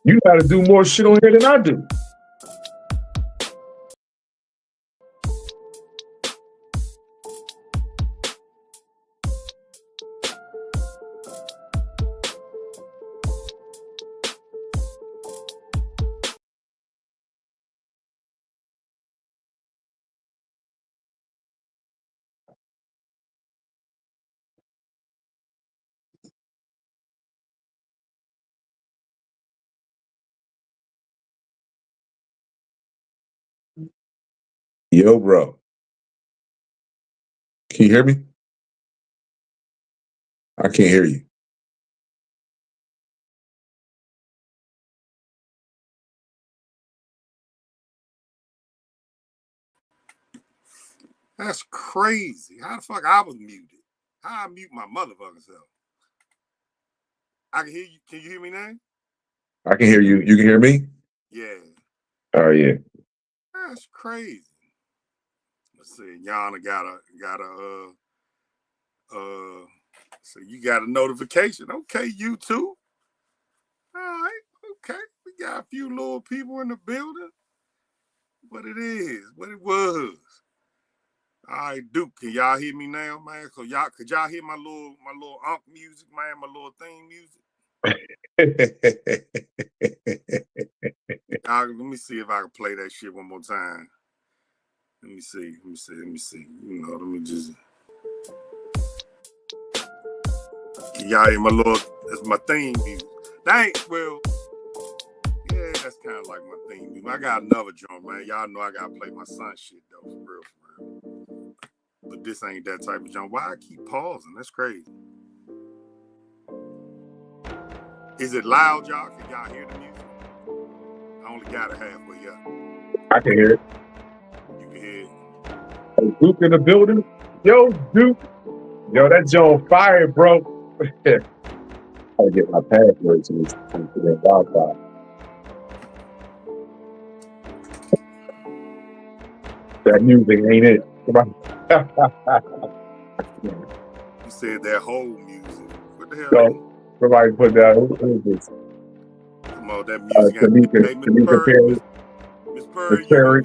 You got to do more shit on here than I do. Yo, bro. Can you hear me? I can't hear you. That's crazy. How the fuck I was muted? How I mute my motherfucking self? I can hear you. Can you hear me now? I can hear you. You can hear me? Yeah. Oh, yeah. That's crazy. Let's see. Yana got a so you got a notification. Okay, you too. All right. Okay. We got a few little people in the building. What it is, what it was. All right, Duke, can y'all hear me now, man? So could y'all hear my little unk music, man, my little theme music? Let me see if I can play that shit one more time. Let me see. You know, let me just. Can y'all hear my little? That's my theme music. Well, yeah, that's kind of like my theme music. I got another joint, man. Y'all know I gotta play my son shit though, for real. But this ain't that type of joint. Why I keep pausing? That's crazy. Is it loud, y'all? Can y'all hear the music? I only got it halfway up. I can hear it. You can hear it. Hey, Duke in the building. Yo, Duke. Yo, that joint fire, bro. I gotta get my password to that Wi-Fi. That music ain't it. You said that whole music. What the hell? So, somebody put that. Who is this? Come on, that music. Tamika Perry.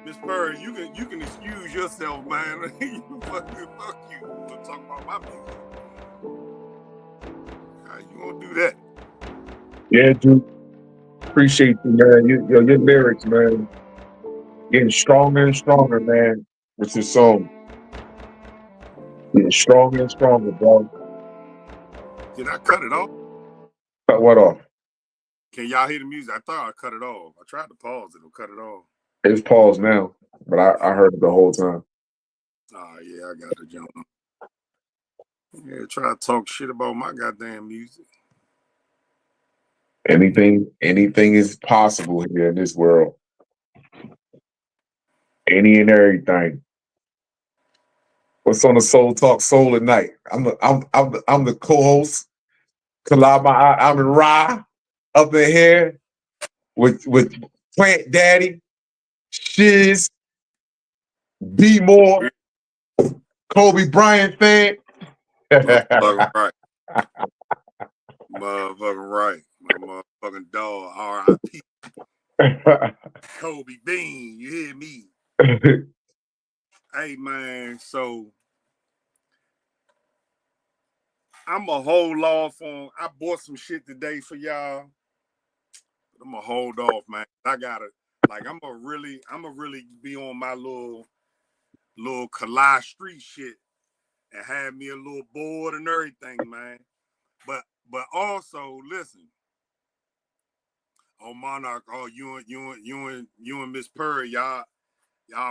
Miss Perry, you can excuse yourself, man. fuck you. You gonna talk about my music? How you gonna do that? Yeah, Duke. Appreciate you, man. Your lyrics, man. Getting stronger and stronger, man. With your song. Getting stronger and stronger, bro. Did I cut it off? Cut what off? Can y'all hear the music? I thought I cut it off. I tried to pause it or cut it off. It's paused now, but I heard it the whole time. Oh, yeah, I got the jump. Yeah, try to talk shit about my goddamn music. Anything is possible here in this world. Any and everything. What's on the Soul Talk Soul at Night? I'm the co-host. Kalama, I'm in Ra up in here with Plant Daddy, Shiz, B More, Kobe Bryant fan. Motherfucking right. Motherfucking right. My motherfucking dog, R.I.P. Kobe Bean, you hear me? Hey, man, so I'm going to hold off on, I bought some shit today for y'all. I'm going to hold off, man. I got to, like, I'm going to really be on my little Kalai Street shit and have me a little board and everything, man. But also, listen, Monarch, you and Miss Perry, y'all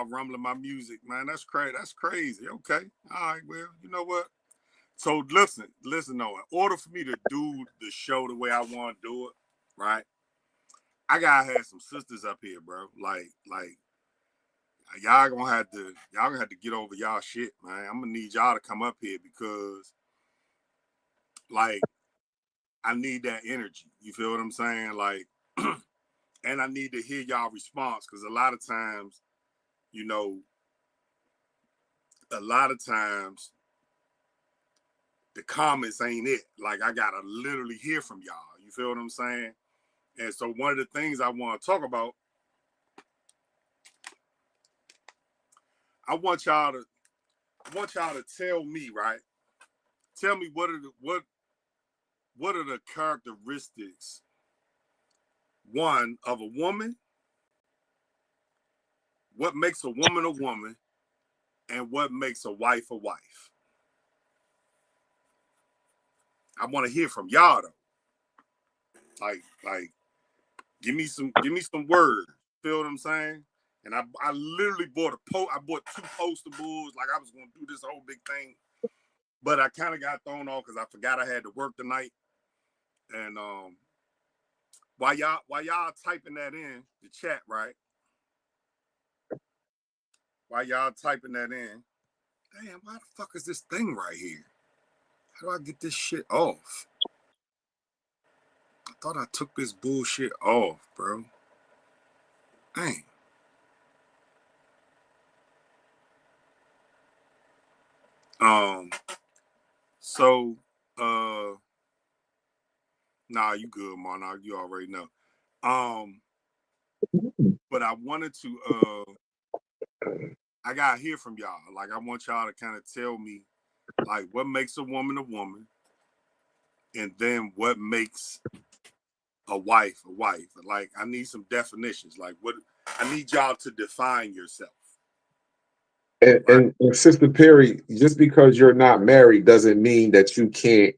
rumbling my music, man. That's crazy. That's crazy. Okay. All right, well, you know what? So listen though, in order for me to do the show the way I want to do it, right? I gotta have some sisters up here, bro. Like y'all gonna have to get over y'all shit, man. I'm gonna need y'all to come up here because like I need that energy. You feel what I'm saying? Like and I need to hear y'all response because a lot of times, you know, the comments ain't it. Like I gotta literally hear from y'all. You feel what I'm saying? And so one of the things I want to talk about, I want y'all to tell me, right? Tell me what are the characteristics, one, of a woman, what makes a woman, and what makes a wife a wife. I want to hear from y'all though. Like, give me some words. Feel what I'm saying? And I literally bought I bought 2 poster boards, like I was gonna do this whole big thing. But I kind of got thrown off because I forgot I had to work tonight. And while y'all typing that in the chat, right? While y'all typing that in, damn, why the fuck is this thing right here? How do I get this shit off? I thought I took this bullshit off, bro. Dang. So, nah, you good, Monarch. You already know. But I wanted to, I gotta hear from y'all. Like, I want y'all to kind of tell me, like, what makes a woman, and then what makes a wife. Like, I need some definitions. Like, what I need y'all to define yourself. And Sister Perry, just because you're not married doesn't mean that you can't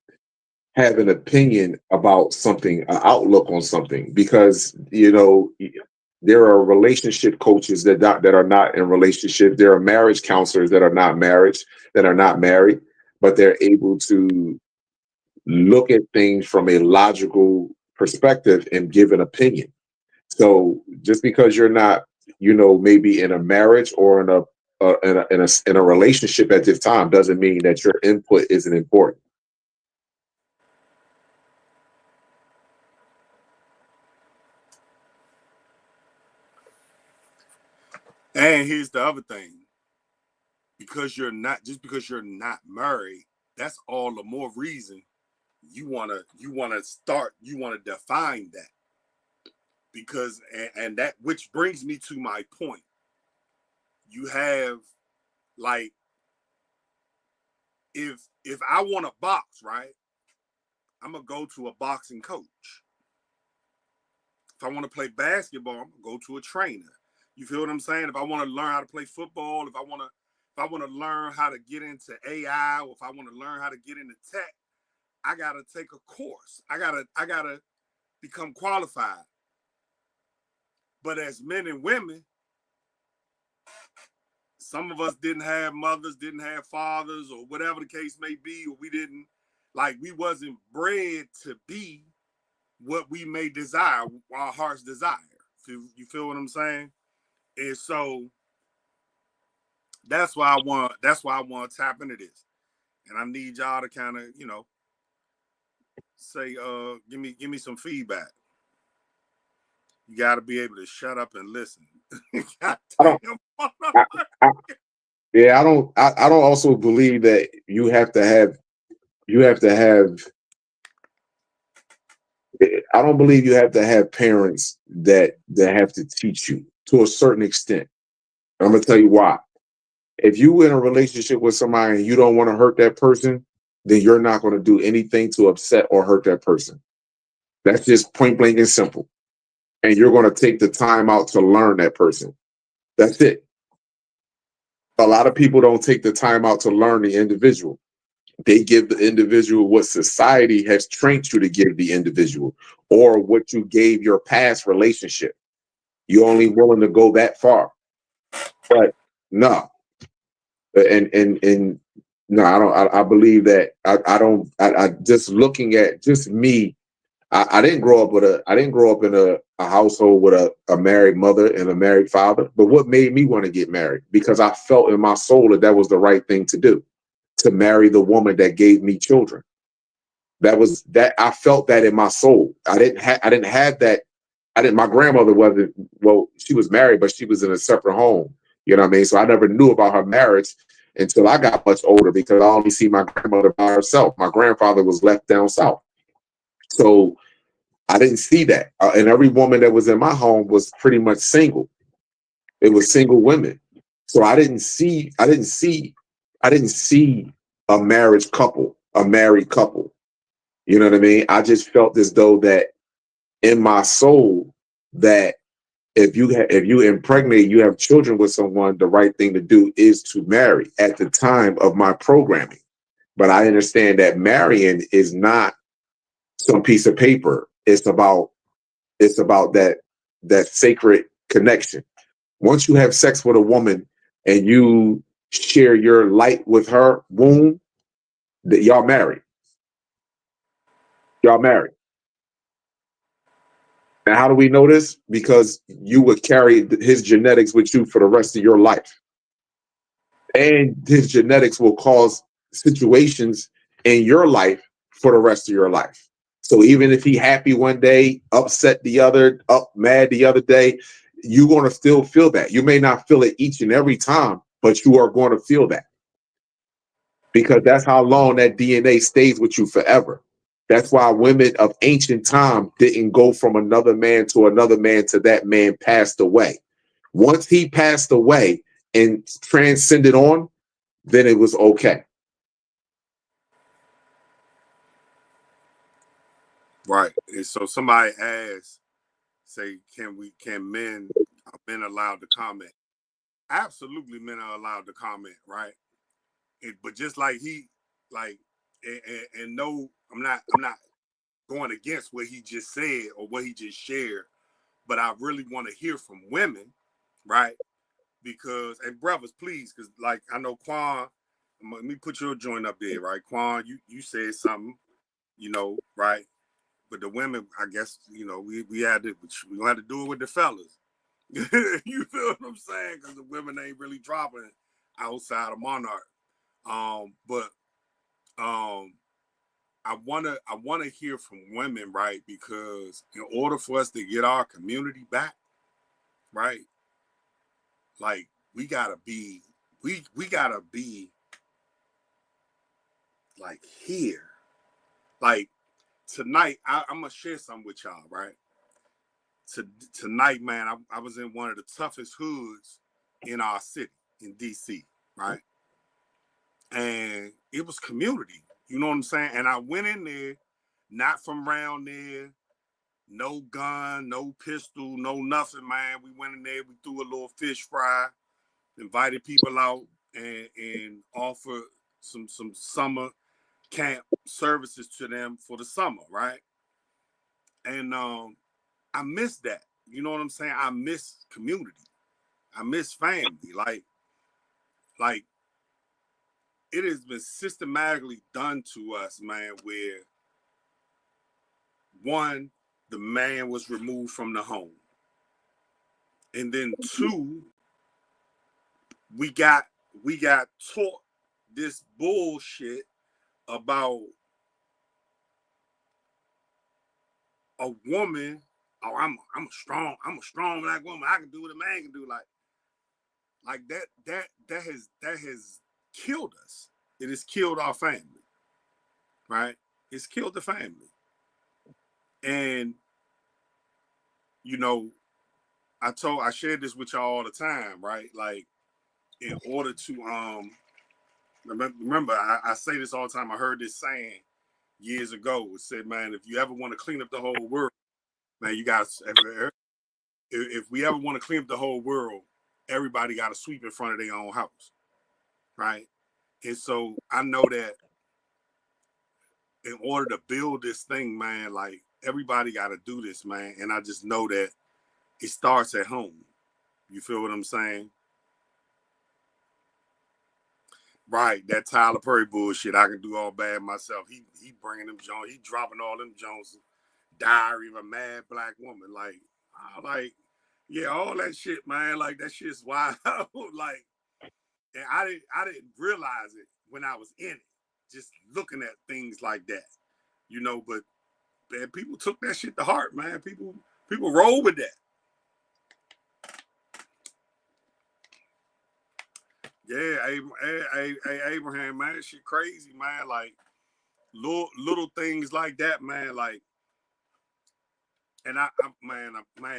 have an opinion about something, an outlook on something, because there are relationship coaches that are not in relationship. There are marriage counselors that are not married, but they're able to look at things from a logical perspective and give an opinion. So just because you're not, maybe in a marriage or in a relationship at this time doesn't mean that your input isn't important. And here's the other thing. Because you're not married, that's all the more reason you wanna define that. Because and that, which brings me to my point. You have, like, if I want to box, right, I'm gonna go to a boxing coach. If I want to play basketball, I'm gonna go to a trainer. You feel what I'm saying? If I want to learn how to play football, if I want to learn how to get into AI, or if I want to learn how to get into tech, I gotta take a course. I gotta become qualified. But as men and women, some of us didn't have mothers, didn't have fathers, or whatever the case may be, or we wasn't bred to be what we may desire, our heart's desire. You feel what I'm saying? And so that's why I want to tap into this. And I need y'all to kind of, say, give me some feedback. You got to be able to shut up and listen. I don't also believe that you have to have I don't believe you have to have parents that have to teach you to a certain extent. I'm gonna tell you why. If you in a relationship with somebody and you don't want to hurt that person, then you're not going to do anything to upset or hurt that person. That's just point blank and simple. And you're going to take the time out to learn that person. That's it. A lot of people don't take the time out to learn the individual. They give the individual what society has trained you to give the individual, or what you gave your past relationship. You're only willing to go that far. But no. And no, I don't. I believe that I don't. I just looking at just me. I didn't grow up in a household with a married mother and a married father. But what made me want to get married? Because I felt in my soul that was the right thing to do, to marry the woman that gave me children. I felt that in my soul. I didn't have that. My grandmother wasn't, well, she was married, but she was in a separate home. You know what I mean? So I never knew about her marriage until I got much older, because I only see my grandmother by herself. My grandfather was left down south. So I didn't see that. And every woman that was in my home was pretty much single. It was single women. So I didn't see a marriage couple, a married couple. You know what I mean? I just felt as though that in my soul that if you impregnate, you have children with someone, the right thing to do is to marry at the time of my programming. But I understand that marrying is not some piece of paper. It's about that sacred connection. Once you have sex with a woman and you share your light with her womb, that y'all married. Y'all married. And how do we know this? Because you would carry his genetics with you for the rest of your life. And his genetics will cause situations in your life for the rest of your life. So even if he happy one day, upset the other, up mad the other day, you're going to still feel that. You may not feel it each and every time, but you are going to feel that because that's how long that DNA stays with you forever. That's why women of ancient time didn't go from another man to another man till that man passed away. Once he passed away and transcended on, then it was okay. Right. And so somebody asked, say, can are men allowed to comment? Absolutely, men are allowed to comment, right? But just like like, and no, I'm not going against what he just said or what he just shared, but I really want to hear from women, right? Because, and brothers, please, because like I know Quan, let me put your joint up there, right? Quan, you said something, right? But the women, I guess, we had to, we gonna have to do it with the fellas. You feel what I'm saying? Because the women ain't really dropping outside of Monarch. But I wanna hear from women, right? Because in order for us to get our community back, right? Like we gotta be like here. Like tonight, I'm gonna share something with y'all, right? Tonight, man, I was in one of the toughest hoods in our city, in DC, right? And it was community. You know what I'm saying? And I went in there, not from around there, no gun, no pistol, no nothing, man. We went in there, we threw a little fish fry, invited people out, and offered some summer camp services to them for the summer, right? And I miss that. You know what I'm saying? I miss community. I miss family. Like it has been systematically done to us, man, where one, the man was removed from the home. And then two, we got we got taught this bullshit about a woman. Oh, I'm a strong black woman. I can do what a man can do. Like that has killed us. It has killed our family, right? It's killed the family. And you know, I shared this with y'all all the time, right? Like in order to remember I say this all the time. I heard this saying years ago. It said, man, if you ever want to clean up the whole world, man, you guys, if we ever want to clean up the whole world, everybody got to sweep in front of their own house, right? And so I know that in order to build this thing, man, like everybody got to do this, man. And I just know that it starts at home. You feel what I'm saying? Right, that Tyler Perry bullshit. I can do all bad myself. He bringing them Jones. He dropping all them Jones. Diary of a Mad Black Woman. Like, yeah, all that shit, man. Like that shit's wild. Like, and I didn't realize it when I was in it. Just looking at things like that, But man, people took that shit to heart, man. People roll with that. Yeah, Abraham, man, shit crazy, man. Like little things like that, man. Like And man,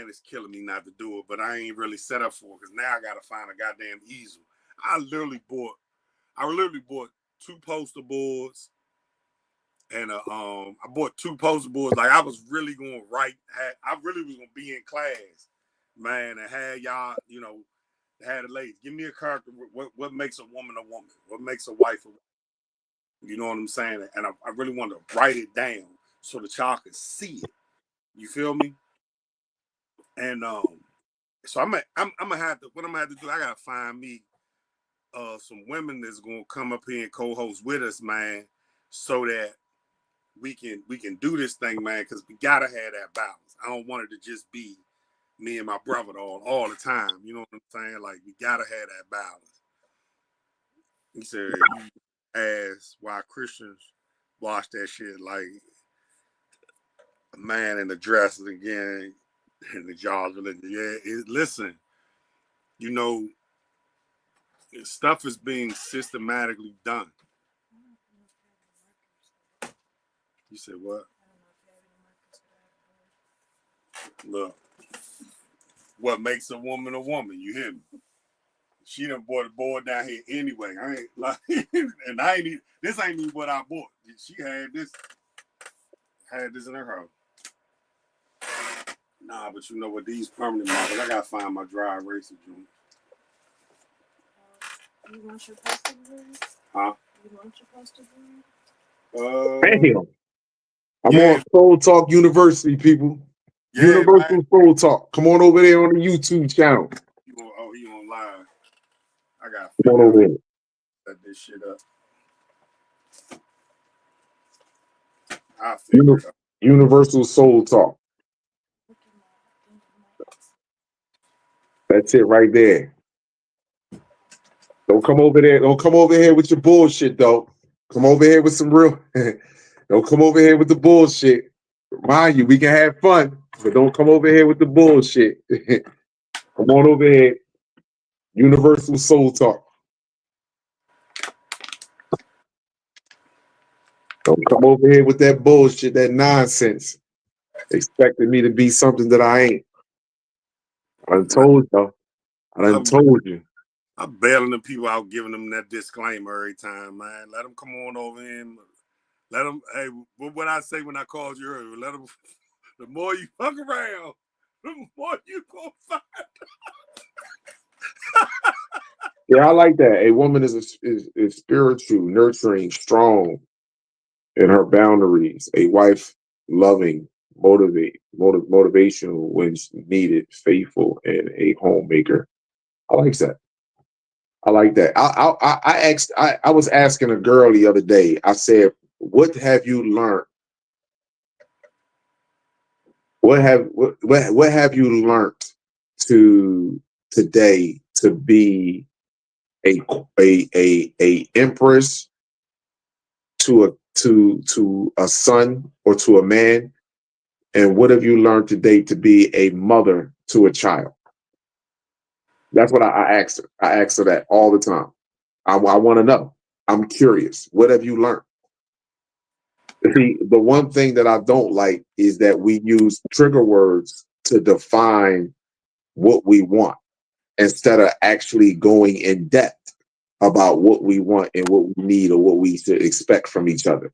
it's killing me not to do it, but I ain't really set up for it because now I gotta find a goddamn easel. I literally bought 2 poster boards and I bought 2 poster boards. Like I was really gonna write. I really was gonna be in class, man, and had y'all, had the ladies give me a character. What makes a woman a woman? What makes a wife a wife? You know what I'm saying? And I really wanted to write it down so that y'all could see it. You feel me? And so I'm gonna have to. What I'm gonna have to do? I gotta find me some women that's gonna come up here and co-host with us, man, so that we can do this thing, man, because we gotta have that balance. I don't want it to just be me and my brother all the time. You know what I'm saying? Like we gotta have that balance. He said, "You ask why Christians watch that shit like a man in the dress again in the jaws religion." Yeah, listen, stuff is being systematically done. You said what? Look, what makes a woman a woman? You hear me? She done bought a board down here anyway. I ain't like, and I ain't even, this ain't even what I bought. She had this in her house. Nah, but you know what? These permanent markers, I gotta find my dry eraser joint. You want your poster board? Huh? You want your poster board? Damn. I'm Yeah. on Soul Talk University, people. Yeah, Universal man. Soul Talk. Come on over there on the YouTube channel. He on live. I gotta Come on figure over out there. set this shit up. I'll figure it out. Universal Soul Talk. That's it right there. Don't come over there. Don't come over here with your bullshit, though. Come over here with some real. Don't come over here with the bullshit. Mind you, we can have fun, but don't come over here with the bullshit. Come on over here. Universal Soul Talk. Don't come over here with that bullshit, that nonsense, expecting me to be something that I ain't. I done told you. I done told you. I'm bailing the people out, giving them that disclaimer every time, man. Let them come on over in. Let them. Hey, what I say when I called you earlier? Let them. The more you fuck around, the more you gonna find. Yeah, I like that. A woman is spiritual, nurturing, strong in her boundaries. A wife, loving, motivational when needed, faithful, and a homemaker. I like that. I like that. I was asking a girl the other day. I said, "What have you learned? What have you learned to today to be a empress to a son or to a man, and what have you learned today to be a mother to a child?" That's what I asked her. I ask her that all the time. I want to know. I'm curious. What have you learned? See, the one thing that I don't like is that we use trigger words to define what we want instead of actually going in depth about what we want and what we need or what we should expect from each other.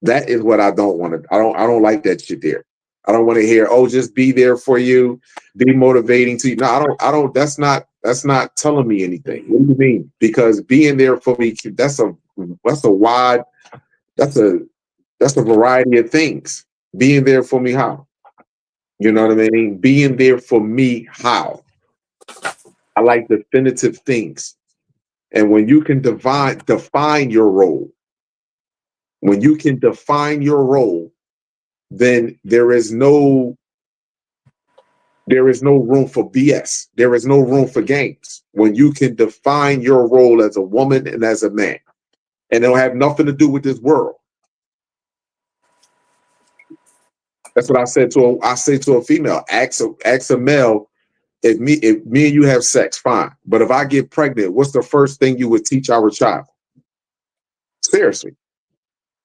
That is what I don't want to. I don't like that shit there. I don't want to hear, "Oh, just be there for you, be motivating to you." No, I don't. That's not telling me anything. What do you mean? Because being there for me, that's a wide, that's a variety of things. Being there for me, how? You know what I mean? Being there for me, how? I like definitive things. And when you can define your role, when you can define your role, then there is no room for BS. There is no room for games. When you can define your role as a woman and as a man, and it'll have nothing to do with this world. That's what I said to I say to a female, ask a male, if me and you have sex, fine. But if I get pregnant, what's the first thing you would teach our child? Seriously.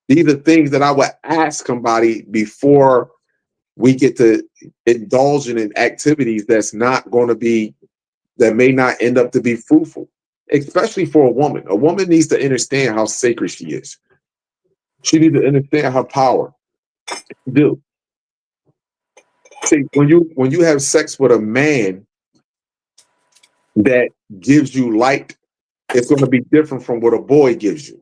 These are things that I would ask somebody before we get to indulge in activities that's not going to be, that may not end up to be fruitful, especially for a woman. A woman needs to understand how sacred she is. She needs to understand her power. Do see when you have sex with a man that gives you light, it's going to be different from what a boy gives you.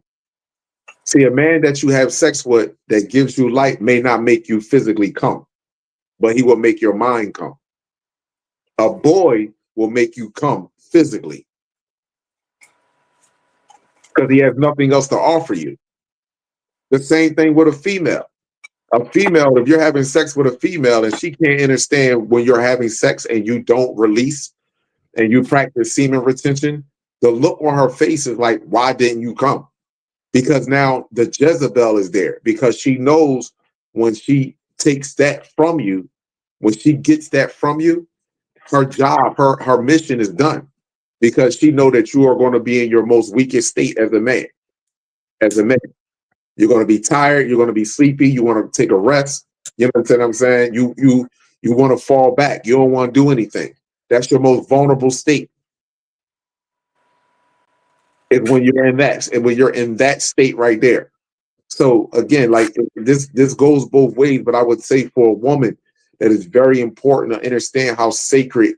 See, a man that you have sex with that gives you light may not make you physically come, but he will make your mind come. A boy will make you come physically because he has nothing else to offer you. The same thing with a female. A female, if you're having sex with a female and she can't understand when you're having sex and you don't release and you practice semen retention, the look on her face is like, why didn't you come? Because now the Jezebel is there because she knows when she takes that from you, when she gets that from you, her job, her mission is done because she know that you are going to be in your most weakest state as a man. As a man, you're going to be tired. You're going to be sleepy. You want to take a rest. You know what I'm saying? You want to fall back. You don't want to do anything. That's your most vulnerable state. Is when you're in that, and when you're in that state right there. So again, like this goes both ways, but I would say for a woman that is very important to understand how sacred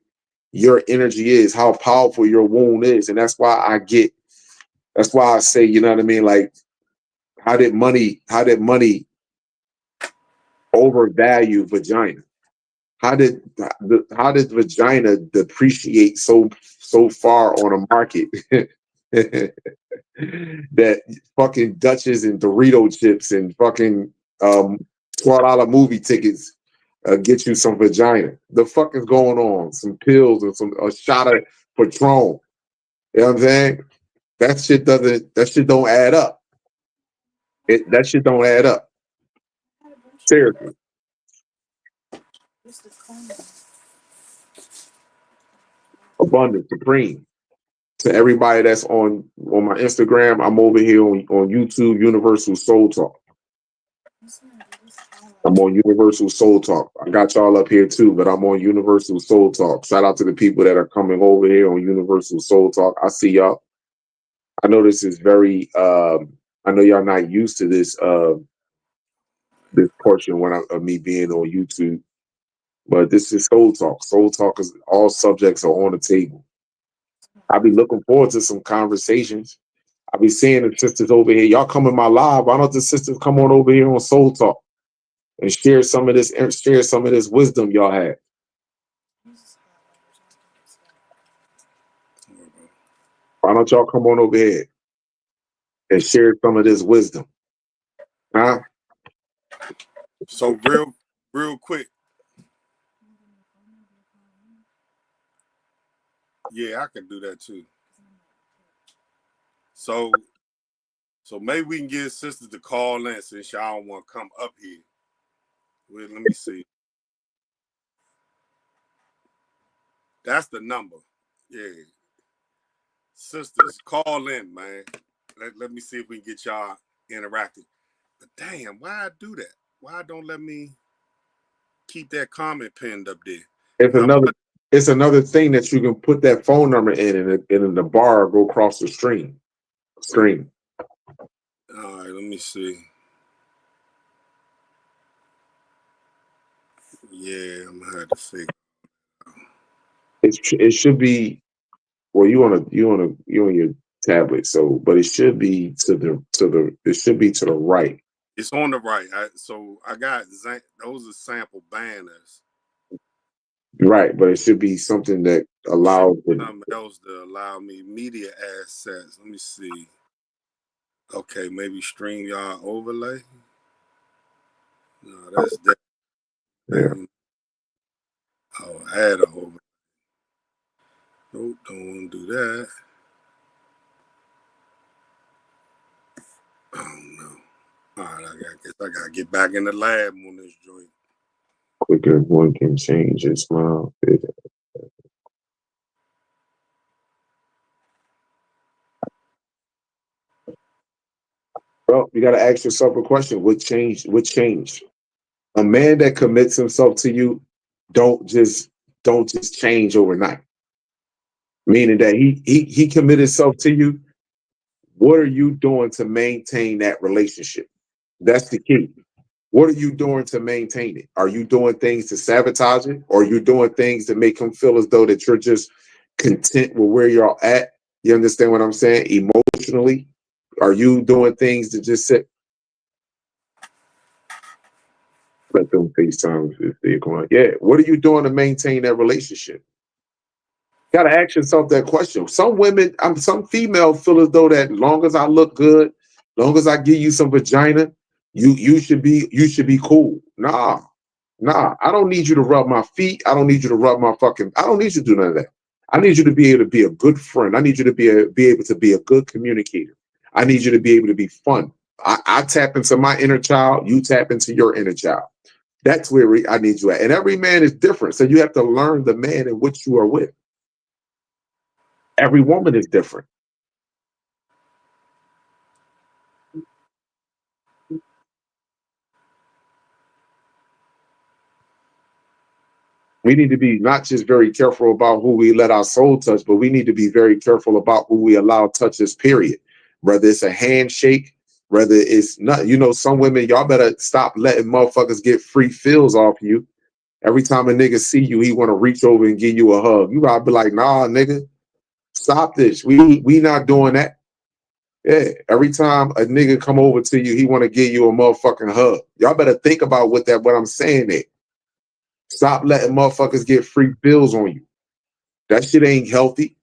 your energy is, how powerful your womb is. And that's why that's why I say, you know what I mean? Like, how did money overvalue vagina? How did vagina depreciate so far on a market that fucking Dutches and Dorito chips and fucking $12 movie tickets get you some vagina? The fuck is going on? Some pills and a shot of Patron. You know what I'm saying? That shit don't add up. That shit don't add up. Seriously. Abundant, supreme. To everybody that's on my Instagram, I'm over here on YouTube, Universal Soul Talk. I'm on Universal Soul Talk. I got y'all up here too, but I'm on Universal Soul Talk. Shout out to the people that are coming over here on Universal Soul Talk. I see y'all. I know this is very I know y'all not used to this this portion of me being on YouTube, but this is Soul Talk. Soul Talk is all subjects are on the table. I'll be looking forward to some conversations. I'll be seeing the sisters over here. Y'all come in my live. Why don't the sisters come on over here on Soul Talk and share some of this wisdom y'all have? Why don't y'all come on over here and share some of this wisdom? Huh? So real quick. Yeah, I can do that too. So maybe we can get sisters to call in since y'all don't want to come up here. Wait, let me see. That's the number. Yeah. Sisters, call in, man. Let me see if we can get y'all interactive. But damn, why I do that? Why don't let me keep that comment pinned up there? It's another thing that you can put that phone number in and the bar go across the screen. All right, let me see. Yeah, I'm gonna have to figure. It should be, well, you on your tablet, so but it should be to the right. It's on the right. So I got those are sample banners. Right, but it should be something that allows something else to allow me media assets. Let me see. Okay, maybe StreamYard overlay. No, that's that. Yeah. Oh, add a overlay. Nope, don't want to do that. Oh no. All right, I guess I gotta get back in the lab on this joint. Quicker one can change his smile. Well, you got to ask yourself a question. What changed? What changed? A man that commits himself to you don't just change overnight. Meaning that he committed himself to you. What are you doing to maintain that relationship? That's the key. What are you doing to maintain it? Are you doing things to sabotage it? Or are you doing things to make him feel as though that you're just content with where you're at? You understand what I'm saying? Emotionally, are you doing things to just sit? Let them FaceTime if they're going. Yeah. What are you doing to maintain that relationship? Got to ask yourself that question. Some women, some females feel as though that long as I look good, long as I give you some vagina, you should be cool. Nah. I don't need you to rub my feet. I don't need you to rub my fucking. I don't need you to do none of that. I need you to be able to be a good friend. I need you to be able to be a good communicator. I need you to be able to be fun. I tap into my inner child. You tap into your inner child. That's where I need you at. And every man is different, so you have to learn the man in which you are with. Every woman is different. We need to be not just very careful about who we let our soul touch, but we need to be very careful about who we allow touch us, period. Whether it's a handshake, whether it's not, some women, y'all better stop letting motherfuckers get free feels off you. Every time a nigga see you, he want to reach over and give you a hug. You gotta be like, nah, nigga, stop this. We not doing that. Yeah, every time a nigga come over to you, he want to give you a motherfucking hug. Y'all better think about what I'm saying there. Stop letting motherfuckers get free bills on you. That shit ain't healthy.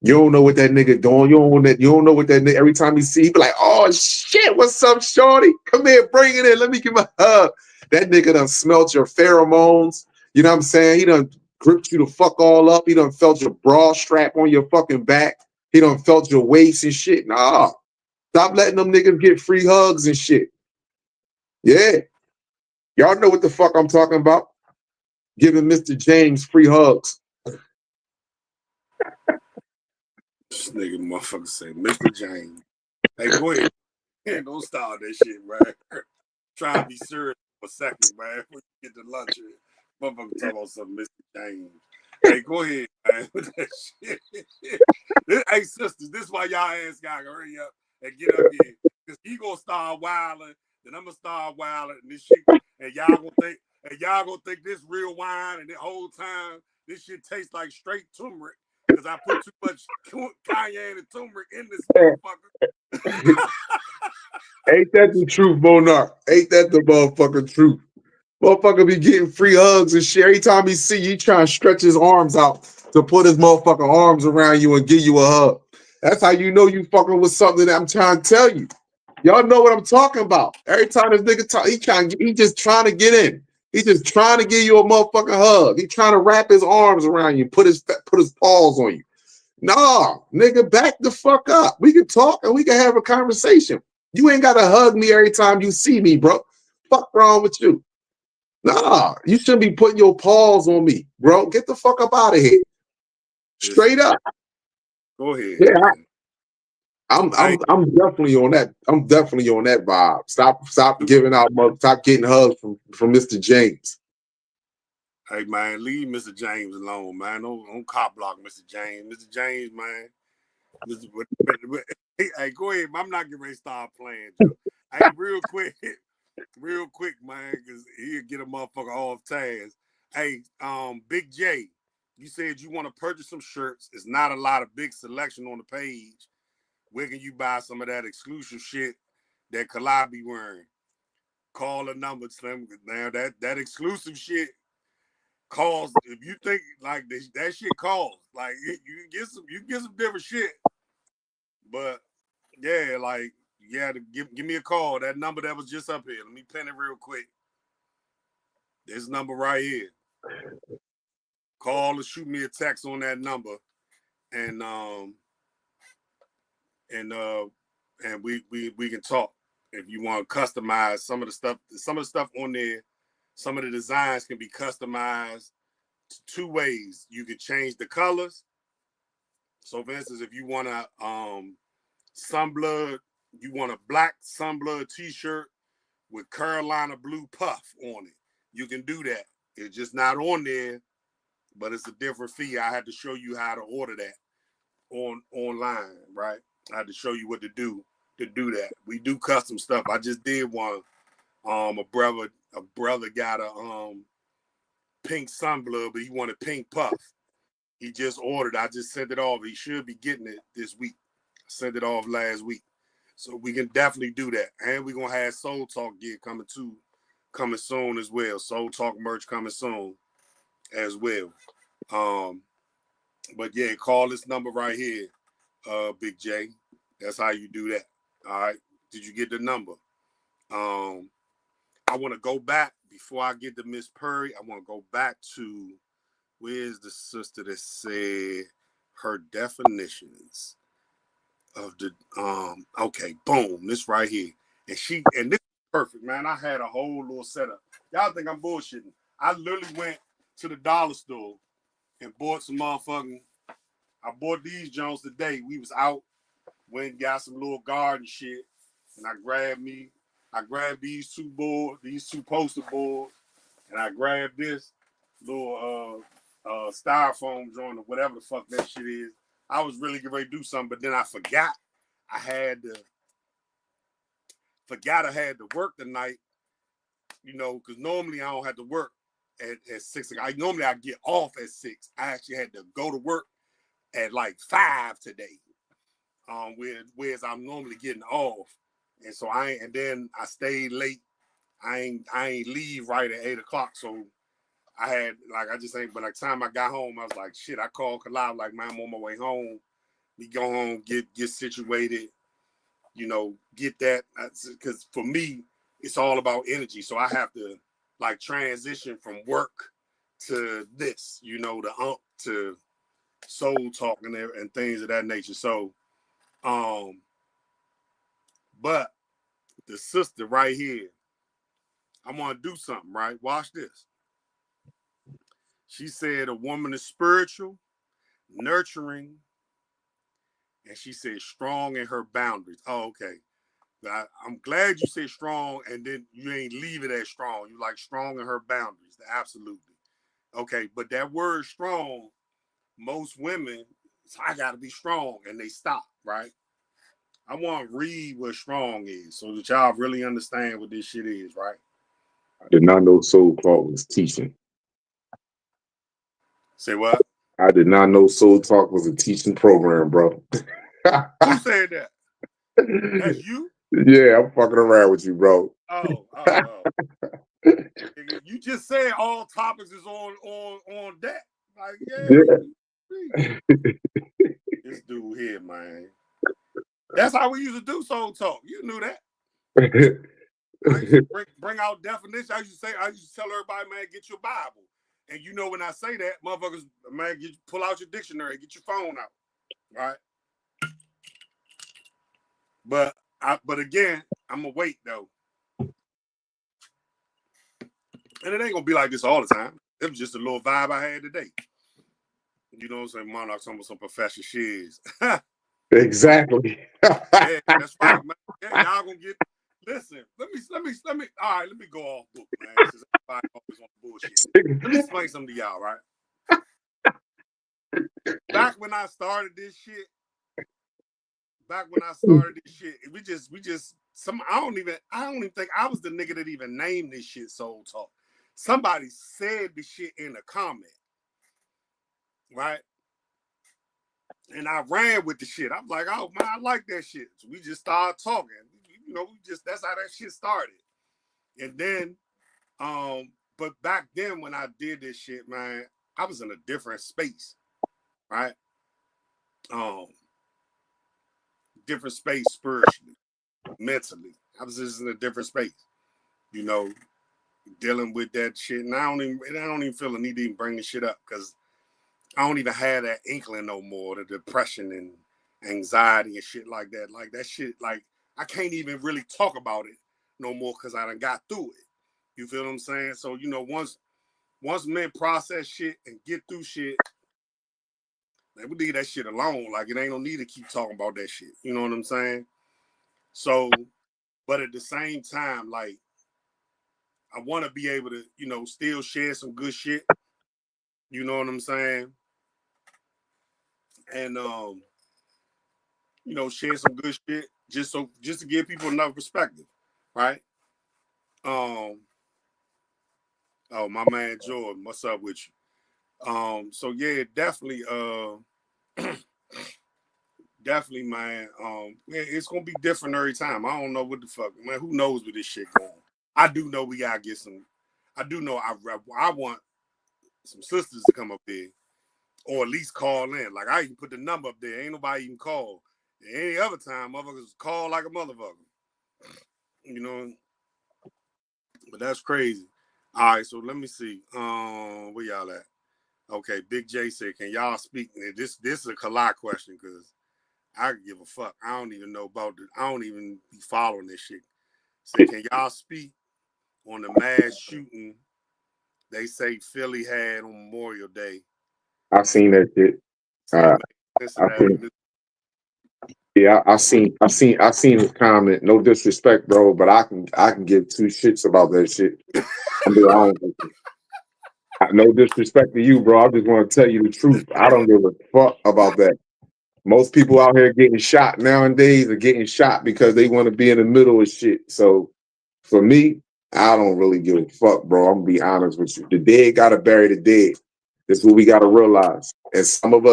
You don't know what that nigga doing. You don't know what that nigga, every time you see, he be like, oh shit, what's up, shorty? Come here, bring it in. Let me give him a hug. That nigga done smelt your pheromones. You know what I'm saying? He done gripped you the fuck all up. He done felt your bra strap on your fucking back. He done felt your waist and shit. Nah. Stop letting them niggas get free hugs and shit. Yeah. Y'all know what the fuck I'm talking about. Giving Mr. James free hugs. This nigga motherfucker say, Mr. James. Hey, go ahead. Don't start that shit, man. Try to be serious for a second, man. Before you get to lunch, motherfucker talk about some Mr. James. Hey, go ahead, man. With that shit. Hey, sisters, this is why y'all ass gotta hurry up and get up here. Because he gonna start wilding, then I'm gonna start wilding, and this shit, and y'all gonna think this real wine, and the whole time this shit tastes like straight turmeric. Because I put too much cayenne and turmeric in this motherfucker. Ain't that the truth, Monarch? Ain't that the motherfucking truth? Motherfucker be getting free hugs and shit. Every time he see you, he trying to stretch his arms out to put his motherfucking arms around you and give you a hug. That's how you know you fucking with something that I'm trying to tell you. Y'all know what I'm talking about. Every time this nigga talk, he just trying to get in. He just trying to give you a motherfucking hug. He trying to wrap his arms around you, put his paws on you. Nah, nigga, back the fuck up. We can talk and we can have a conversation. You ain't gotta hug me every time you see me, bro. Fuck wrong with you? Nah, you shouldn't be putting your paws on me, bro. Get the fuck up out of here. Straight up. Go ahead. Yeah, I'm definitely on that. I'm definitely on that vibe. Stop giving out. Stop getting hugs from Mr. James. Hey man, leave Mr. James alone, man. Don't cop block Mr. James. Mr. James, man. Hey, go ahead. I'm not getting ready to start playing, Joe. Hey, real quick, man, because he'll get a motherfucker off task. Hey, Big J, you said you want to purchase some shirts. It's not a lot of big selection on the page. Where can you buy some of that exclusive shit that Kalai be wearing? Call a number, Slim. Now that exclusive shit costs. If you think like this, that shit costs. Like you can get some different shit. But yeah, like give me a call. That number that was just up here. Let me pin it real quick. This number right here. Call or shoot me a text on that number, and we can talk. If you want to customize some of the stuff on there, some of the designs can be customized two ways. You can change the colors. So for instance, if you want a sunblood, you want a black sunblood t-shirt with Carolina Blue Puff on it. You can do that. It's just not on there, but it's a different fee. I had to show you how to order that online, right? I had to show you what to do that. We do custom stuff. I just did one. A brother got a pink sunblood, but he wanted pink puff. He just ordered. I just sent it off. He should be getting it this week. I sent it off last week. So we can definitely do that. And we're gonna have Soul Talk gear coming soon as well. Soul Talk merch coming soon as well. But yeah, call this number right here, Big J. That's how you do that. All right. Did you get the number? I want to go back before I get to Miss Purry. I want to go back to where's the sister that said her definitions of the okay, boom, this right here. And this is perfect, man. I had a whole little setup. Y'all think I'm bullshitting. I literally went to the dollar store and bought some motherfucking. I bought these Jones today. We was out, went and got some little garden shit, and I grabbed these two poster boards, and I grabbed this little styrofoam joint or whatever the fuck that shit is. I was really getting ready to do something, but then I forgot I had to work tonight, because normally I don't have to work at 6 o'clock. Normally I get off at 6. I actually had to go to work at like 5 today. Whereas I'm normally getting off. And so then I stayed late. I ain't leave right at 8 o'clock. So I just ain't, but by the time I got home, I was like, shit, I called Kalab, like, man, I'm on my way home. We go home, get situated, get that. Because for me, it's all about energy. So I have to like transition from work to this, to soul talk and things of that nature. So, but the sister right here, I want to do something, right? Watch this. She said a woman is spiritual, nurturing, and she said strong in her boundaries. Oh, okay. I'm glad you said strong, and then you ain't leave it as strong. You like strong in her boundaries. Absolutely. Okay, but that word strong, most women, I got to be strong, and they stop, right? I want to read what strong is so that y'all really understand what this shit is, right? I did not know Soul Talk was teaching. Say what? I did not know Soul Talk was a teaching program, bro. Who said that? That's you? Yeah, I'm fucking around with you, bro. Oh. You just said all topics is on deck. Like, yeah. This dude here, man. That's how we used to do Soul Talk. You knew that. I used to bring out definitions. I used to tell everybody, man, get your Bible. And when I say that, motherfuckers, man, pull out your dictionary, get your phone out. Right? But again, I'm gonna wait though. And it ain't gonna be like this all the time. It was just a little vibe I had today. You know what I'm saying? Monarch, some professional shiz. Exactly. Yeah, that's right, man. Yeah, y'all gonna get. Listen, let me. All right, let me go off book, man. Since everybody always on bullshit. Let me explain something to y'all, right? Back when I started this shit, we just I don't even think I was the nigga that even named this shit Soul Talk. Somebody said the shit in a comment, right? And I ran with the shit. I'm like, oh man, I like that shit. So we just started talking. That's how that shit started. And then, but back then when I did this shit, man, I was in a different space, right? Different space spiritually, mentally. I was just in a different space, dealing with that shit. And I don't even feel the need to even bring the shit up because I don't even have that inkling no more, the depression and anxiety and shit like that. Like that shit, like I can't even really talk about it no more because I done got through it. You feel what I'm saying? So, once men process shit and get through shit, man, we leave that shit alone. Like it ain't no need to keep talking about that shit. You know what I'm saying? So, but at the same time, like I want to be able to, you know, still share some good shit. You know what I'm saying? And you know, share some good shit just to give people enough perspective, right? Oh, my man Jordan, what's up with you? So yeah, definitely, definitely, man. Yeah, it's gonna be different every time. I don't know what the fuck, man. Who knows where this shit going? I do know we gotta get some. I do know I want some sisters to come up there, or at least call in. Like I even put the number up there. Ain't nobody even call. Any other time, motherfuckers call like a motherfucker. You know, but that's crazy. All right, so let me see. Where y'all at? Okay, Big J said, "Can y'all speak?" This is a collide question because I give a fuck. I don't even know about it. I don't even be following this shit. Say, can y'all speak on the mass shooting they say Philly had on Memorial Day? I seen that shit. Same I seen, Cincinnati. yeah, I seen his comment. No disrespect, bro, but I can give two shits about that shit. I'm being honest with you. No disrespect to you, bro. I just want to tell you the truth. I don't give a fuck about that. Most people out here getting shot nowadays are getting shot because they want to be in the middle of shit. So for me, I don't really give a fuck, bro. I'm gonna be honest with you. The dead gotta bury the dead. That's what we gotta realize. And some of the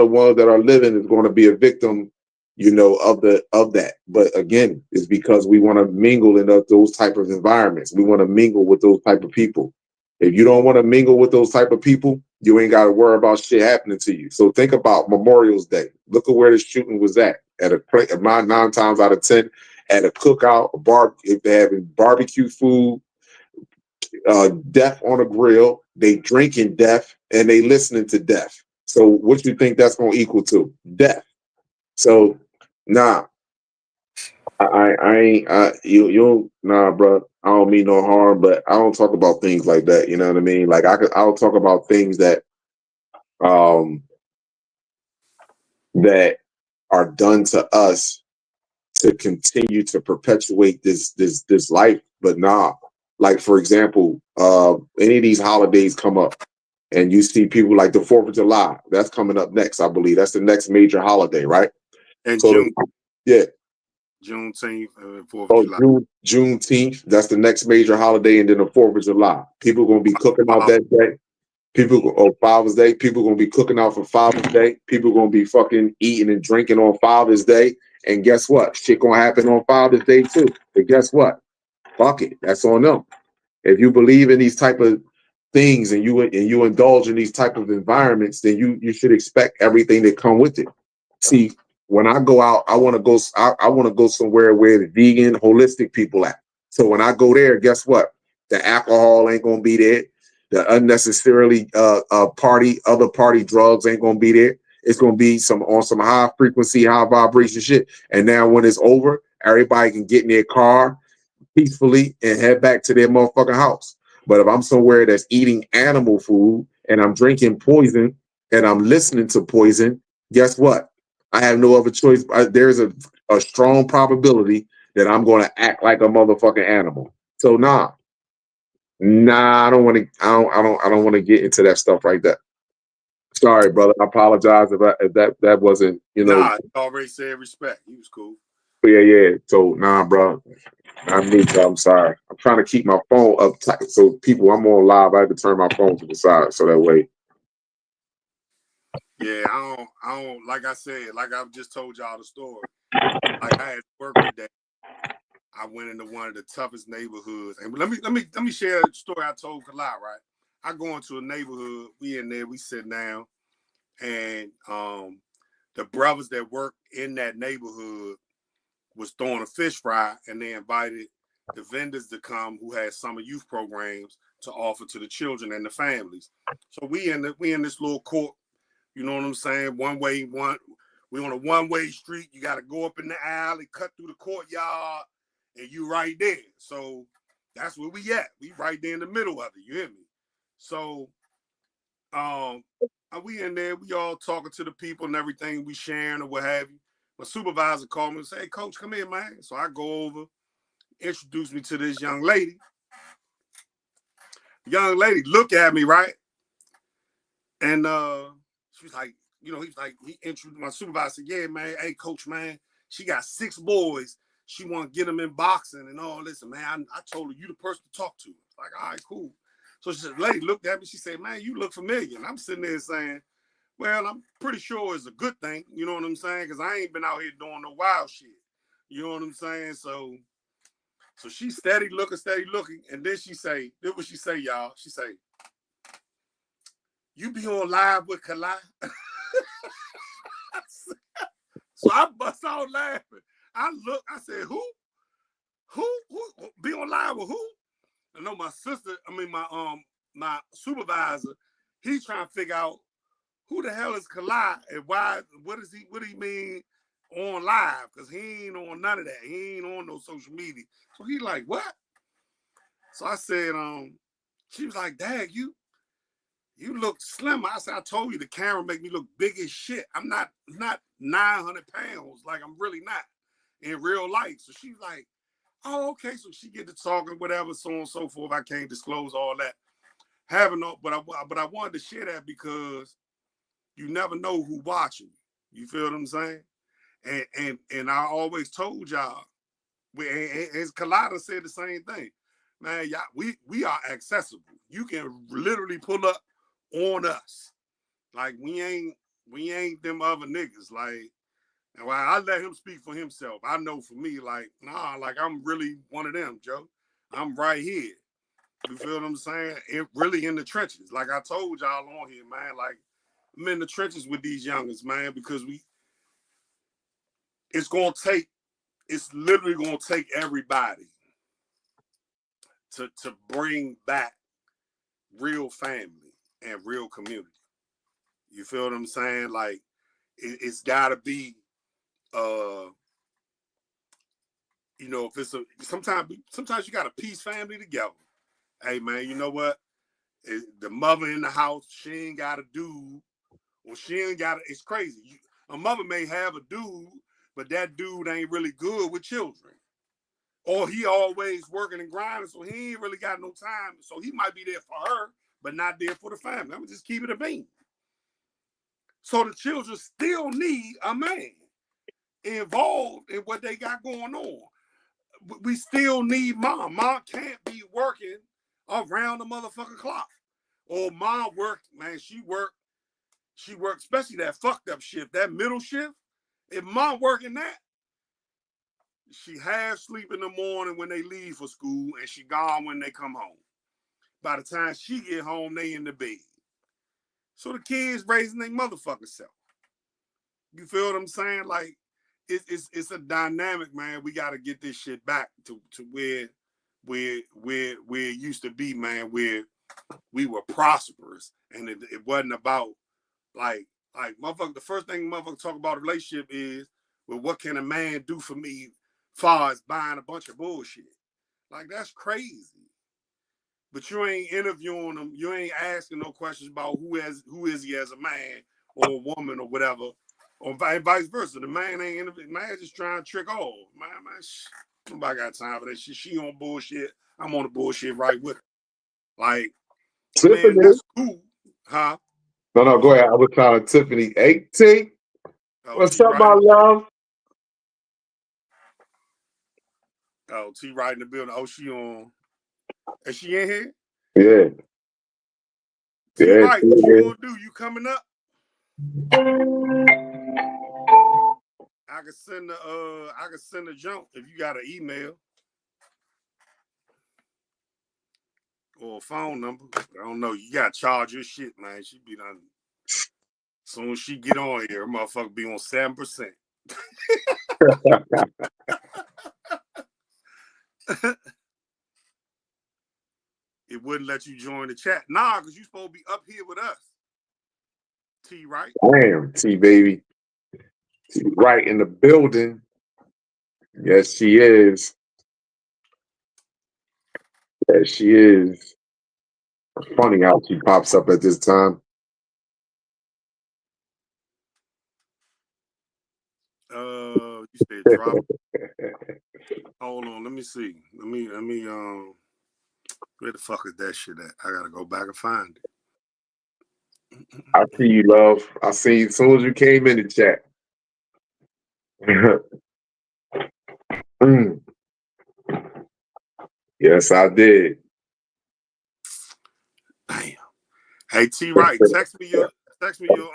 ones that are living is going to be a victim, you know, of that. But again, it's because we want to mingle in those type of environments. We want to mingle with those type of people. If you don't want to mingle with those type of people, you ain't got to worry about shit happening to you. So think about Memorial's Day. Look at where the shooting was at a place. 9 times out of 10 at a cookout, a bar, if they're having barbecue food, death on a grill, they drinking death and they listening to death. So what you think that's gonna equal to? Death. So nah, I ain't you nah, bro. I don't mean no harm, but I don't talk about things like that. You know what I mean? Like I'll talk about things that um that are done to us to continue to perpetuate this life. But nah, like for example, any of these holidays come up and you see people like the 4th of July, that's coming up next, I believe. That's the next major holiday, right? And So yeah. Juneteenth, 4th of Oh, July. Juneteenth, that's the next major holiday, and then the 4th of July. People gonna be cooking out that day. Father's Day, people gonna be cooking out for Father's Day. People gonna be fucking eating and drinking on Father's Day. And guess what? Shit gonna happen on Father's Day too. But guess what? Fuck it. That's on them. If you believe in these type of things and you indulge in these type of environments, then you should expect everything that come with it. See, when I go out, I want to go. I want to go somewhere where the vegan, holistic people at. So when I go there, guess what? The alcohol ain't gonna be there. The unnecessarily other party drugs ain't gonna be there. It's gonna be some high frequency, high vibration shit. And now when it's over, everybody can get in their car peacefully and head back to their motherfucking house. But if I'm somewhere that's eating animal food and I'm drinking poison and I'm listening to poison, guess what? I have no other choice. There's a strong probability that I'm going to act like a motherfucking animal. So I don't want to. I don't want to get into that stuff like that. Sorry, brother. I apologize if that wasn't, you know. Nah, I already said respect. He was cool. Yeah. So bro. I mean, I'm sorry. I'm trying to keep my phone up tight. So people, I'm on live. I have to turn my phone to the side so that way. Yeah, I don't. Like I said, like I've just told y'all the story. Like I had work today. I went into one of the toughest neighborhoods, and let me share a story I told Kalai. Right, I go into a neighborhood. We in there. We sit down, and the brothers that work in that neighborhood was throwing a fish fry, and they invited the vendors to come who had summer youth programs to offer to the children and the families. So we in this little court. You know what I'm saying? We on a one-way street. You got to go up in the alley, cut through the courtyard, and you right there. So that's where we at. We right there in the middle of it. You hear me? So we in there. We all talking to the people and everything. We sharing or what have you. My supervisor called me and said, "Hey, coach, come here, man." So I go over. introduced me to this young lady. Young lady looked at me, right? And she was like, he was like, he introduced my supervisor, said, yeah, man, hey, coach, man, she got 6 boys. She want to get them in boxing and all this. And man, I told her, you the person to talk to. Like, all right, cool. So she said, lady looked at me, she said, man, you look familiar. And I'm sitting there saying, well, I'm pretty sure it's a good thing. You know what I'm saying? Because I ain't been out here doing no wild shit. You know what I'm saying? So she steady looking. And then she say, this is what she say, y'all. She say, you be on live with Kalai? So I bust out laughing. I look, I said, who? Who be on live with who? I know my sister, my supervisor, he's trying to figure out who the hell is Kalai and why, what do he mean on live? Because he ain't on none of that. He ain't on no social media. So he like, what? So I said, she was like, Dad, you look slim. I said, I told you the camera make me look big as shit. I'm not 900 pounds. Like, I'm really not in real life. So she's like, oh, okay. So she get to talking, whatever, so on and so forth. I can't disclose all that. But I wanted to share that because you never know who watching. You feel what I'm saying? And I always told y'all, as Collider said the same thing, man, y'all, we are accessible. You can literally pull up on us. Like we ain't them other niggas. Like, and I let him speak for himself. I know for me, like, nah, like I'm really one of them, Joe. I'm right here. You feel what I'm saying? Really in the trenches. Like I told y'all on here, man, like I'm in the trenches with these youngers, man, because it's literally gonna take everybody to bring back real family and real community. You feel what I'm saying? Like it's gotta be if it's sometimes you gotta piece family together. Hey man, you know what? The mother in the house, she ain't got a dude, or she ain't got it's crazy. A mother may have a dude, but that dude ain't really good with children. Or he always working and grinding, so he ain't really got no time. So he might be there for her, but not there for the family. I'm gonna just keep it a bean. So the children still need a man involved in what they got going on. We still need mom. Mom can't be working around the motherfucking clock. Or mom worked, man, she worked, especially that fucked up shift, that middle shift. If mom working that, she half sleep in the morning when they leave for school and she gone when they come home. By the time she get home, they in the bed. So the kids raising their motherfucking self. You feel what I'm saying? Like, it's a dynamic, man. We got to get this shit back to where it used to be, man, where we were prosperous. And it wasn't about, like motherfucker, the first thing motherfucker talk about a relationship is, well, what can a man do for me far as buying a bunch of bullshit? Like, that's crazy. But you ain't interviewing them. You ain't asking no questions about who is he as a man or a woman or whatever, or vice versa. The man ain't interviewing. Man just trying to trick all. Man, nobody got time for that shit. She on bullshit. I'm on the bullshit right with her. Like, Tiffany. man, that's cool. Huh? No, go ahead. I was trying to Tiffany. Hey, T. What's T up, my love? T right in the building. Oh, she on. Is she in here? Yeah. T right, what you gonna do? You coming up? I can send a jump if you got an email or a phone number. I don't know. You gotta charge your shit, man. She be done. As soon as she get on here, motherfucker be on 7%. It wouldn't let you join the chat. Nah, because you supposed to be up here with us. T, right? Damn, T, baby. T, right in the building. Yes, she is. Yes, she is. Funny how she pops up at this time. You said drop. Hold on, let me see. Let me where the fuck is that shit at? I gotta go back and find it. I see you, love. I see you as soon as you came in the chat. Mm. Yes, I did. Damn. Hey T Wright, text me your text me your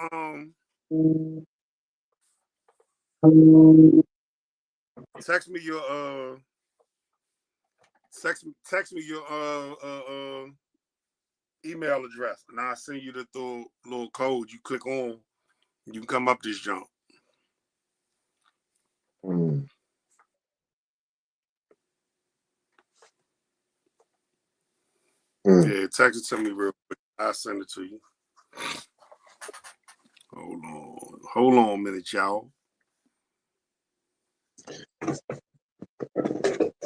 email address, and I'll send you the little code. You click on, you can come up this jump. Mm. Yeah, text it to me real quick. I'll send it to you. Hold on a minute, y'all.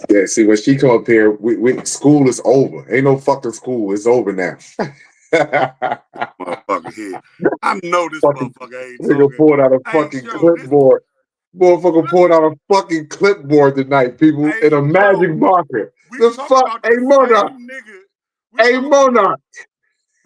Yeah, see, when she come up here, we school is over. Ain't no fucking school. It's over now. Motherfucker here. I know this Fucking motherfucker ain't nigga talking. pulled out a Hey, fucking Joe, clipboard. Motherfucker pulled out a fucking clipboard tonight, people, hey, and a magic Joe, marker. we The talking fuck? about Hey, the Monarch. same nigga. Hey, Monarch.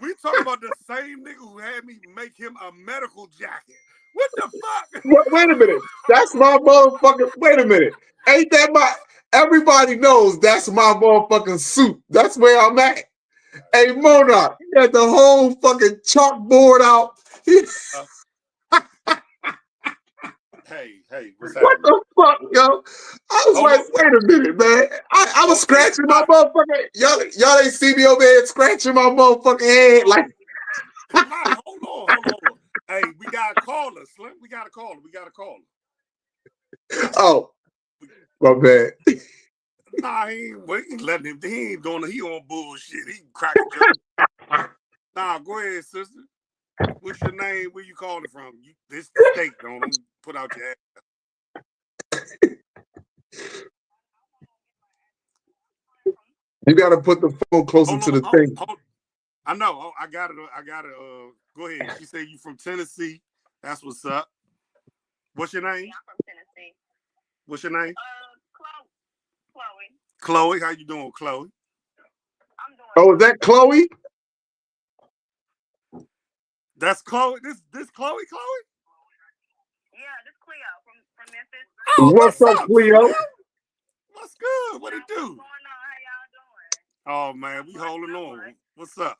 We talking about the same nigga who had me make him a medical jacket. What the fuck? Wait a minute. That's my motherfucking. Wait a minute. Ain't that my? Everybody knows that's my motherfucking suit. That's where I'm at. Hey, Monarch, you got the whole fucking chalkboard out. Hey, what's What happening? the fuck, yo? I was like, wait a minute, man. I was scratching my motherfucking. Y'all ain't see me over here scratching my motherfucking head like. Hold on. Hey, we got a caller, Slim. We got a caller. Oh, my bad. Nah, he ain't letting him. He ain't doing it. He on bullshit. He cracking jokes. Nah, go ahead, sister. What's your name? Where you calling from? This the state. Don't put out your ass. You got to put the phone closer to the thing. I know. I got it. Go ahead. She said you from Tennessee. That's what's up. What's your name? Yeah, I'm from Tennessee. What's your name? Chloe. Chloe, how you doing, Chloe? I'm doing. Oh, is that Chloe? That's Chloe. This Chloe? Yeah, this Cleo from Memphis. Oh, what's up, Cleo? What's good? What it do? What's going on? How y'all doing? Oh man, we holding on. What's up?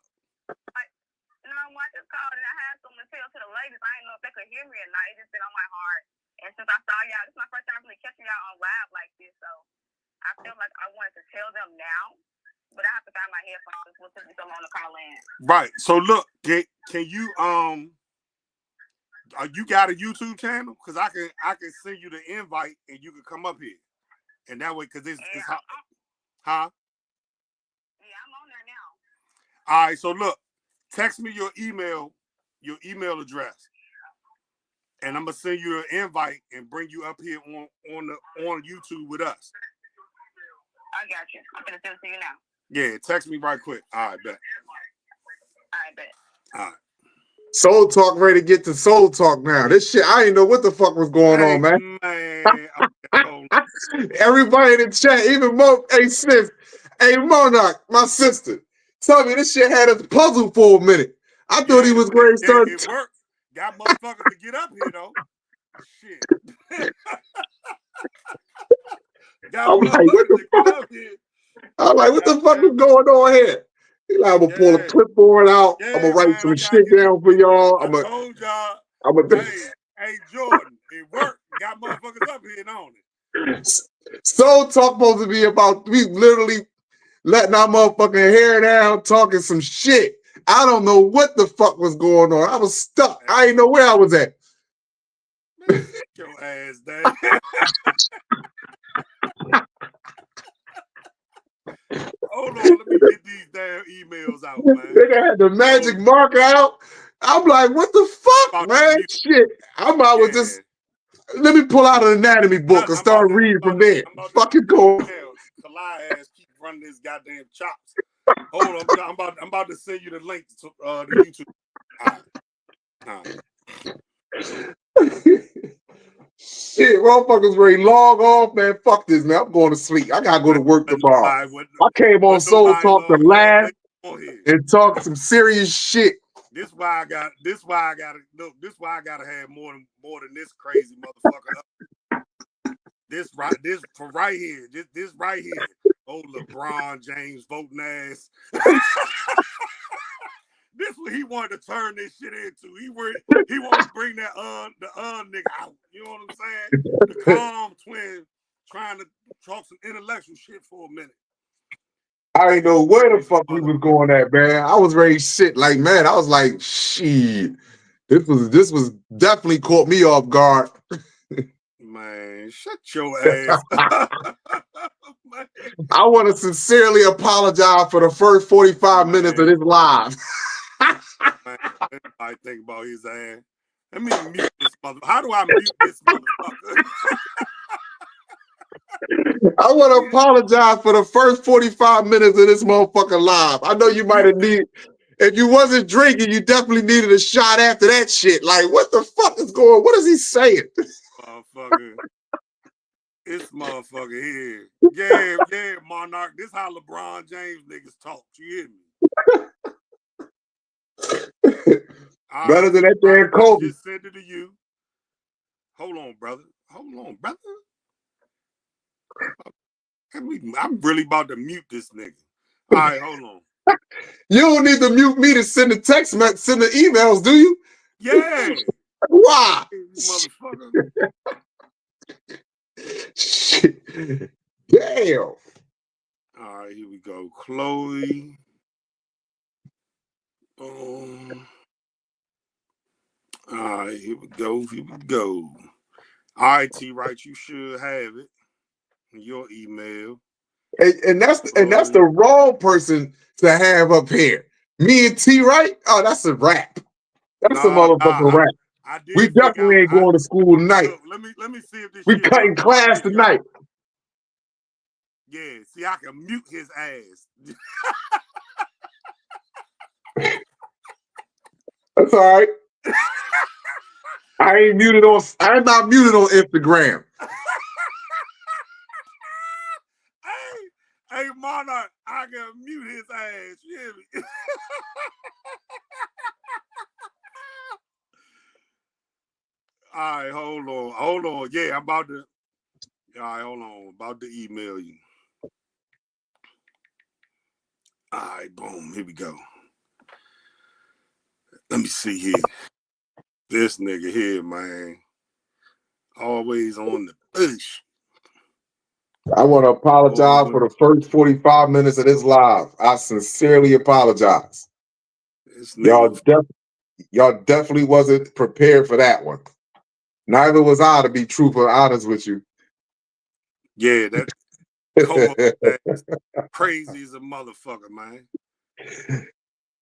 No, I just called and I had something to tell to the ladies. I didn't know if they could hear me or not. It just been on my heart. And since I saw y'all, this is my first time really catching y'all on live like this, so I feel like I wanted to tell them now, but I have to find my headphones. We'll take me so long to call in. Right. So look, can you you got a YouTube channel? Because I can send you the invite and you can come up here, and that way, because it's huh? Yeah, I'm on there now. All right. So look, text me your email address, and I'm gonna send you an invite and bring you up here on YouTube with us. I got you. I'm gonna send it to you now. Yeah, text me right quick. All right, bet. All right. Soul Talk ready to get to Soul Talk now. This shit, I didn't know what the fuck was going on, man. Everybody in the chat, even hey Smith, hey Monarch, my sister, tell me this shit had us puzzled for a minute. I thought he was going to start. It worked. Got motherfuckers to get up here though. Shit. I'm like, what the fuck? I'm like, what the fuck is going on here? I'm gonna pull a clipboard out. I'm gonna write some shit down for y'all. I told y'all. Hey, Jordan, it worked. Got motherfuckers up here, don't it? Soul Talk supposed to be about we literally letting our motherfucking hair down, talking some shit. I don't know what the fuck was going on. I was stuck. I didn't know where I was at. Man, your ass, Dad. Hold on, let me get these damn emails out, man. They had the magic marker out. I'm like, what the fuck, man? Shit. I'm about to just let me pull out an anatomy book and start reading from there. Fucking go. Kalai ass keep running his goddamn chops. Hold on, I'm about to send you the link to YouTube. All right. Shit, motherfuckers ready log off, man. Fuck this, man. I'm going to sleep. I gotta go to work tomorrow. I came on Soul Talk to laugh and talk some serious shit. This why I gotta have more than this crazy motherfucker. This right here. This right here. Old LeBron James voting ass. This what he wanted to turn this shit into. He wanted to bring that the nigga out. You know what I'm saying? The calm twin trying to talk some intellectual shit for a minute. I didn't know where the fuck we was going at, man. I was ready to shit. Like, man, I was like, shit. This was definitely caught me off guard. Man, shut your ass up. I want to sincerely apologize for the first 45 minutes of this live. Man, I think about his ass. Let me mute this motherfucker. How do I mute this motherfucker? I want to apologize for the first 45 minutes of this motherfucker live. I know you might have needed, if you wasn't drinking, you definitely needed a shot after that shit. Like, what the fuck is going on? What is he saying? Motherfucker. This motherfucker here. Yeah, Monarch. This how LeBron James niggas talk. You hear me? Better than that damn Kobe. Just send it to you. Hold on, brother. I'm really about to mute this nigga. All right, hold on. You don't need to mute me to send the text message, send the emails, do you? Yeah. Why? Motherfucker. Shit. Damn. All right, here we go. Chloe. All right, here we go. All right, T. Right, you should have it in your email. And that's the wrong person to have up here. Me and T. Right? Oh, that's a rap. That's a motherfucking rap. We definitely ain't going to school tonight. Let me see if this. We cutting class tonight. Yeah, see, I can mute his ass. That's all right. I'm not muted on Instagram. Hey, Monarch, I can mute his ass. You hear me? All right, hold on. Yeah, I'm about to. All right, hold on. About to email you. All right, boom. Here we go. Let me see here. This nigga here, man. Always on the push. I want to apologize for the first 45 minutes of this live. I sincerely apologize. Y'all definitely wasn't prepared for that one. Neither was I, to be truthful and honest with you. Yeah, that crazy as a motherfucker, man.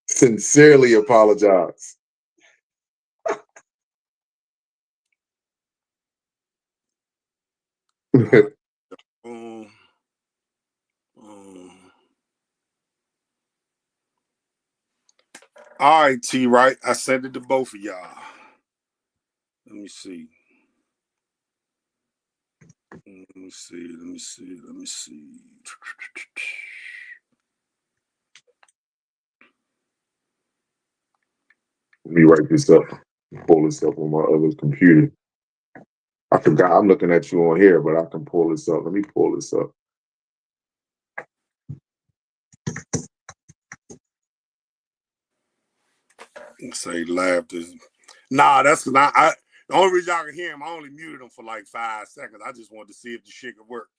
Sincerely apologize. All right, T. Right. I sent it to both of y'all. Let me see. Let me see. Let me write this up. Pull this up on my other computer. I forgot I'm looking at you on here, but I can pull this up. Let me pull this up. Say laughed is nah, that's not the only reason y'all can hear him, I only muted him for like 5 seconds. I just wanted to see if the shit could work.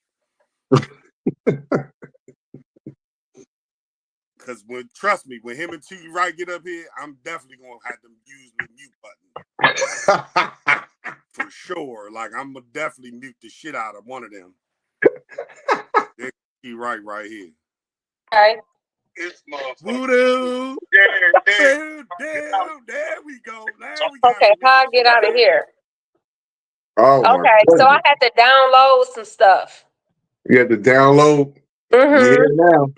Cause trust me, when him and T Right get up here, I'm definitely gonna have to use the mute button. For sure. Like I'm gonna definitely mute the shit out of one of them. T Right here. Okay. It's voodoo. There we go. Now we got okay, how I get out of here? Oh, okay, so I had to download some stuff. You had to download? Mm-hmm. You here now.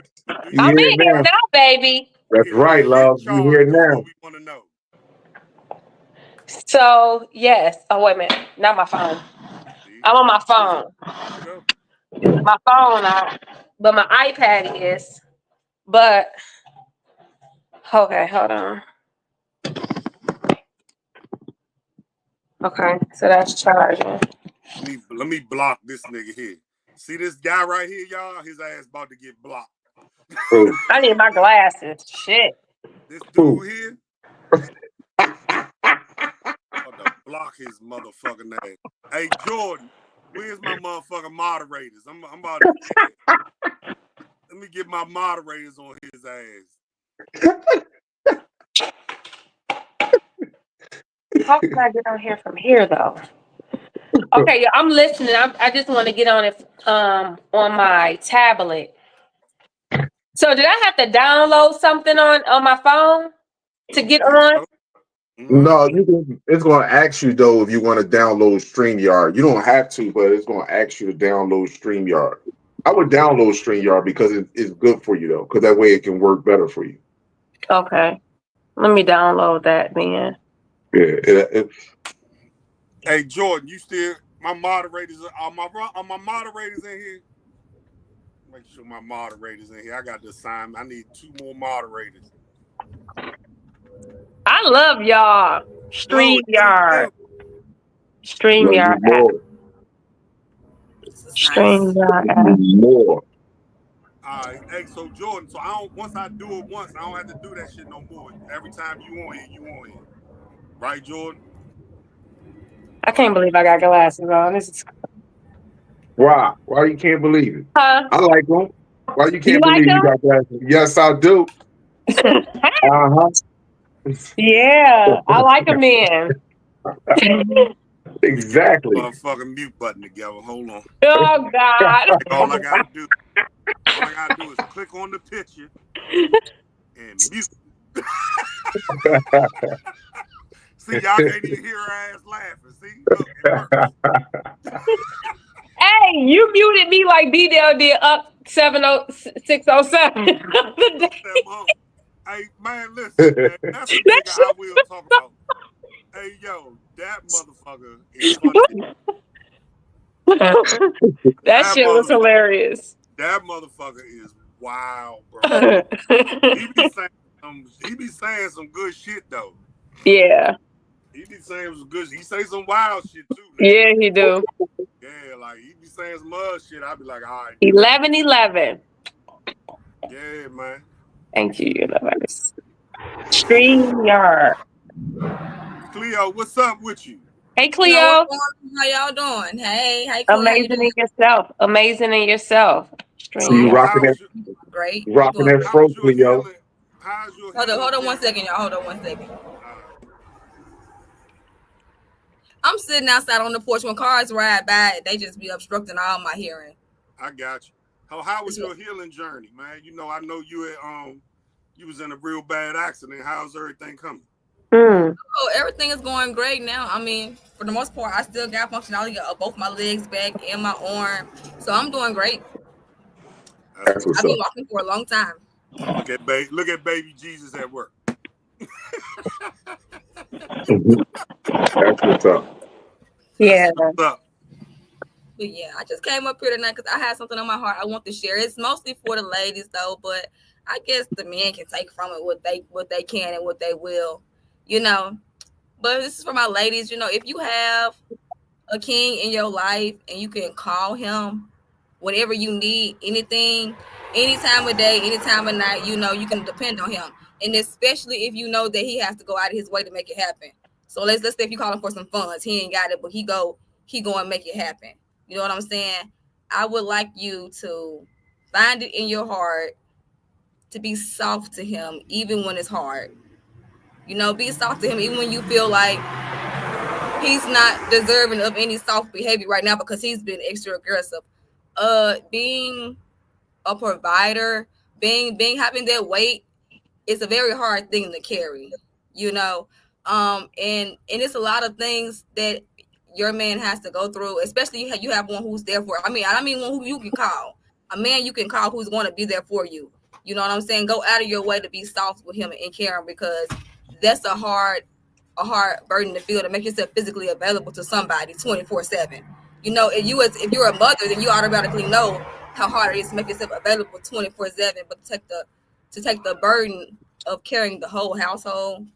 I'm in here now, baby. That's right, love. You here now. We want to know. So yes. Oh wait a minute. Not my phone. See? I'm on my phone. There you go. My phone out, but my iPad is. But okay, hold on. Okay, so that's charging. Let me block this nigga here. See this guy right here, y'all? His ass about to get blocked. Oh, I need my glasses. Shit. This Who? dude here, about to block his motherfucking ass. Hey Jordan, where's my motherfucking moderators? I'm about to. Yeah. Let me get my moderators on his ass. How can I get on here from here though? Okay, yeah, I'm listening. I just want to get on it on my tablet. So did I have to download something on my phone to get on? No, it's going to ask you though if you want to download StreamYard. You don't have to, but it's going to ask you to download StreamYard. I would download StreamYard because it's good for you though, because that way it can work better for you. Okay, let me download that then. Yeah. Hey Jordan, you still my moderators are my moderators in here? Make sure my moderators in here. I got the assignment. I need 2 more moderators. I love y'all. StreamYard. StreamYard app. StreamYard app. More. All right. Hey, so Jordan, so once I do it once, I don't have to do that shit no more. Every time you on here, you on here. Right, Jordan? I can't believe I got glasses on. This is Why? Why you can't believe it? huh? I like them. Why you You can't like believe you got glasses? Yes, I do. Uh-huh. Yeah, I like them then. Exactly. Motherfucking mute button together. Hold on. Oh God. All I gotta do is click on the picture and mute. See, y'all can't even hear her ass laughing. See, look, it works. Hey, you muted me like B-Dell did up 607. Hey, man, listen, man. That's a nigga I will talk about. Hey, yo, that motherfucker is funny. That shit was hilarious. That motherfucker is wild, bro. He be saying some good shit though. Yeah. He be saying some good. He say some wild shit too. Man. Yeah, he do. Yeah, like he be saying some other shit. I be like, all right. 11:11. Yeah, man. Thank you, universe. StreamYard. Cleo, what's up with you? Hey, Cleo. How y'all doing? Hey, Amazing in yourself. Amazing in yourself. You rocking that? Great. Rocking that fro, Cleo. How's your hold on 1 second, y'all. Hold on 1 second. I'm sitting outside on the porch. When cars ride by, they just be obstructing all my hearing. I got you. How was your healing journey, man? You know, I know you was in a real bad accident. How's everything coming? Oh, everything is going great now. I mean, for the most part, I still got functionality of both my legs back and my arm, so I'm doing great. That's what's I've been walking for a long time. Look at baby Jesus at work. That's what's up. Yeah. What's up? But yeah, I just came up here tonight because I had something on my heart I want to share. It's mostly for the ladies though, but I guess the men can take from it what they can and what they will, you know. But this is for my ladies, you know, if you have a king in your life and you can call him whenever you need anything, any time of day, any time of night, you know, you can depend on him. And especially if you know that he has to go out of his way to make it happen. So let's say if you call him for some funds, he ain't got it, but he go and make it happen. You know what I'm saying? I would like you to find it in your heart to be soft to him, even when it's hard. You know, be soft to him, even when you feel like he's not deserving of any soft behavior right now because he's been extra aggressive. Being a provider, having that weight, it's a very hard thing to carry, you know. And it's a lot of things that your man has to go through, especially you have one who's there for. I mean one who you can call. A man you can call who's going to be there for you. You know what I'm saying? Go out of your way to be soft with him and care him because that's a hard a hard burden to feel to make yourself physically available to somebody 24/7. You know, if you're a mother, then you automatically know how hard it is to make yourself available 24/7. But to take the burden of carrying the whole household,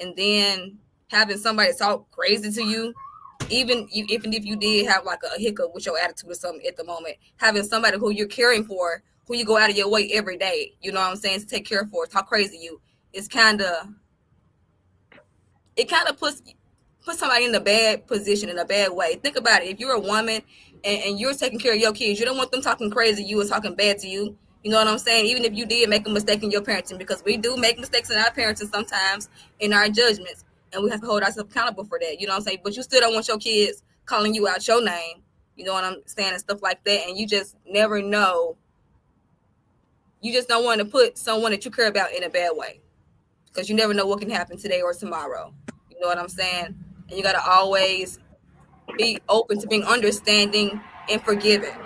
and then having somebody talk crazy to you, even if you did have like a hiccup with your attitude or something at the moment, having somebody who you're caring for, who you go out of your way every day, you know what I'm saying, to take care for, talk crazy to you, it's it kind of puts somebody in a bad position, in a bad way. Think about it. If you're a woman and you're taking care of your kids, you don't want them talking crazy to you or talking bad to you. You know what I'm saying? Even if you did make a mistake in your parenting, because we do make mistakes in our parenting sometimes, in our judgments, and we have to hold ourselves accountable for that. You know what I'm saying? But you still don't want your kids calling you out your name. You know what I'm saying? And stuff like that. And you just never know. You just don't want to put someone that you care about in a bad way, because you never know what can happen today or tomorrow. You know what I'm saying? And you got to always be open to being understanding and forgiving.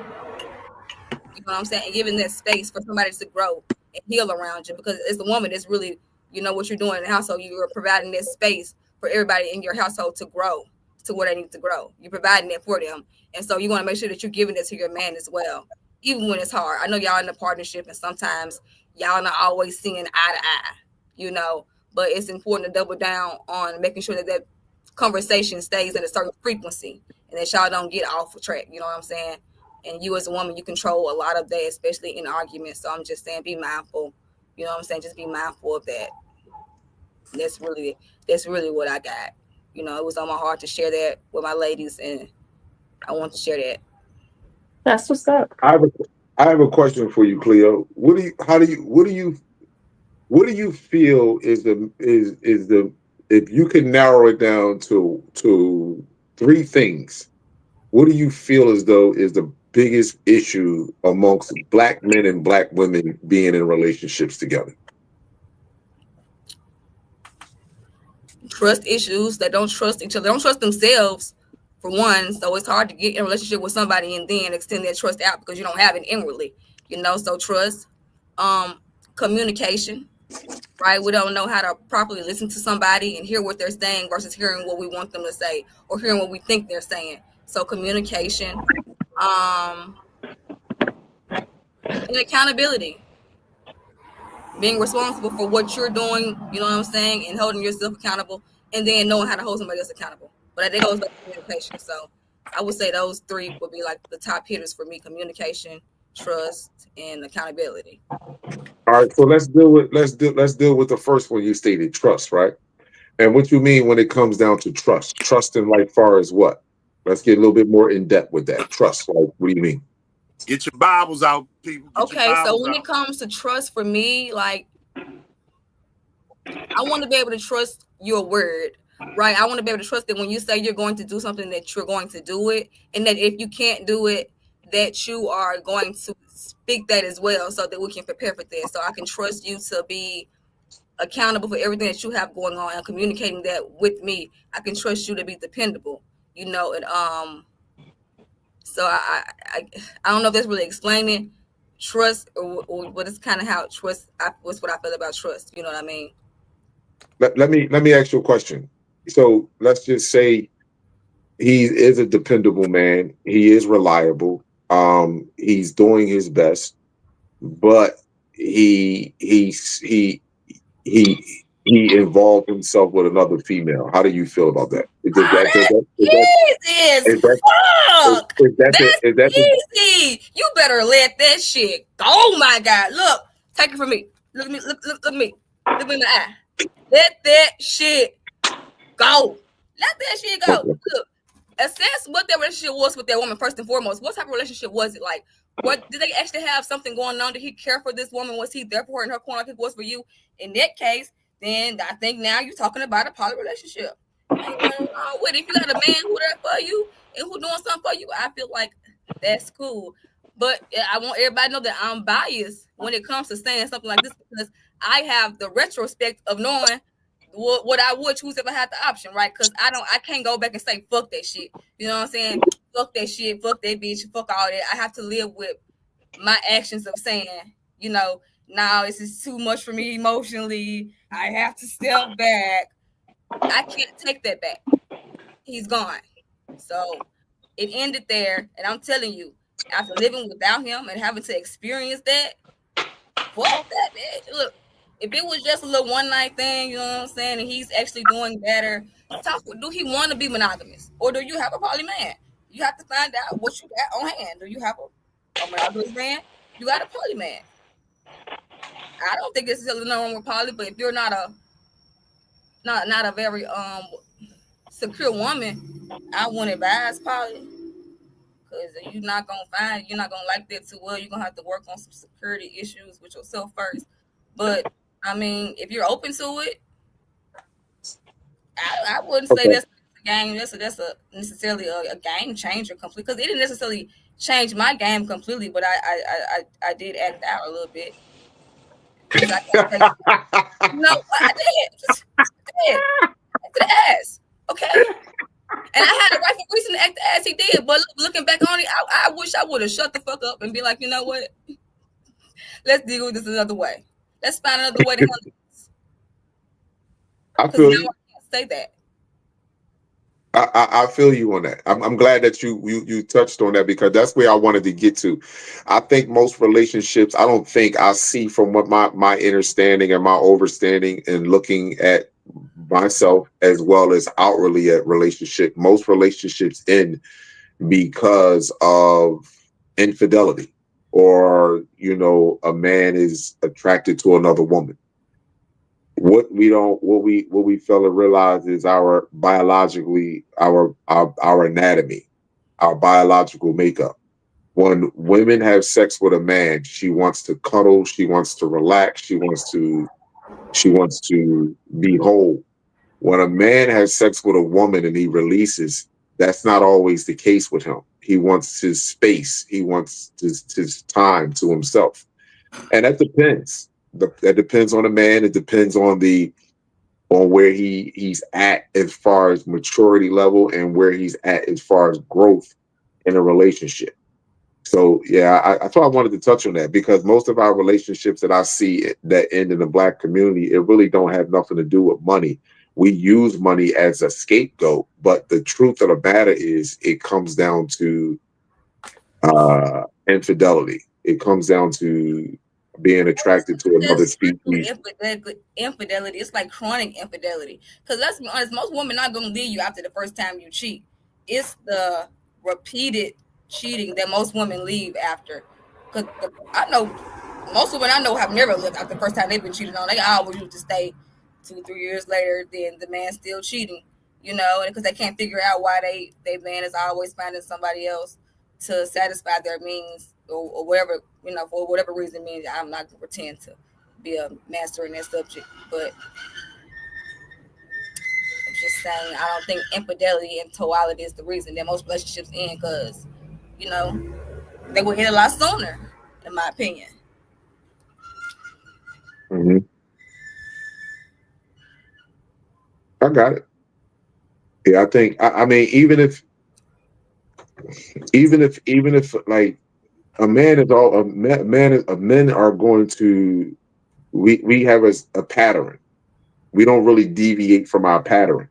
You know what I'm saying? And giving that space for somebody to grow and heal around you. Because as a woman, it's really, you know, what you're doing in the household. You're providing this space for everybody in your household to grow to where they need to grow. You're providing it for them. And so you want to make sure that you're giving it to your man as well, even when it's hard. I know y'all in a partnership and sometimes y'all not always seeing eye to eye, you know, but it's important to double down on making sure that that conversation stays at a certain frequency and that y'all don't get off the track. You know what I'm saying? And you as a woman, you control a lot of that, especially in arguments. So I'm just saying, be mindful. You know what I'm saying? Just be mindful of that. That's really what I got. You know, it was on my heart to share that with my ladies, and I want to share that. That's what's up. I have a question for you, Cleo. What do you feel is the if you can narrow it down to three things, what do you feel as though is the biggest issue amongst black men and black women being in relationships together? Trust issues. They don't trust each other. They don't trust themselves, for one. So it's hard to get in a relationship with somebody and then extend that trust out because you don't have it inwardly. You know, so trust, communication, right? We don't know how to properly listen to somebody and hear what they're saying versus hearing what we want them to say or hearing what we think they're saying. So communication, and accountability, being responsible for what you're doing, you know what I'm saying, and holding yourself accountable, and then knowing how to hold somebody else accountable. But that goes back to communication. So I would say those three would be like the top hitters for me: communication, trust, and accountability. All right, so let's deal with the first one you stated, trust, right? And what you mean when it comes down to trust? Trust in like far as what? Let's get a little bit more in depth with that. Trust, like what do you mean? Get your Bibles out, people. Get your Okay, so Bibles when out. it comes to trust for me, like I want to be able to trust your word, right? I want to be able to trust that when you say you're going to do something, that you're going to do it, and that if you can't do it, that you are going to speak that as well, so that we can prepare for that. So I can trust you to be accountable for everything that you have going on and communicating that with me. I can trust you to be dependable, you know, and so I don't know if that's really explaining trust or what is kind of how trust. What's what I feel about trust. You know what I mean? Let me ask you a question. So let's just say he is a dependable man. He is reliable. He's doing his best, but he involved himself with another female. How do you feel about that? Does Oh, that does that's that is that easy as is that fuck. That's is that the, easy. You better let that shit go. Oh my God. Look, take it from me. Look at me. Look at me. Look me in the eye. Let that shit go. Let that shit go. okay. Look, assess what that relationship was with that woman first and foremost. What type of relationship was it like? What did they actually have something going on? Did he care for this woman? Was he there for her in her corner like he was for you? In that case, then I think now you're talking about a poly relationship. Ain't nothing wrong with it. If you got a man who there for you and who doing something for you, I feel like that's cool. But I want everybody to know that I'm biased when it comes to saying something like this because I have the retrospect of knowing what I would choose if I had the option, right? Because I can't go back and say fuck that shit. You know what I'm saying? Fuck that shit, fuck that bitch, fuck all that. I have to live with my actions of saying, you know, now this is too much for me emotionally. I have to step back. I can't take that back. He's gone. So it ended there. And I'm telling you, after living without him and having to experience that, fuck that, man. Look, if it was just a little one night thing, you know what I'm saying, and he's actually doing better, do he want to be monogamous? Or do you have a poly man? You have to find out what you got on hand. Do you have a monogamous man? You got a poly man. I don't think it's nothing wrong with poly, but if you're not a very secure woman, I wouldn't advise poly. Because you're not gonna like that too well. You're gonna have to work on some security issues with yourself first. But I mean, if you're open to it, I wouldn't say Okay. that's a game. That's a necessarily a game changer completely. Because it didn't necessarily change my game completely, but I did act out a little bit. Because I gotta say, what I did, I did, to the ass, okay. And I had a rightful reason to act the ass he did, but looking back on it, I wish I would have shut the fuck up and be like, you know what? Let's deal with this another way. Let's find another way to handle this. I feel you. I can't say that. I feel you on that. I'm glad that you touched on that because that's where I wanted to get to. I think most relationships, I see from what my understanding and my overstanding and looking at myself as well as outwardly at most relationships end because of infidelity or, a man is attracted to another woman. What we fail to realize is our biologically our anatomy, our biological makeup. When women have sex with a man, she wants to cuddle, she wants to relax, she wants to be whole. When a man has sex with a woman and he releases, that's not always the case with him. He wants his space, he wants his time to himself. And that depends. That depends on the man. It depends on where he's at as far as maturity level and where he's at as far as growth in a relationship. So yeah, I thought I wanted to touch on that because most of our relationships that I see that end in the Black community, it really don't have nothing to do with money. We use money as a scapegoat, but the truth of the matter is it comes down to infidelity. It comes down to being attracted to another species. Infidelity. It's like chronic infidelity. Because let's be honest, most women not gonna leave you after the first time you cheat. It's the repeated cheating that most women leave after. Because I know most women I know have never left after the first time they've been cheated on. They always used to stay 2-3 years later. Then the man's still cheating. Because they can't figure out why they man is always finding somebody else to satisfy their means or whatever, for whatever reason means. I'm not gonna pretend to be a master in that subject, but I'm just saying I don't think infidelity and totality is the reason that most relationships end because, they will end a lot sooner, in my opinion. Mm-hmm. I got it. Yeah, I think. I mean, even if like a man is all men are going to we have a pattern. We don't really deviate from our pattern.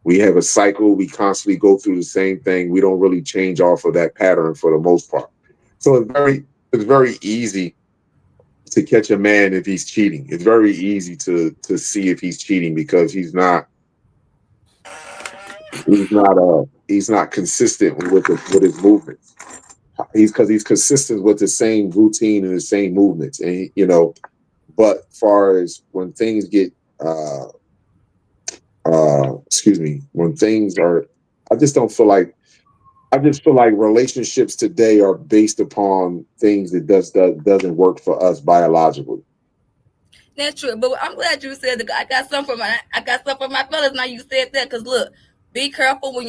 We have a cycle. We constantly go through the same thing. We don't really change off of that pattern for the most part. So it's very easy to catch a man if he's cheating. It's very easy to see if he's cheating because he's not consistent with his movements. He's consistent with the same routine and the same movements, and But far as when things get when things are, I just don't feel like I just feel like relationships today are based upon things that doesn't work for us biologically. That's true, but I'm glad you said that. I got some for my fellas. Now you said that because look, be careful when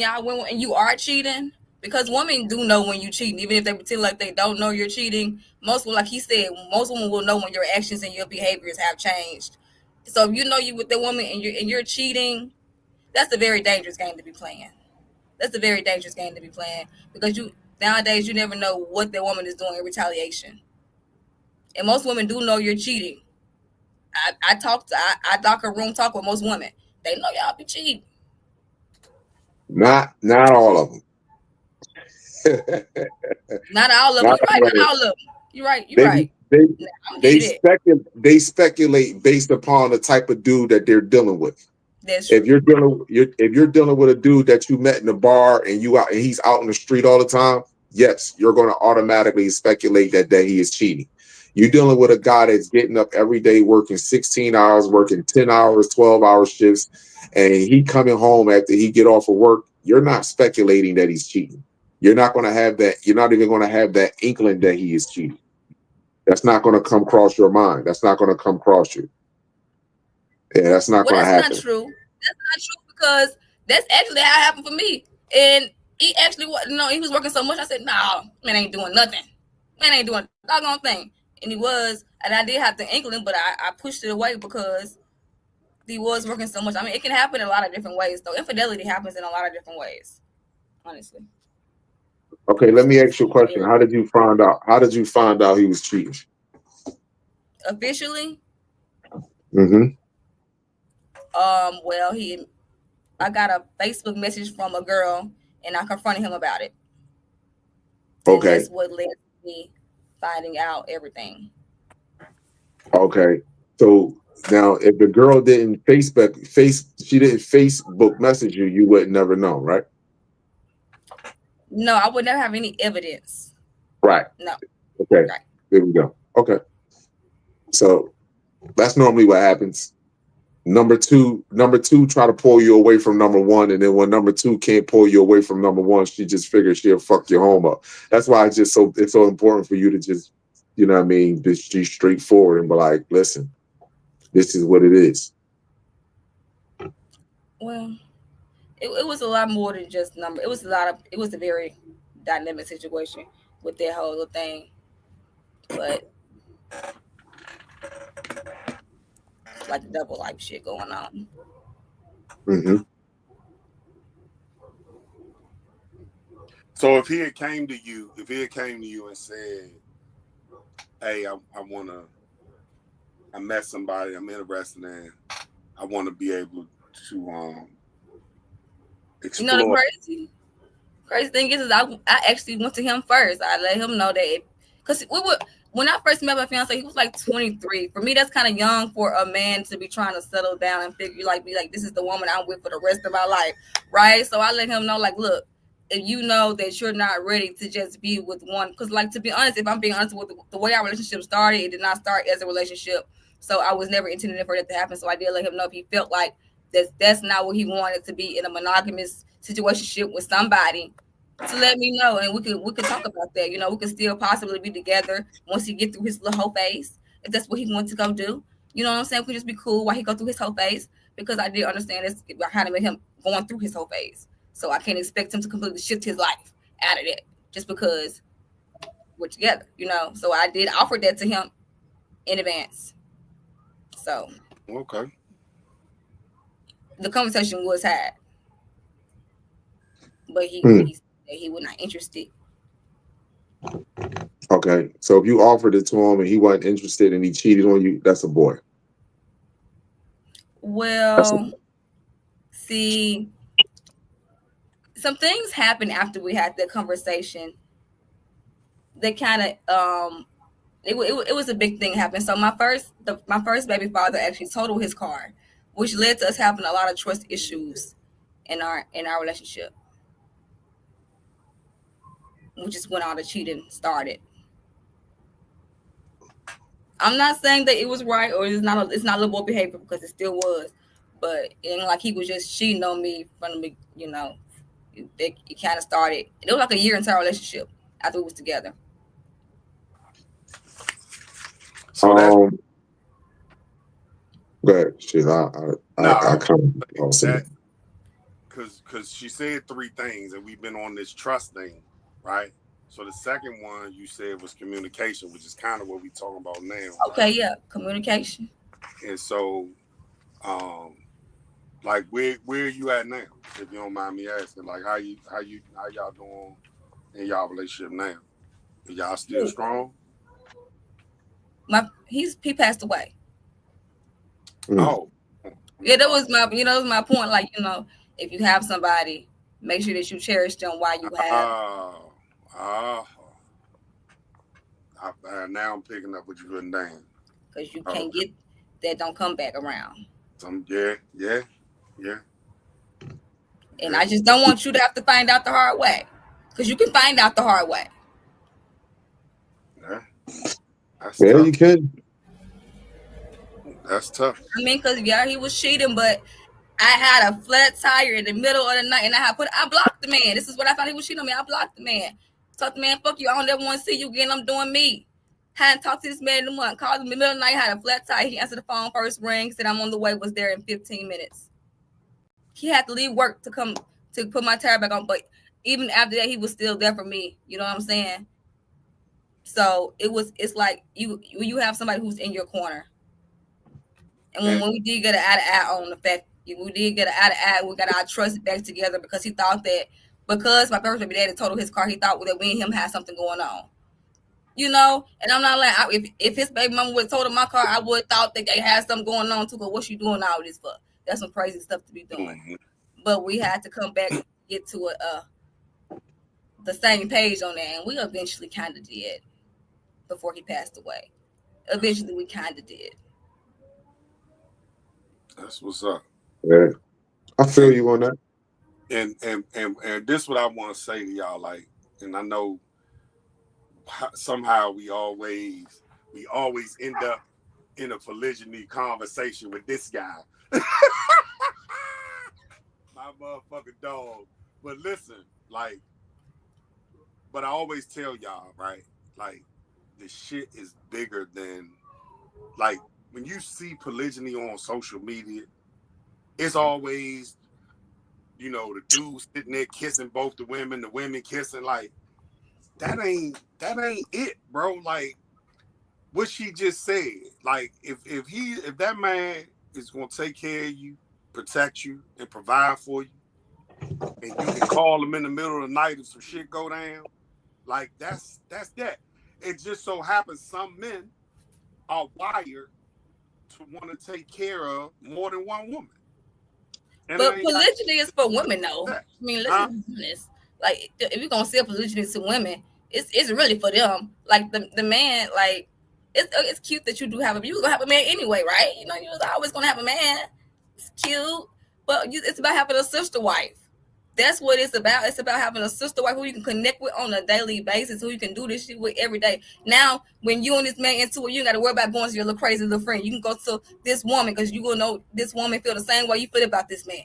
you are cheating because women do know when you cheating, even if they pretend like they don't know you're cheating. Like he said, most women will know when your actions and your behaviors have changed. So if you know you with the woman and you're cheating, that's a very dangerous game to be playing. That's a very dangerous game to be playing because nowadays you never know what the woman is doing in retaliation, and most women do know you're cheating. I dock a room talk with most women. They know y'all be cheating. Not all of them. Not all of them. Not You're right. all of Not them. all of them. You're right. You're right. They I'm gonna give you that. they speculate based upon the type of dude that they're dealing with. That's true. If you're dealing with a dude that you met in the bar and he's out in the street all the time, yes, you're going to automatically speculate that he is cheating. You're dealing with a guy that's getting up every day, working 16 hours, working 10 hours, 12-hour shifts, and he coming home after he get off of work. You're not speculating that he's cheating. You're not going to have that. You're not even going to have that inkling that he is cheating. That's not going to come across your mind. That's not going to come across you. Yeah, that's not going to happen. That's not true. That's not true because that's actually how it happened for me. And he actually, he was working so much. I said, "No, man ain't doing nothing. Man ain't doing a doggone thing." And he was, and I did have the inkling, but I pushed it away because he was working so much. I mean, it can happen in a lot of different ways, though. Infidelity happens in a lot of different ways, honestly. Okay, let me ask you a question. How did you find out? How did you find out he was cheating? Officially? Mm-hmm. Well, I got a Facebook message from a girl, and I confronted him about it. Okay. And that's what led to me finding out everything. Okay. So now, if the girl didn't she didn't Facebook message you, you would never know, right? No, I would never have any evidence. Right. No. Okay. Right. There we go. Okay. So that's normally what happens. Number two try to pull you away from number one, and then when number two can't pull you away from number one, she just figures she'll fuck your home up. That's why it's so important for you to just, you know what I mean, just be straightforward and be like, listen, this is what it is. Well, it was a lot more than just number. It was a very dynamic situation with that whole thing. But like double life shit going on. Mm-hmm. So if he had came to you and said, "Hey, I met somebody I'm interested in. I want to be able to explore." You know the crazy thing is I actually went to him first. I let him know that because when I first met my fiance, he was like 23. For me, that's kind of young for a man to be trying to settle down and be like, this is the woman I'm with for the rest of my life, right? So I let him know, like, look, if you know that you're not ready to just be with one, because like, to be honest, if I'm being honest with the way our relationship started, it did not start as a relationship. So I was never intending for that to happen. So I did let him know if he felt like that's not what he wanted to be in a monogamous situationship with somebody, to let me know, and we could talk about that. We could still possibly be together once he get through his little whole phase, if that's what he wants to go do. You know what I'm saying? We could just be cool while he go through his whole phase, because I did understand this. I kind of met him going through his whole phase, so I can't expect him to completely shift his life out of that just because we're together. So I did offer that to him in advance. So okay, the conversation was had, but he said he was not interested. Okay, so if you offered it to him and he wasn't interested and he cheated on you, that's a boy. Well, see, some things happened after we had that conversation. That kind of it was a big thing happened. So my first baby father actually totaled his car, which led to us having a lot of trust issues in our relationship, which is when all the cheating started. I'm not saying that it was right or it's not little boy behavior, because it still was, but it ain't like he was just cheating on me from the it kind of started. It was like a year into our relationship after we was together. So that's good. Shit, I come that because she said three things, and we've been on this trust thing, right? So the second one you said was communication, which is kind of what we're talking about now. Okay, right? Yeah, communication. And so, like where are you at now? If you don't mind me asking, like how y'all doing in y'all relationship now? Are y'all still strong? He passed away. Oh, Yeah, that was my point. Like, if you have somebody, make sure that you cherish them while you have. Now I'm picking up what you're putting down. Because you can't get that don't come back around. Yeah. And I just don't want you to have to find out the hard way. Because you can find out the hard way. Yeah. That's Yeah, tough. you can. That's tough. I mean, because he was cheating, but I had a flat tire in the middle of the night, and I blocked the man. This is what I thought he was cheating on me. I blocked the man. Told the man, fuck you. I don't ever want to see you again. I'm doing me. Hadn't talked to this man in a month. Called him in the middle of the night, had a flat tire. He answered the phone, first ring, said I'm on the way, was there in 15 minutes. He had to leave work to come to put my tire back on, but even after that, he was still there for me. You know what I'm saying? So it's like you have somebody who's in your corner. And when we did get an eye to eye on the fact, we did get an eye to eye, we got our trust back together because he thought that because my first baby daddy totaled his car, he thought that we and him had something going on. And I'm not like, if his baby mama would have totaled my car, I would have thought that they had something going on too. But what you doing all this for? That's some crazy stuff to be doing. Mm-hmm. But we had to come back, get to the same page on that, and we eventually kind of did before he passed away. Eventually, we kind of did. That's what's up. Yeah, I feel you on that. And this is what I want to say to y'all, like, and I know somehow we always end up in a polygyny conversation with this guy. My motherfucking dog. But listen, like, but I always tell y'all, right? Like, the shit is bigger than, like, when you see polygyny on social media, it's always, the dude sitting there kissing both the women kissing, like, that ain't it, bro. Like, what she just said, like, if that man is gonna take care of you, protect you, and provide for you, and you can call him in the middle of the night if some shit go down, like, that's that. It just so happens some men are wired to want to take care of more than one woman. And but polygyny is for women, though. I mean, let's be honest. Like, if you're gonna sell polygyny to women, it's really for them. Like the man, like, it's cute that you do have you gonna have a man anyway, right? You was always gonna have a man. It's cute, but it's about having a sister wife. That's what it's about. It's about having a sister wife who you can connect with on a daily basis, who you can do this shit with every day. Now, when you and this man into it, you got to worry about going to your little crazy little friend. You can go to this woman because you gonna know this woman feel the same way you feel about this man.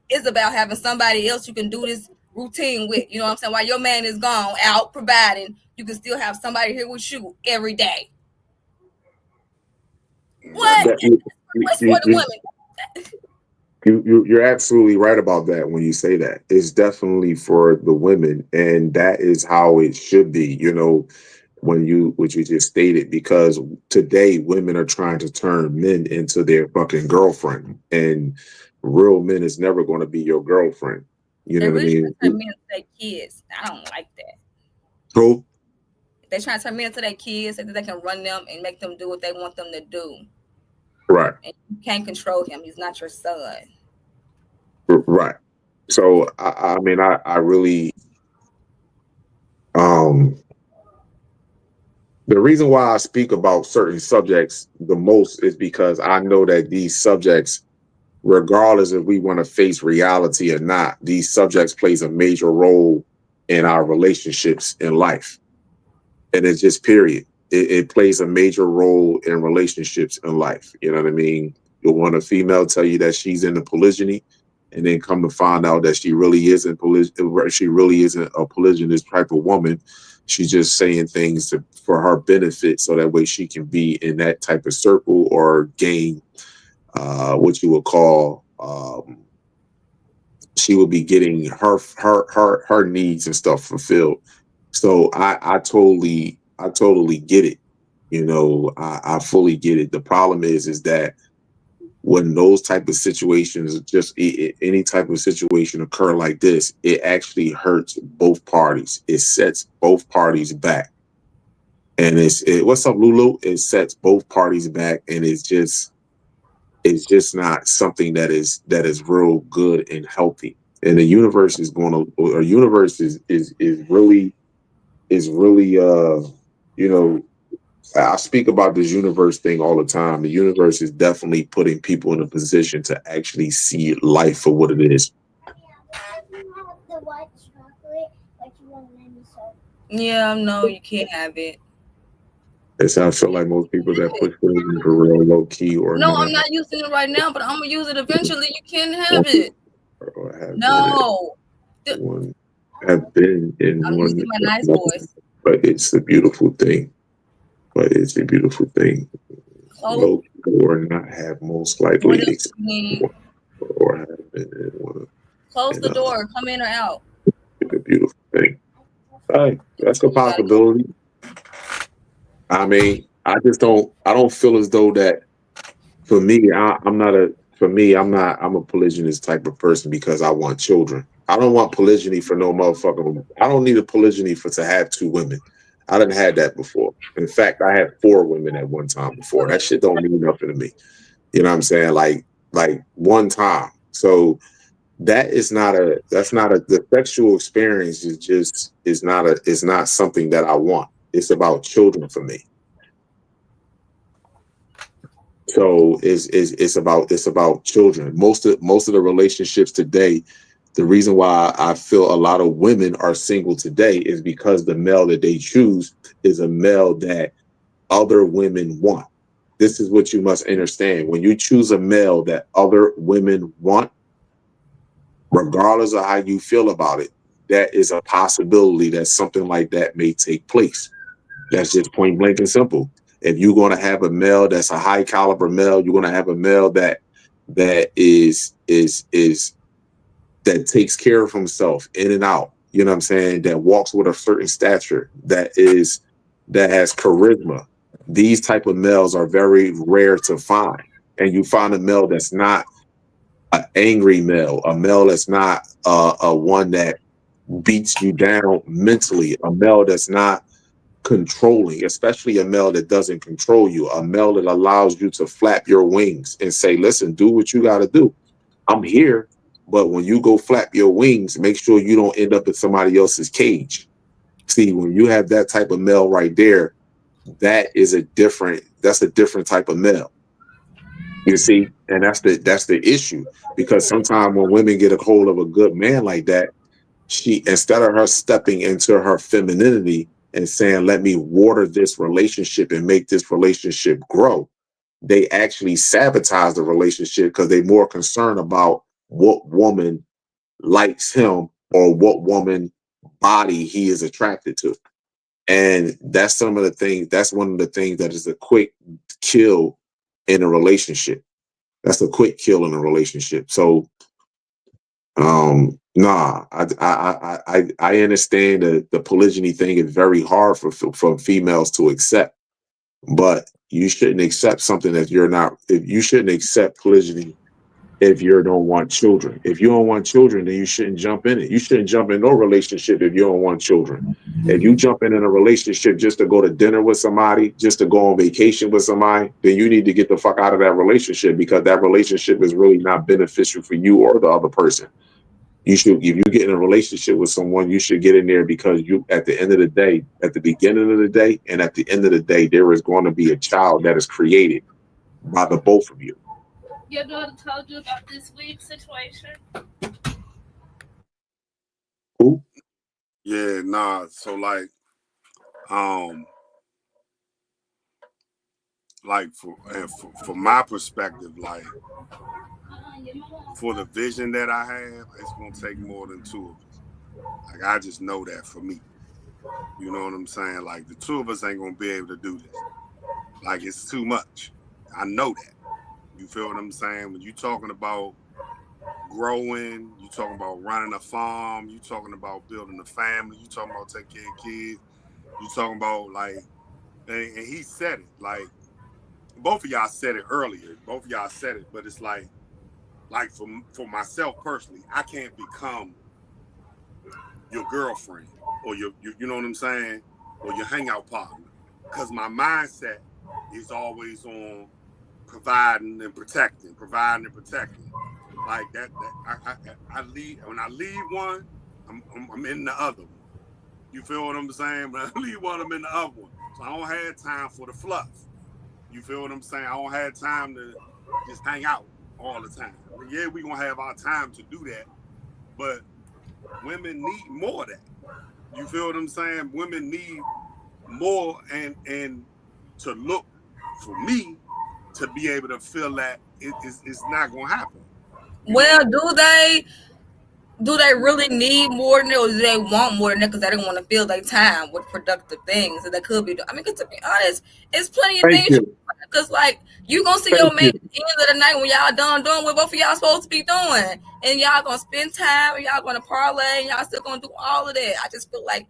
It's about having somebody else you can do this routine with. You know what I'm saying? While your man is gone out providing, you can still have somebody here with you every day. What? What's for the women? You're absolutely right about that when you say that. It's definitely for the women, and that is how it should be, what you just stated, because today women are trying to turn men into their fucking girlfriend, and real men is never going to be your girlfriend. You know what I mean? They're trying to turn men into their kids. I don't like that. Who? They're trying to turn men into their kids so that they can run them and make them do what they want them to do. Right. And you can't control him. He's not your son. Right. So I mean, I really the reason why I speak about certain subjects the most is because I know that these subjects, regardless if we want to face reality or not, these subjects plays a major role in our relationships in life. And it's just period. It plays a major role in relationships in life. You know what I mean? You'll want a female tell you that she's into polygyny, and then come to find out that she really isn't a polygynous type of woman. She's just saying things for her benefit, so that way she can be in that type of circle or gain what you would call she will be getting her needs and stuff fulfilled. So I totally get it. I fully get it. The problem is that when those type of situations, just any type of situation occur like this, it actually hurts both parties. It sets both parties back. And what's up, Lulu? It sets both parties back, and it is just not something that is real good and healthy. And the universe is going to, or universe is really you know, I speak about this universe thing all the time. The universe is definitely putting people in a position to actually see life for what it is. Yeah, no, you can't have it. It's, I feel like most people that push things for real low key or No, not I'm not using it right now, but I'm gonna use it eventually. You can't have it. or have No. been in one, have been in I'm one, using my nice voice. but it's a beautiful thing. But it's a beautiful thing. Close, Low key or not have most likely what else do you need? or have been in one. Close And, the door. Come in or out. it's a beautiful thing. Hey, that's a You gotta go. possibility. I mean, I don't feel as though that for me, I'm a polygynist type of person because I want children. I don't want polygyny for no motherfucking, I don't need a polygyny to have two women. I didn't had that before. In fact, I had 4 women at one time before. That shit don't mean nothing to me. You know what I'm saying? Like one time. So that's not the sexual experience is not something that I want. It's about children for me. So it's about children. Most of the relationships today, the reason why I feel a lot of women are single today is because the male that they choose is a male that other women want. This is what you must understand. When you choose a male that other women want, regardless of how you feel about it, that is a possibility that something like that may take place. That's just point blank and simple. If you're going to have a male that's a high caliber male, you're going to have a male that that takes care of himself in and out. You know what I'm saying? That walks with a certain stature. That has charisma. These type of males are very rare to find, and you find a male that's not an angry male, a male that's not a one that beats you down mentally, a male that's not controlling, especially a male that doesn't control you, a male that allows you to flap your wings and say, listen, do what you got to do. I'm here, but when you go flap your wings, make sure you don't end up in somebody else's cage. See, when you have that type of male right there, that's a different type of male. You see, and that's the issue, because sometimes when women get a hold of a good man like that, she, instead of her stepping into her femininity and saying, let me water this relationship and make this relationship grow, they actually sabotage the relationship because they're more concerned about what woman likes him or what woman body he is attracted to. And that's one of the things that is a quick kill in a relationship. That's a quick kill in a relationship. So nah, I understand that the polygyny thing is very hard for females to accept, but you shouldn't accept something that you're not. If you shouldn't accept polygyny if you don't want children. If you don't want children, then you shouldn't jump in it. You shouldn't jump in no relationship if you don't want children. If you jump in a relationship just to go to dinner with somebody, just to go on vacation with somebody, then you need to get the fuck out of that relationship, because that relationship is really not beneficial for you or the other person. You should, if you get in a relationship with someone, you should get in there because you, at the end of the day, at the beginning of the day, and at the end of the day, there is going to be a child that is created by the both of you. Your daughter told you about this weed situation? Who? Yeah, nah. So like from my perspective, like for the vision that I have, it's gonna take more than 2 of us. Like I just know that for me. You know what I'm saying? Like the 2 of us ain't gonna be able to do this. Like it's too much. I know that. You feel what I'm saying? When you talking about growing, you talking about running a farm, you talking about building a family, you talking about taking care of kids, you talking about like, and he said it, like both of y'all said it earlier. Both of y'all said it, but it's like for myself personally, I can't become your girlfriend or your you know what I'm saying, or your hangout partner, because my mindset is always on providing and protecting. Like that I leave when I leave one, I'm in the other one. You feel what I'm saying? When I leave one, I'm in the other one. So I don't have time for the fluff. You feel what I'm saying? I don't have time to just hang out all the time. Yeah, we gonna have our time to do that, but women need more of that. You feel what I'm saying? Women need more and to look for me to be able to feel that it's not gonna happen. Well, do they really need more than that, or do they want more than that because they don't want to fill their time with productive things that they could be doing? I mean, because to be honest, it's plenty of Thank things. you. Because like you gonna see your man at the end of the night when y'all done doing what both of y'all supposed to be doing, and y'all gonna spend time, and y'all gonna parlay, and y'all still gonna do all of that. I just feel like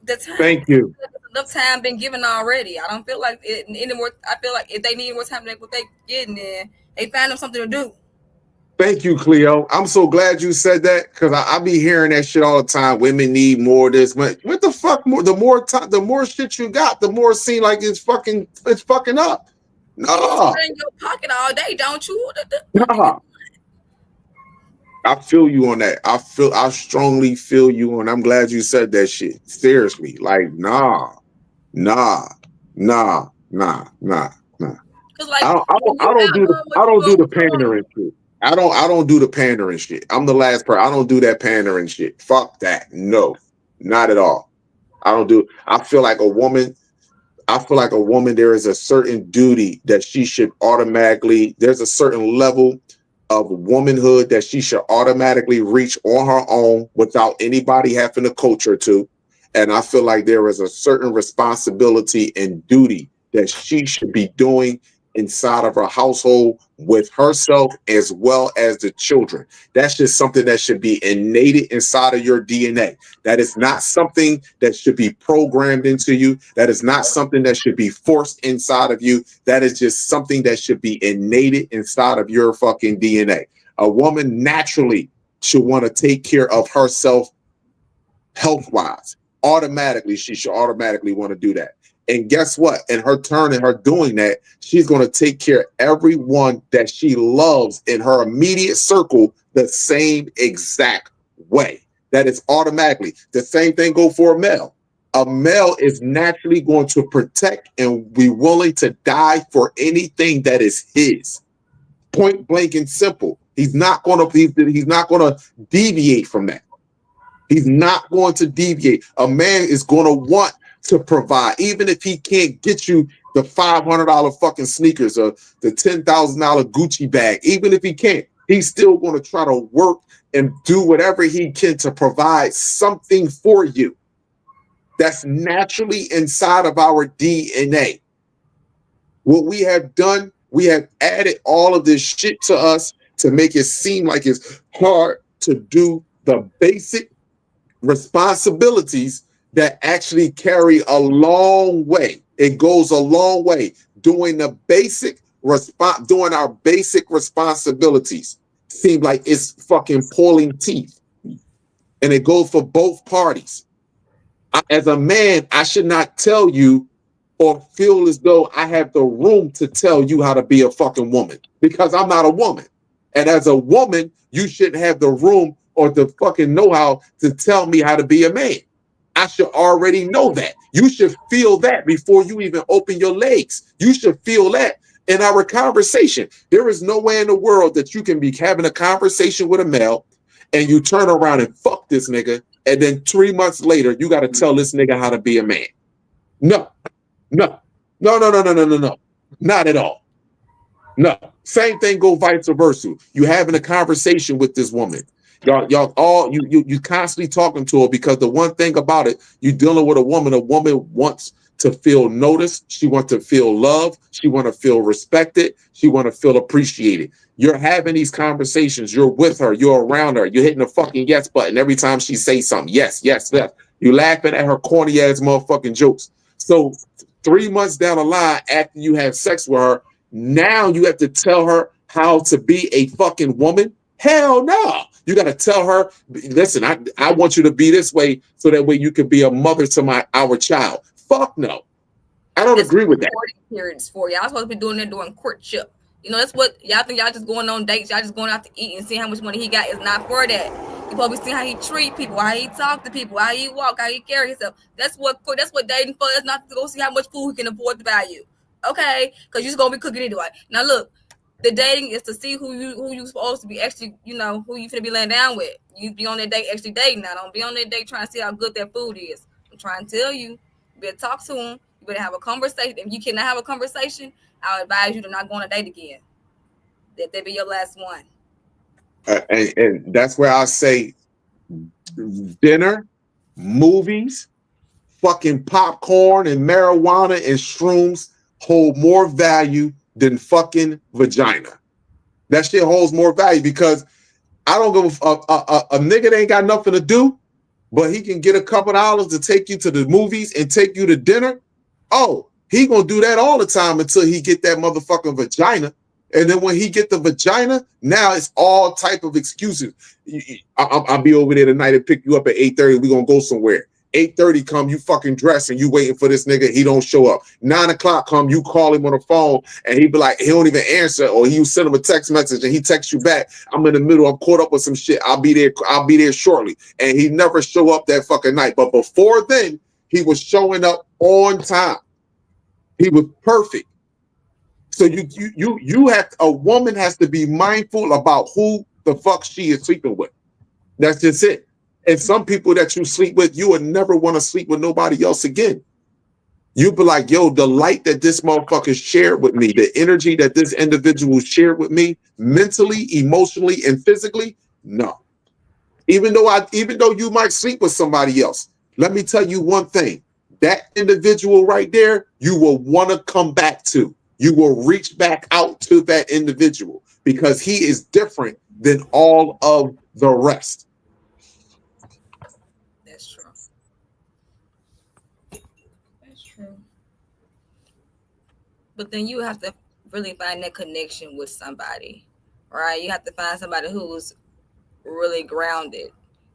the time. Thank you. Enough time been given already. I don't feel like it anymore. I feel like if they need more time than what they getting, then they find them something to do. Thank you, Cleo. I'm so glad you said that because I be hearing that shit all the time. Women need more of this. What the fuck more? The more time, the more shit you got, the more it seem like it's fucking up. No. You in your pocket all day, don't you? Nah. I feel you on that. I strongly feel you on. I'm glad you said that shit. Seriously. Like, nah. Like, I don't do the pandering shit. I don't do the pandering shit. I'm the last person. I don't do that pandering shit. Fuck that. No, not at all. I don't do. I feel like a woman, there is a certain duty that she should automatically, there's a certain level of womanhood that she should automatically reach on her own without anybody having to coach her to. And I feel like there is a certain responsibility and duty that she should be doing inside of her household with herself as well as the children. That's just something that should be innate inside of your DNA. That is not something that should be programmed into you. That is not something that should be forced inside of you. That is just something that should be innate inside of your fucking DNA. A woman naturally should want to take care of herself health-wise. Automatically, she should automatically want to do that. And guess what? In her turn, in her doing that, she's going to take care of everyone that she loves in her immediate circle the same exact way. That is automatically. The same thing goes for a male. A male is naturally going to protect and be willing to die for anything that is his. Point blank and simple. He's not going to deviate from that. He's not going to deviate. A man is going to want to provide, even if he can't get you the $500 fucking sneakers or the $10,000 Gucci bag. Even if he can't, he's still going to try to work and do whatever he can to provide something for you. That's naturally inside of our DNA. What we have done, we have added all of this shit to us to make it seem like it's hard to do the basic responsibilities that actually carry a long way. It goes a long way. Doing our basic responsibilities seem like it's fucking pulling teeth. And it goes for both parties. As a man, I should not tell you or feel as though I have the room to tell you how to be a fucking woman, because I'm not a woman. And as a woman, you shouldn't have the room or the fucking know-how to tell me how to be a man. I should already know that. You should feel that before you even open your legs. You should feel that in our conversation. There is no way in the world that you can be having a conversation with a male and you turn around and fuck this nigga, and then 3 months later, you got to tell this nigga how to be a man. No. Not at all. No. Same thing go vice versa. You having a conversation with this woman. Y'all all you constantly talking to her, because the one thing about it, you dealing with a woman wants to feel noticed. She wants to feel loved. She want to feel respected. She want to feel appreciated. You're having these conversations. You're with her. You're around her. You're hitting the fucking yes button every time she says something. Yes. You laughing at her corny ass motherfucking jokes. So 3 months down the line, after you have sex with her, now you have to tell her how to be a fucking woman? Hell no. You got to tell her, listen, I want you to be this way so that way you can be a mother to our child. Fuck no. I don't agree with that. Periods for y'all supposed to be doing that during courtship. You know, that's what y'all think. Y'all just going on dates. Y'all just going out to eat and seeing how much money he got. Is not for that. You supposed to be seeing how he treat people, how he talk to people, how he walk, how he carry himself. That's what dating for. That's not to go see how much food he can afford to buy you. Okay, because you're just gonna be cooking anyway. Now look, the dating is to see who you supposed to be actually, you know, who you finna be laying down with. You be on that date actually dating. Now don't be on that date trying to see how good that food is. I'm trying to tell you, you better talk to him. You better have a conversation. If you cannot have a conversation, I'll advise you to not go on a date again. That be your last one. And that's where I say dinner, movies, fucking popcorn and marijuana and shrooms hold more value than fucking vagina. That shit holds more value because I don't give a nigga that ain't got nothing to do, but he can get a couple dollars to take you to the movies and take you to dinner. Oh, he gonna do that all the time until he get that motherfucking vagina. And then when he get the vagina, now it's all type of excuses. I'll be over there tonight and pick you up at 8:30. We gonna go somewhere. 8:30 come, you fucking dress and you waiting for this nigga. He don't show up. 9 o'clock come, you call him on the phone and he be like, he don't even answer, or you send him a text message and he texts you back. I'm in the middle. I'm caught up with some shit. I'll be there shortly. And he never show up that fucking night. But before then, he was showing up on time. He was perfect. So you have, a woman has to be mindful about who the fuck she is sleeping with. That's just it. And some people that you sleep with, you would never want to sleep with nobody else again. You'd be like, yo, the light that this motherfucker shared with me, the energy that this individual shared with me, mentally, emotionally, and physically, no. Even though you might sleep with somebody else, let me tell you one thing. That individual right there, you will want to come back to. You will reach back out to that individual because he is different than all of the rest. That's true. That's true. But then you have to really find that connection with somebody, right? You have to find somebody who's really grounded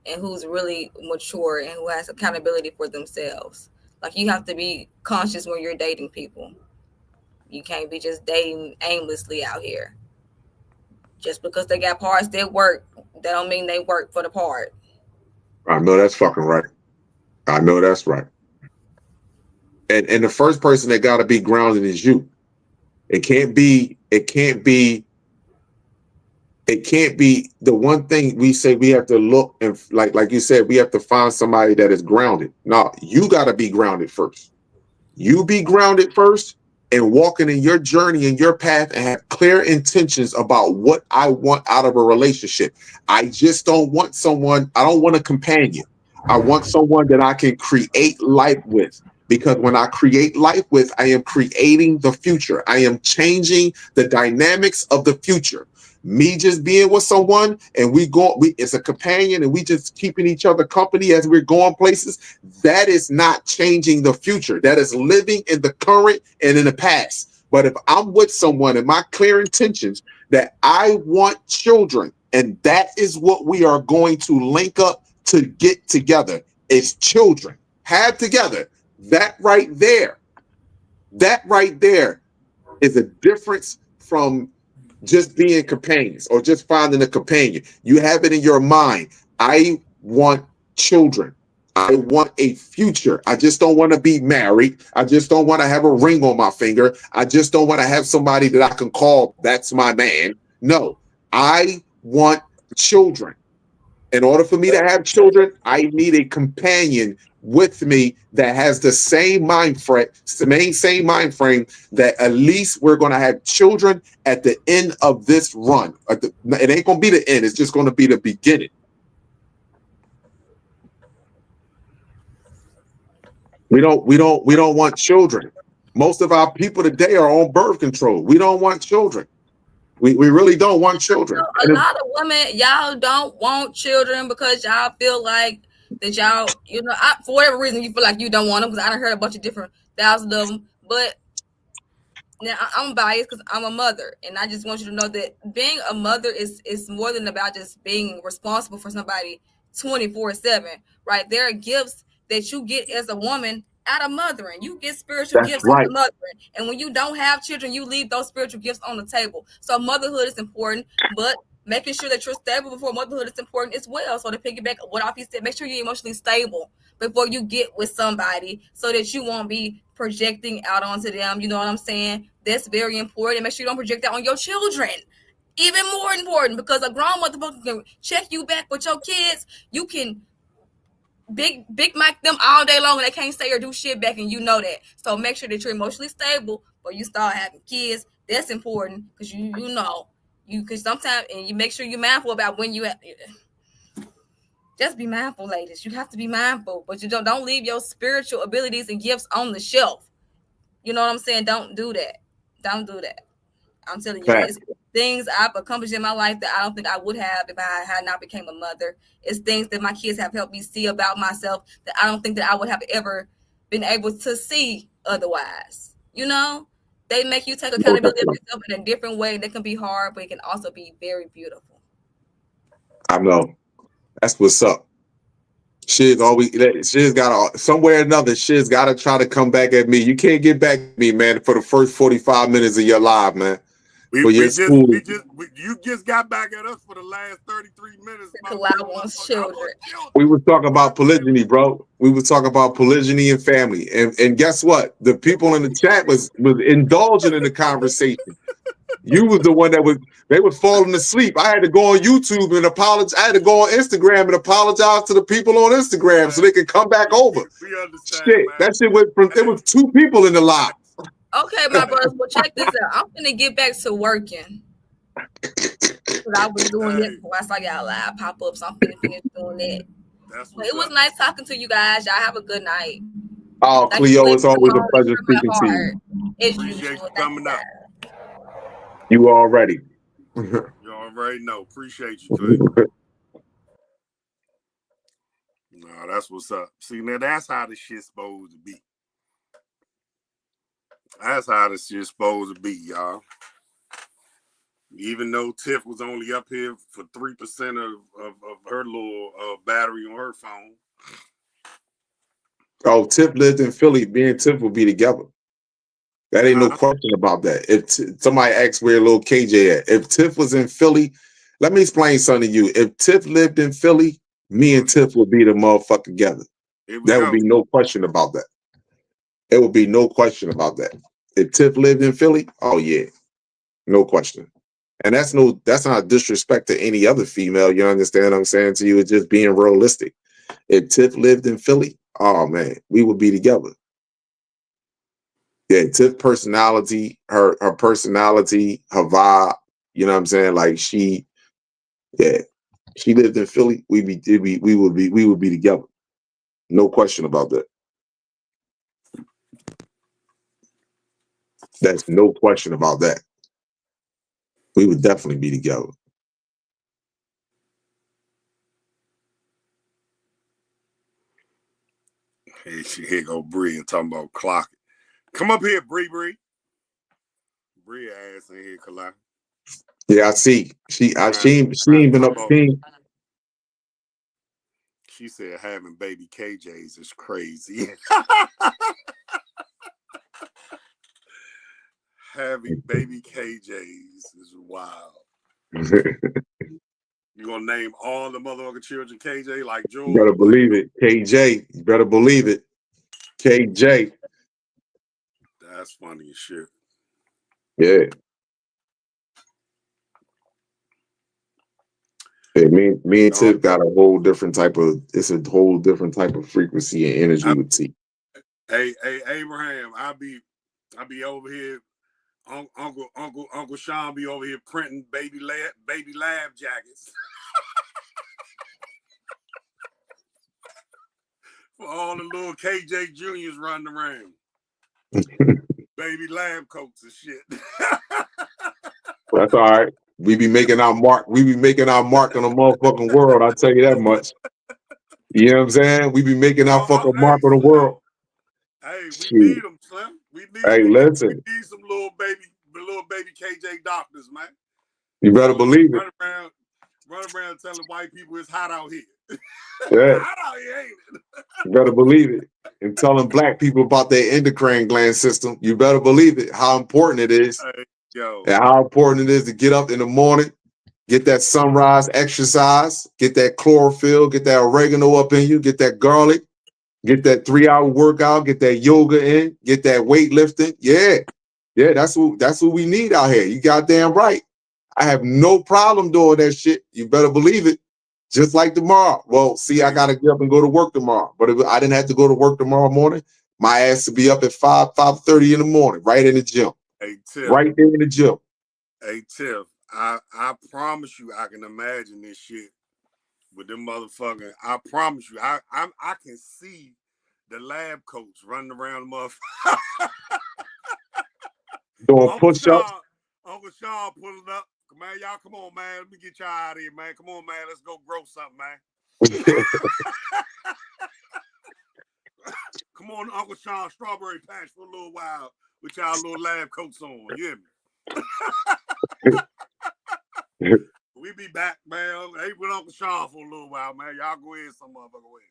and who's really mature and who has accountability for themselves. Like, you have to be conscious when you're dating people. You can't be just dating aimlessly out here. Just because they got parts that work, that don't mean they work for the part. I know that's fucking right. I know that's right. And the first person that got to be grounded is you. It can't be the one thing we say. We have to look, and like you said, we have to find somebody that is grounded. No, you got to be grounded first. You be grounded first and walking in your journey and your path and have clear intentions about what I want out of a relationship. I just don't want someone, I don't want a companion. I want someone that I can create life with. Because when I create life with, I am creating the future. I am changing the dynamics of the future. Me just being with someone and it's a companion and we just keeping each other company as we're going places. That is not changing the future. That is living in the current and in the past. But if I'm with someone and my clear intentions that I want children, and that is what we are going to link up to get together, is children. Have together. That right there is a difference from just being companions or just finding a companion. You have it in your mind. I want children. I want a future. I just don't want to be married. I just don't want to have a ring on my finger. I just don't want to have somebody that I can call, that's my man. No, I want children. In order for me to have children, I need a companion with me that has the same mind frame, that at least we're going to have children at the end of this run. It ain't going to be the end. It's just going to be the beginning. We don't want children. Most of our people today are on birth control. We don't want children. We really don't want children. A lot of women, y'all don't want children because y'all feel like that y'all, for whatever reason, you feel like you don't want them, because I done heard a bunch of different thousands of them. But now I'm biased because I'm a mother, and I just want you to know that being a mother is more than about just being responsible for somebody 24/7, right? There are gifts that you get as a woman out of mothering. You get spiritual That's gifts right. out of mothering. And when you don't have children, you leave those spiritual gifts on the table. So motherhood is important, but making sure that you're stable before motherhood is important as well. So to piggyback what Offie said, make sure you're emotionally stable before you get with somebody so that you won't be projecting out onto them. You know what I'm saying? That's very important. And make sure you don't project that on your children. Even more important, because a grown motherfucker can check you back with your kids. You can big mic them all day long and they can't say or do shit back, and you know that. So make sure that you're emotionally stable before you start having kids. That's important, because you know you could sometimes, and you make sure you're mindful about when you have, just be mindful, ladies. You have to be mindful, but you don't leave your spiritual abilities and gifts on the shelf. You know what I'm saying? Don't do that. Don't do that. I'm telling you, Fact. it's things I've accomplished in my life that I don't think I would have if I had not became a mother. It's things that my kids have helped me see about myself that I don't think that I would have ever been able to see otherwise. You know, they make you take accountability of yourself in a different way. That can be hard, but it can also be very beautiful. I know. That's what's up. Shit's gotta somewhere or another. Shit's gotta try to come back at me. You can't get back at me, man, for the first 45 minutes of your life, man. You just got back at us for the last 33 minutes. We were talking about polygyny, bro. We were talking about polygyny and family. And guess what? The people in the chat was indulging in the conversation. You was the one they were falling asleep. I had to go on YouTube and apologize. I had to go on Instagram and apologize to the people on Instagram so they could come back over. We understand, shit, man. that shit went from, there was 2 people in the live. Okay, my brothers, well, check this out. I'm gonna get back to working. I was doing it before I saw y'all live pop up, so I'm gonna finish doing that. It was nice talking to you guys. Y'all have a good night. Oh, Cleo, it's always a pleasure speaking to you. Appreciate you coming up. You already. You already know. Appreciate you, Clay. No, that's what's up. See, now that's how this shit's supposed to be. That's how this shit's supposed to be, y'all. Even though Tiff was only up here for 3% of her little battery on her phone. Oh, Tiff lived in Philly. Me and Tiff will be together. That ain't no question about that. If somebody asks where little KJ at, if Tiff was in Philly, let me explain something to you. If Tiff lived in Philly, me and Tiff would be the motherfucker together. There would be no question about that. There would be no question about that. If Tiff lived in Philly, oh yeah, no question. And that's not disrespect to any other female. You understand what I'm saying to you? It's just being realistic. If Tiff lived in Philly, oh man, we would be together. Yeah, Tiff personality, her personality, her vibe, you know what I'm saying? Like she lived in Philly, we would be together. No question about that. That's no question about that. We would definitely be together. Here go Bree and talking about clocking. Come up here, Bree. Bree ass in here, Kalak. Yeah, I see. She ain't been up. She said having baby KJs is crazy. Having baby KJs is wild. You gonna name all the motherfucking children KJ like George? You better believe it. KJ. You better believe it. KJ. That's funny as shit. Yeah. Hey, me and Tiff got a whole different type of, it's a whole different type of frequency and energy with T. Hey, Abraham, I be over here. Uncle Sean be over here printing baby lab jackets for all the little KJ Juniors running around. Baby lab coats and shit. That's all right. We be making our mark. We be making our mark on the motherfucking world. I'll tell you that much. You know what I'm saying? We be making our fucking mark on the world. Hey, we need them, Slim. We need some little baby KJ doctors, man. You better believe it. Run around telling white people it's hot out here. Yeah. Hot out here, ain't it? You better believe it. And telling black people about their endocrine gland system, you better believe it, how important it is. Hey, yo. And how important it is to get up in the morning, get that sunrise exercise, get that chlorophyll, get that oregano up in you, get that garlic, get that 3-hour workout, get that yoga in, get that weightlifting. Yeah. Yeah, that's what we need out here. You goddamn right. I have no problem doing that shit. You better believe it. Just like tomorrow. Well, see, I gotta get up and go to work tomorrow. But if I didn't have to go to work tomorrow morning, my ass would be up at 5:30 in the morning, right in the gym. Hey, Tiff. Right there in the gym. Hey, Tiff, I promise you I can imagine this shit with them motherfucking. I promise you, I can see the lab coats running around the motherfucker. Doing push-ups. Uncle Sean pulling up. Man, y'all, come on, man. Let me get y'all out of here, man. Come on, man. Let's go grow something, man. Come on, Uncle Sean, strawberry patch for a little while with y'all little lab coats on. You hear me? We be back, man. Hey, with Uncle Sean for a little while, man. Y'all go ahead some motherfucker way.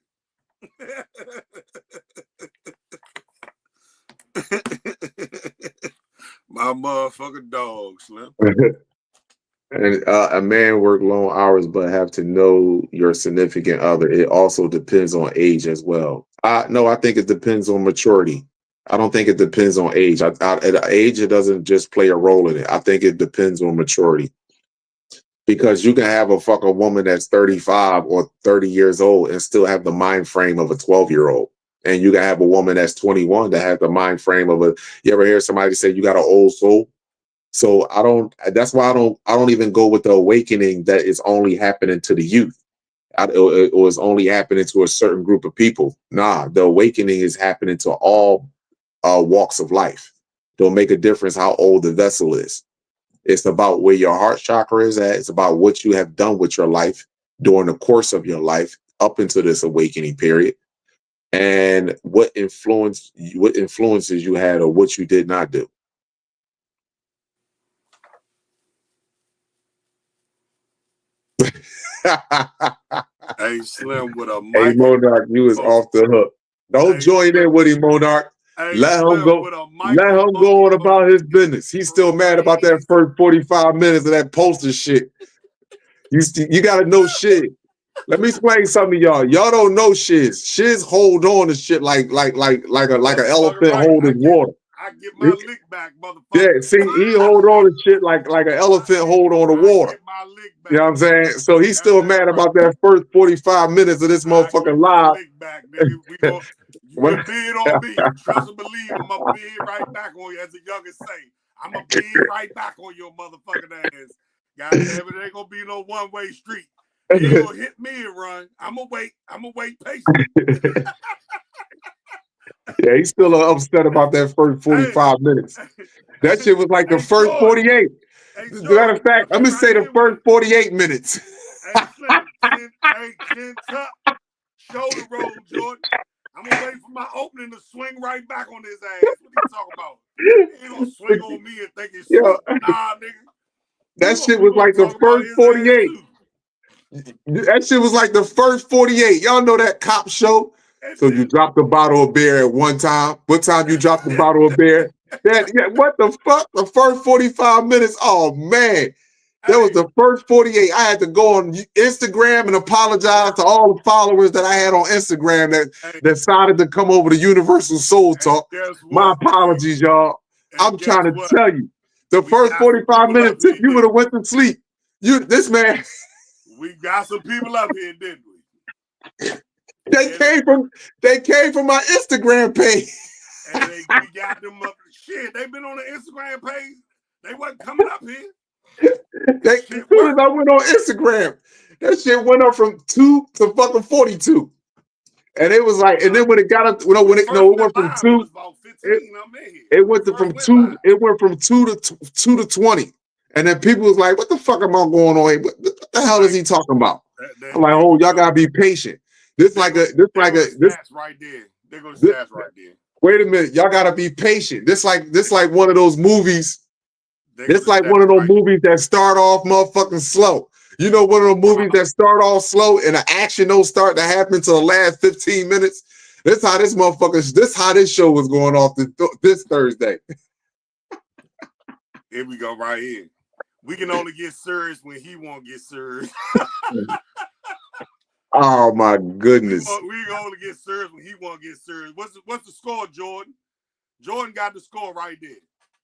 My motherfucking dog, Slim. And a man work long hours, but have to know your significant other. It also depends on age as well. No, I think it depends on maturity. I don't think it depends on age. At age, it doesn't just play a role in it. I think it depends on maturity. Because you can have a fucking woman that's 35 or 30 years old and still have the mind frame of a 12-year-old. And you can have a woman that's 21 that has the mind frame of a. You ever hear somebody say you got an old soul? So that's why I don't even go with the awakening that is only happening to the youth. It was only happening to a certain group of people. Nah, the awakening is happening to all walks of life. Don't make a difference how old the vessel is. It's about where your heart chakra is at. It's about what you have done with your life during the course of your life up into this awakening period, and what influences you had or what you did not do. Hey, Slim with a mic. Hey, Monarch, you was off the hook. Don't join in with him, Monarch. Let him go. Let him go on about his business. He's still mad about that first 45 minutes of that poster shit. You got to know shit. Let me explain something to y'all. Y'all don't know shiz. Shiz hold on to shit like an elephant holding water. I get my lick back, motherfucker. Yeah, see, he hold on to shit like an elephant hold on to water. Get my lick back. You know what I'm saying? So he's still mad about that first 45 minutes of this motherfucking live. Lick back, nigga. You can bid on me. Trust and believe I'm gonna bid right back on you, as the youngest say. I'm gonna bid right back on your motherfucking ass. God damn it, ain't gonna be no one-way street. You ain't gonna hit me and run. I'm gonna wait patiently. Yeah, he's still upset about that first 45 minutes. That shit was like the first 48. Matter of fact, I'm gonna say the first 48 minutes. Hey, Slim, chin tuck, shoulder roll, Jordan. I'm gonna wait for my opening to swing right back on his ass. What you talking about? He ain't gonna swing on me and think it's sweet. Nah, nigga. That shit was like the first 48. That shit was like the first 48. Y'all know that cop show? So you dropped a bottle of beer at one time. What time you dropped the bottle of beer? What the fuck? The first 45 minutes? Oh, man. That was the first 48. I had to go on Instagram and apologize to all the followers that I had on Instagram that decided to come over to Universal Soul Talk. My apologies, y'all. I'm trying to tell you. The first 45 minutes, if you would have went to sleep. This man. We got some people up here, didn't we? They came from my Instagram page. And we got them up. Shit, they been on the Instagram page. They wasn't coming up here. As soon as I went on Instagram, that shit went up from 2 to fucking 42. And it was like, and then when it got up, it went from 2. It went from 2. It went from 2 to 20. And then people was like, "What the fuck am I going on here? What the hell is he talking about?" I'm like, "Oh, y'all gotta be patient. This right there. They're gonna stats right there. Wait a minute, y'all gotta be patient. This like one of those movies. It's like one of those movies that start off motherfucking slow. You know, one of the movies that start off slow and the action don't start to happen till the last 15 minutes. This how this show was going off this Thursday. Here we go right here. We can only get serious when he won't get serious. Oh my goodness. We can only get serious when he won't get serious. What's the score, Jordan? Jordan got the score right there.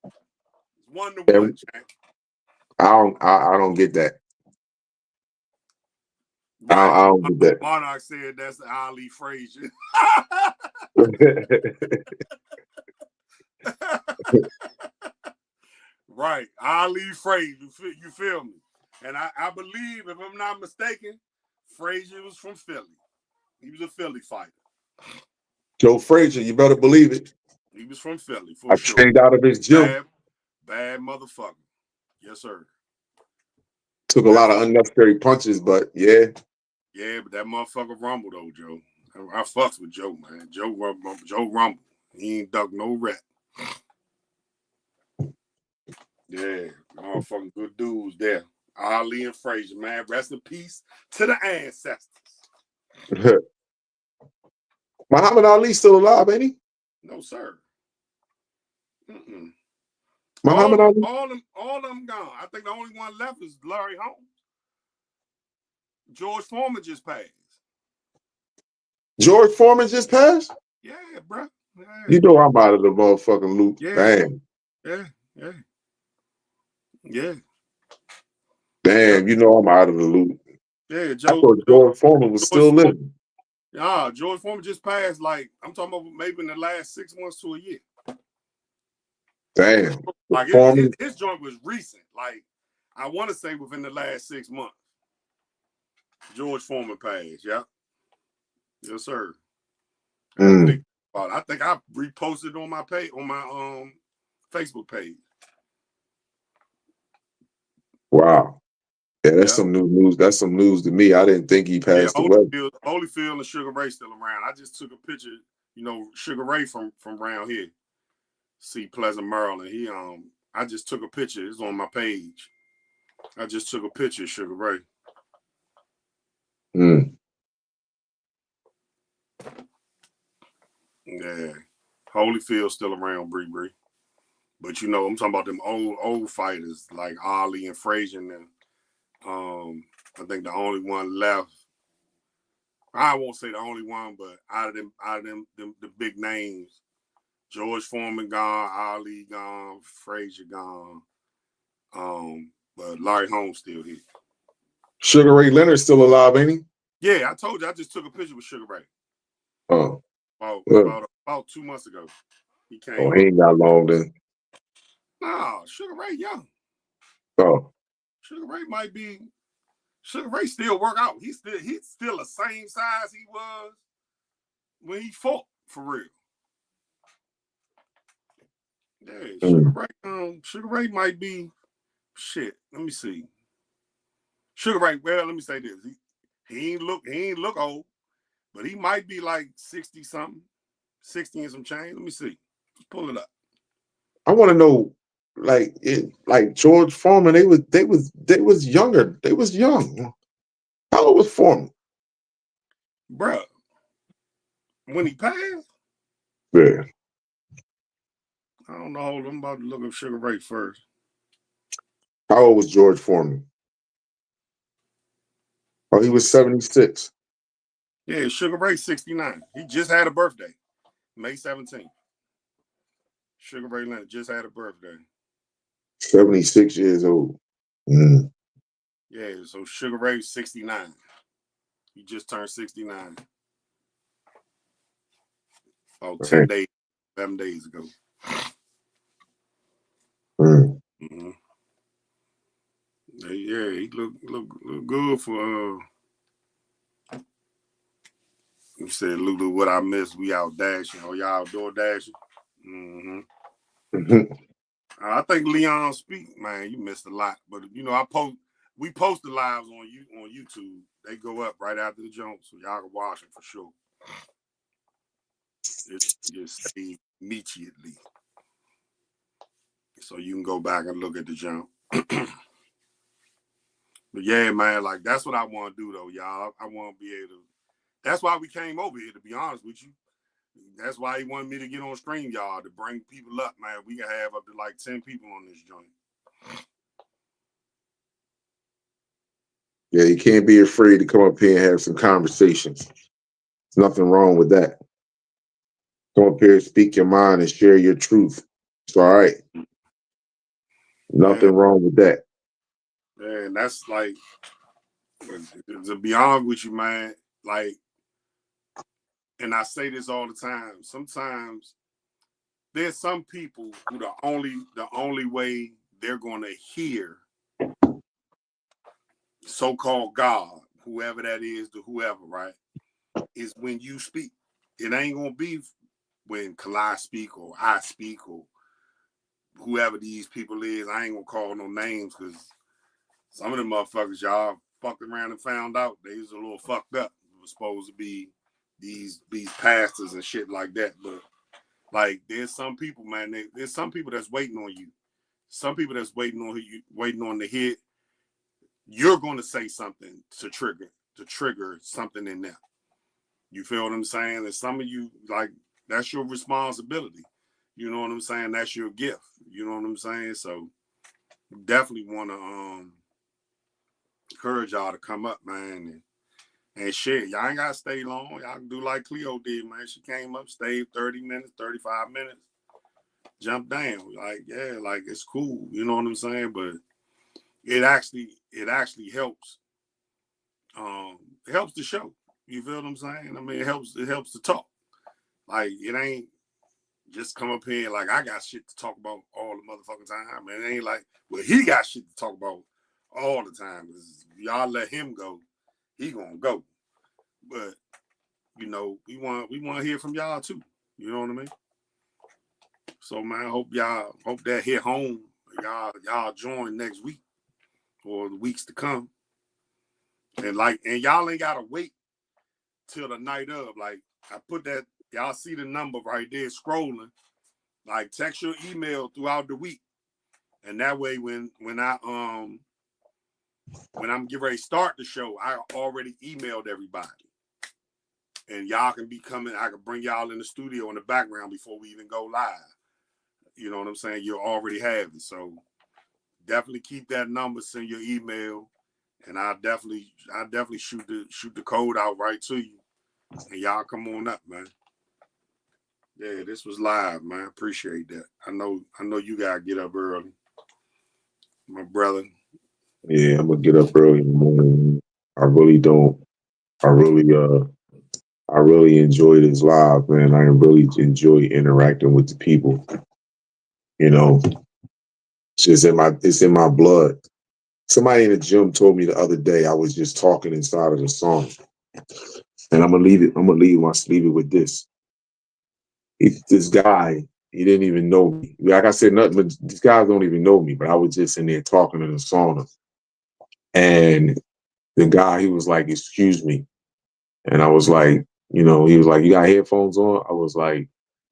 It's 1-1, Jack. I don't get that. I don't get that. Monarch said that's Ali Frazier. Right, Ali Frazier. You feel me? And I believe, if I'm not mistaken, Frazier was from Philly. He was a Philly fighter. Joe Frazier, you better believe it. He was from Philly for sure. Trained out of his gym. Bad motherfucker. Yes, sir. Took a lot of unnecessary punches, but yeah. Yeah, but that motherfucker rumble though, Joe. I fucks with Joe, man. Joe rumble. He ain't duck no rat. Yeah, motherfucking good dudes there. Ali and Frazier, man. Rest in peace to the ancestors. Muhammad Ali's still alive, ain't he? No, sir. Mm-mm. Muhammad Ali? All of them gone. I think the only one left is Larry Holmes. George Foreman just passed. George Foreman just passed? Yeah, bro. Yeah. You know I'm out of the motherfucking loop. Yeah. Damn. Yeah. Damn, you know I'm out of the loop. Yeah, I thought George Foreman was still living. Yeah, George Foreman just passed, like, I'm talking about maybe in the last 6 months to a year. Damn. Like, his joint was recent. Like, I want to say within the last 6 months. George Foreman passed, yeah. Yes, sir. I think I reposted on my page, on my Facebook page. Wow. Yeah, that's some new news. That's some news to me. I didn't think he passed away. Holyfield and Sugar Ray still around. I just took a picture, Sugar Ray from around here. See Pleasant, Maryland. I just took a picture. It's on my page. I just took a picture of Sugar Ray. Yeah. Holyfield still around, Bree. But I'm talking about them old fighters like Ali and Frazier and them. I think the only one left. I won't say the only one, but out of them the big names, George Foreman gone, Ali gone, Frazier gone. But Larry Holmes still here. Sugar Ray Leonard's still alive, ain't he? Yeah, I told you I just took a picture with Sugar Ray. Oh. About 2 months ago. He came. Oh, he ain't got long then. Nah, Sugar Ray young. Oh. Sugar Ray still work out. He's still the same size he was when he fought for real. Yeah, Sugar Ray might be shit. Let me see. Sugar Ray, well, let me say this. He ain't look old, but he might be like 60 something, 60 and some change. Let me see. Let's pull it up. I want to know, like George Foreman, they was younger. They was young. How old was Foreman? Bruh. When he passed? Yeah. I don't know. Hold on, I'm about to look up Sugar Ray first. How old was George Foreman? Oh, he was 76. Yeah, Sugar Ray 69. He just had a birthday, May 17th. Sugar Ray Leonard just had a birthday. 76 years old. Yeah, so Sugar Ray's 69. He just turned 69. About 10 days, 11 days ago. Mm-hmm. Yeah, he look good for you said, Lulu, what I missed, we out dashing. Oh, y'all door dashing? I think Leon speak, man, you missed a lot. But we post the lives on YouTube. They go up right after the jump, so y'all can watch them for sure. It's just saved immediately. So you can go back and look at the jump. But yeah, man, like that's what I want to do though, y'all. I want to be able to. That's why we came over here, to be honest with you. That's why he wanted me to get on stream, y'all, to bring people up, man. We can have up to like 10 people on this joint. Yeah, you can't be afraid to come up here and have some conversations. There's nothing wrong with that. Come up here, speak your mind, and share your truth. It's all right. Nothing wrong with that. Yeah, and that's like, to be honest with you, man, like, and I say this all the time, sometimes there's some people who the only way they're going to hear so-called God, whoever that is, to whoever, right, is when you speak. It ain't going to be when Kalai speak or I speak or whoever these people is. I ain't going to call no names because some of them motherfuckers, y'all fucked around and found out they was a little fucked up. It was supposed to be these pastors and shit like that. But like, there's some people, man. There's some people that's waiting on you. Some people that's waiting on the hit. You're going to say something to trigger something in them. You feel what I'm saying? And some of you, like, that's your responsibility. You know what I'm saying? That's your gift. You know what I'm saying? So definitely want to encourage y'all to come up, man, and shit. Y'all ain't gotta stay long. Y'all can do like Cleo did, man. She came up, stayed 30 minutes, 35 minutes, jumped down. Like, yeah, like it's cool. You know what I'm saying? But it actually helps. It helps the show. You feel what I'm saying? I mean, it helps to talk. Like, it ain't just come up here like I got shit to talk about all the motherfucking time. And it ain't like, well, he got shit to talk about all the time. Y'all let him go, he gonna go. But you know, we want to hear from y'all too. You know what I mean? So man, hope that hit home. Y'all join next week or the weeks to come. And y'all ain't gotta wait till the night of. Like, I put that, y'all see the number right there scrolling. Like, text your email throughout the week. And that way when I'm getting ready to start the show, I already emailed everybody. And y'all can be coming, I can bring y'all in the studio in the background before we even go live. You know what I'm saying? You'll already have it. So definitely keep that number, send your email, and I'll definitely shoot the code out right to you. And y'all come on up, man. Yeah, this was live, man. Appreciate that. I know you gotta get up early, my brother. Yeah, I'm gonna get up early in the morning. I really don't. I really enjoy this live, man. I really enjoy interacting with the people. You know, it's in my blood. Somebody in the gym told me the other day I was just talking inside of the song. And I'm gonna leave it with this. This guy, he didn't even know me. Like I said, nothing, but these guys don't even know me, but I was just in there talking in the sauna. And the guy, he was like, "Excuse me." And I was like, he was like, "You got headphones on?" I was like,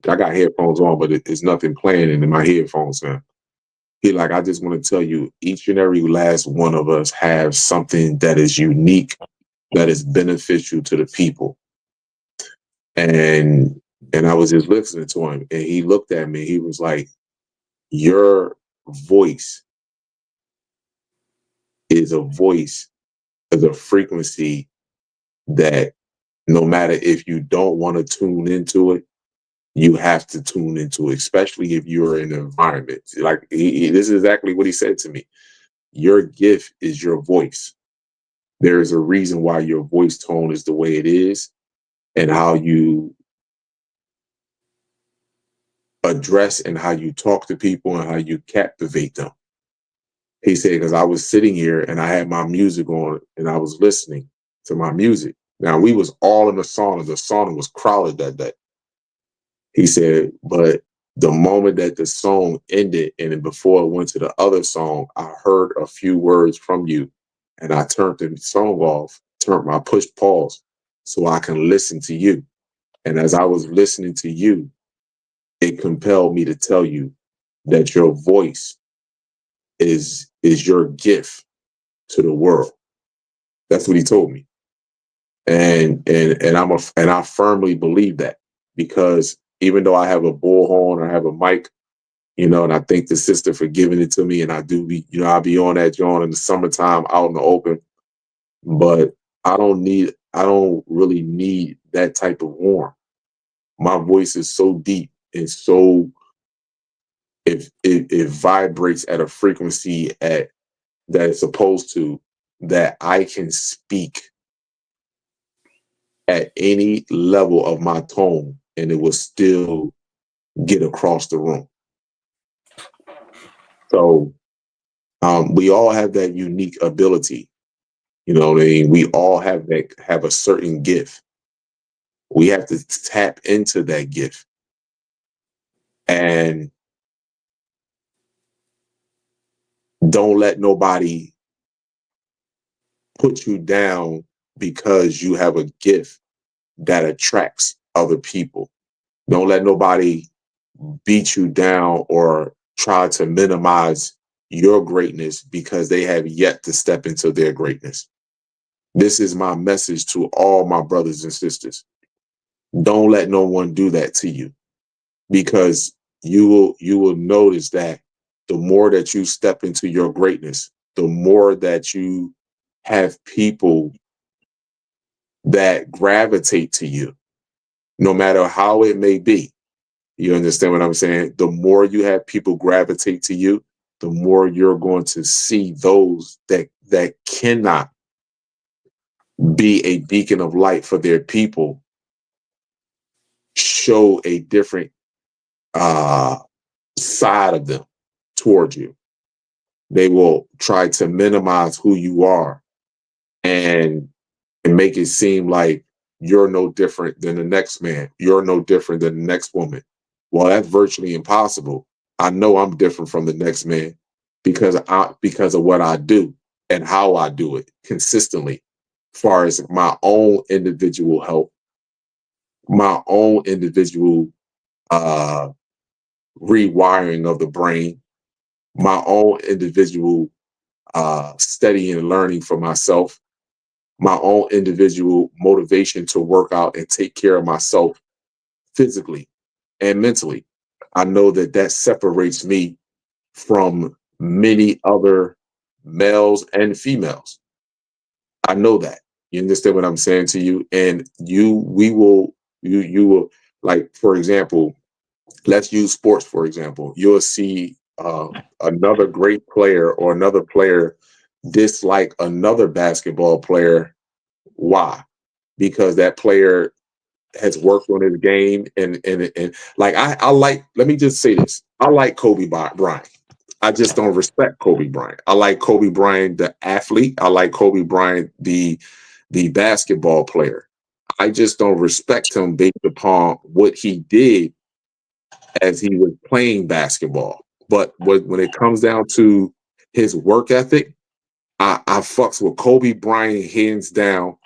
"I got headphones on, but there's nothing playing in my headphones, man." He like, "I just want to tell you, each and every last one of us have something that is unique, that is beneficial to the people." And I was just listening to him, and he looked at me. He was like, "Your voice is a frequency that no matter if you don't want to tune into it, you have to tune into it, especially if you're in an environment." Like, this is exactly what he said to me. Your gift is your voice. There is a reason why your voice tone is the way it is, and how you address and how you talk to people and how you captivate them. He said, because I was sitting here and I had my music on and I was listening to my music. Now, we was all in the sauna. The sauna was crowded that day. He said, but the moment that the song ended and then before it went to the other song, I heard a few words from you and I turned the song off, I pushed pause so I can listen to you. And as I was listening to you, it compelled me to tell you that your voice is your gift. to the world. That's what he told me. And I firmly believe that, because even though I have a bullhorn, I have a mic, and I thank the sister for giving it to me, and I do be, I'll be on that joint in the summertime out in the open, but I don't really need that type of horn. My voice is so deep and so it vibrates at a frequency that it's supposed to, that I can speak at any level of my tone and it will still get across the room. So we all have that unique ability. You know what I mean? We all have a certain gift. We have to tap into that gift. And don't let nobody put you down because you have a gift that attracts other people. Don't let nobody beat you down or try to minimize your greatness because they have yet to step into their greatness. This is my message to all my brothers and sisters. Don't let no one do that to you, because you will notice that the more that you step into your greatness, the more that you have people that gravitate to you, no matter how it may be. You understand what I'm saying? The more you have people gravitate to you, the more you're going to see those that cannot be a beacon of light for their people show a different side of them towards you. They will try to minimize who you are and make it seem like you're no different than the next man. You're no different than the next woman. Well, that's virtually impossible. I know I'm different from the next man because of what I do and how I do it consistently, as far as my own individual health, my own individual rewiring of the brain, my own individual studying and learning for myself, my own individual motivation to work out and take care of myself physically and mentally. I know that separates me from many other males and females. I know that. You understand what I'm saying to you? And you will, like, for example, let's use sports, for example. You'll see another great player or another player dislike another basketball player. Why? Because that player has worked on his game and like I like, let me just say this. I like Kobe Bryant. I just don't respect Kobe Bryant. I like Kobe Bryant, the athlete. I like Kobe Bryant, the basketball player. I just don't respect him based upon what he did as he was playing basketball. But when it comes down to his work ethic, I fucks with Kobe Bryant hands down.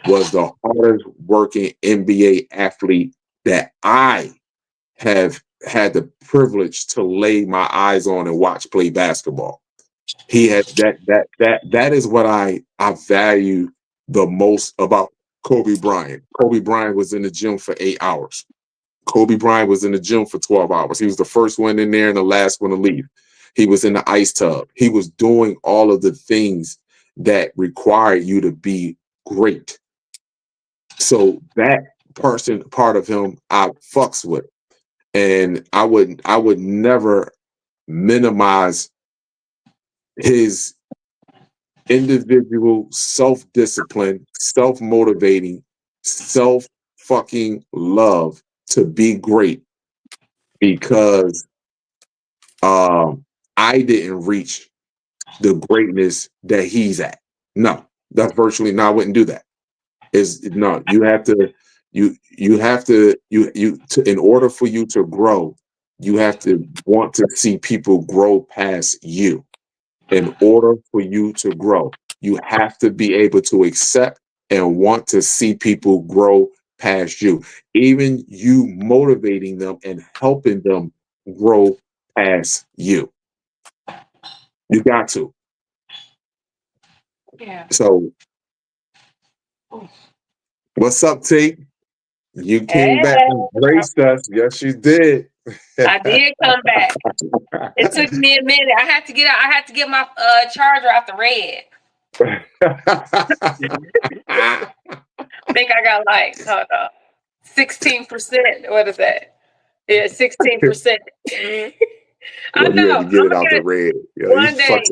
Was the hardest working NBA athlete that I have had the privilege to lay my eyes on and watch play basketball. He had that is what I value the most about Kobe Bryant. Kobe Bryant was in the gym for 8 hours. Kobe Bryant was in the gym for 12 hours. He was the first one in there and the last one to leave. He was in the ice tub. He was doing all of the things that require you to be great. So that part of him, I fucks with, and I would never minimize his individual self-discipline, self-motivating, self-fucking love to be great, because I didn't reach the greatness that he's at. No, that's virtually no, I wouldn't do that. Is no, you have to in order for you to grow, you have to want to see people grow past you. In order for you to grow, you have to be able to accept and want to see people grow past you. Even you motivating them and helping them grow past you. You got to. Yeah. So, what's up, T? You came back Hey, and graced us. Yes, you did. I did come back. It took me a minute. I had to get out. I had to get my charger out the red. I think I got like 16%. What is that? Yeah, 16%. I Well, you had know. to get I'm it gonna out get the it red. Yo, one day.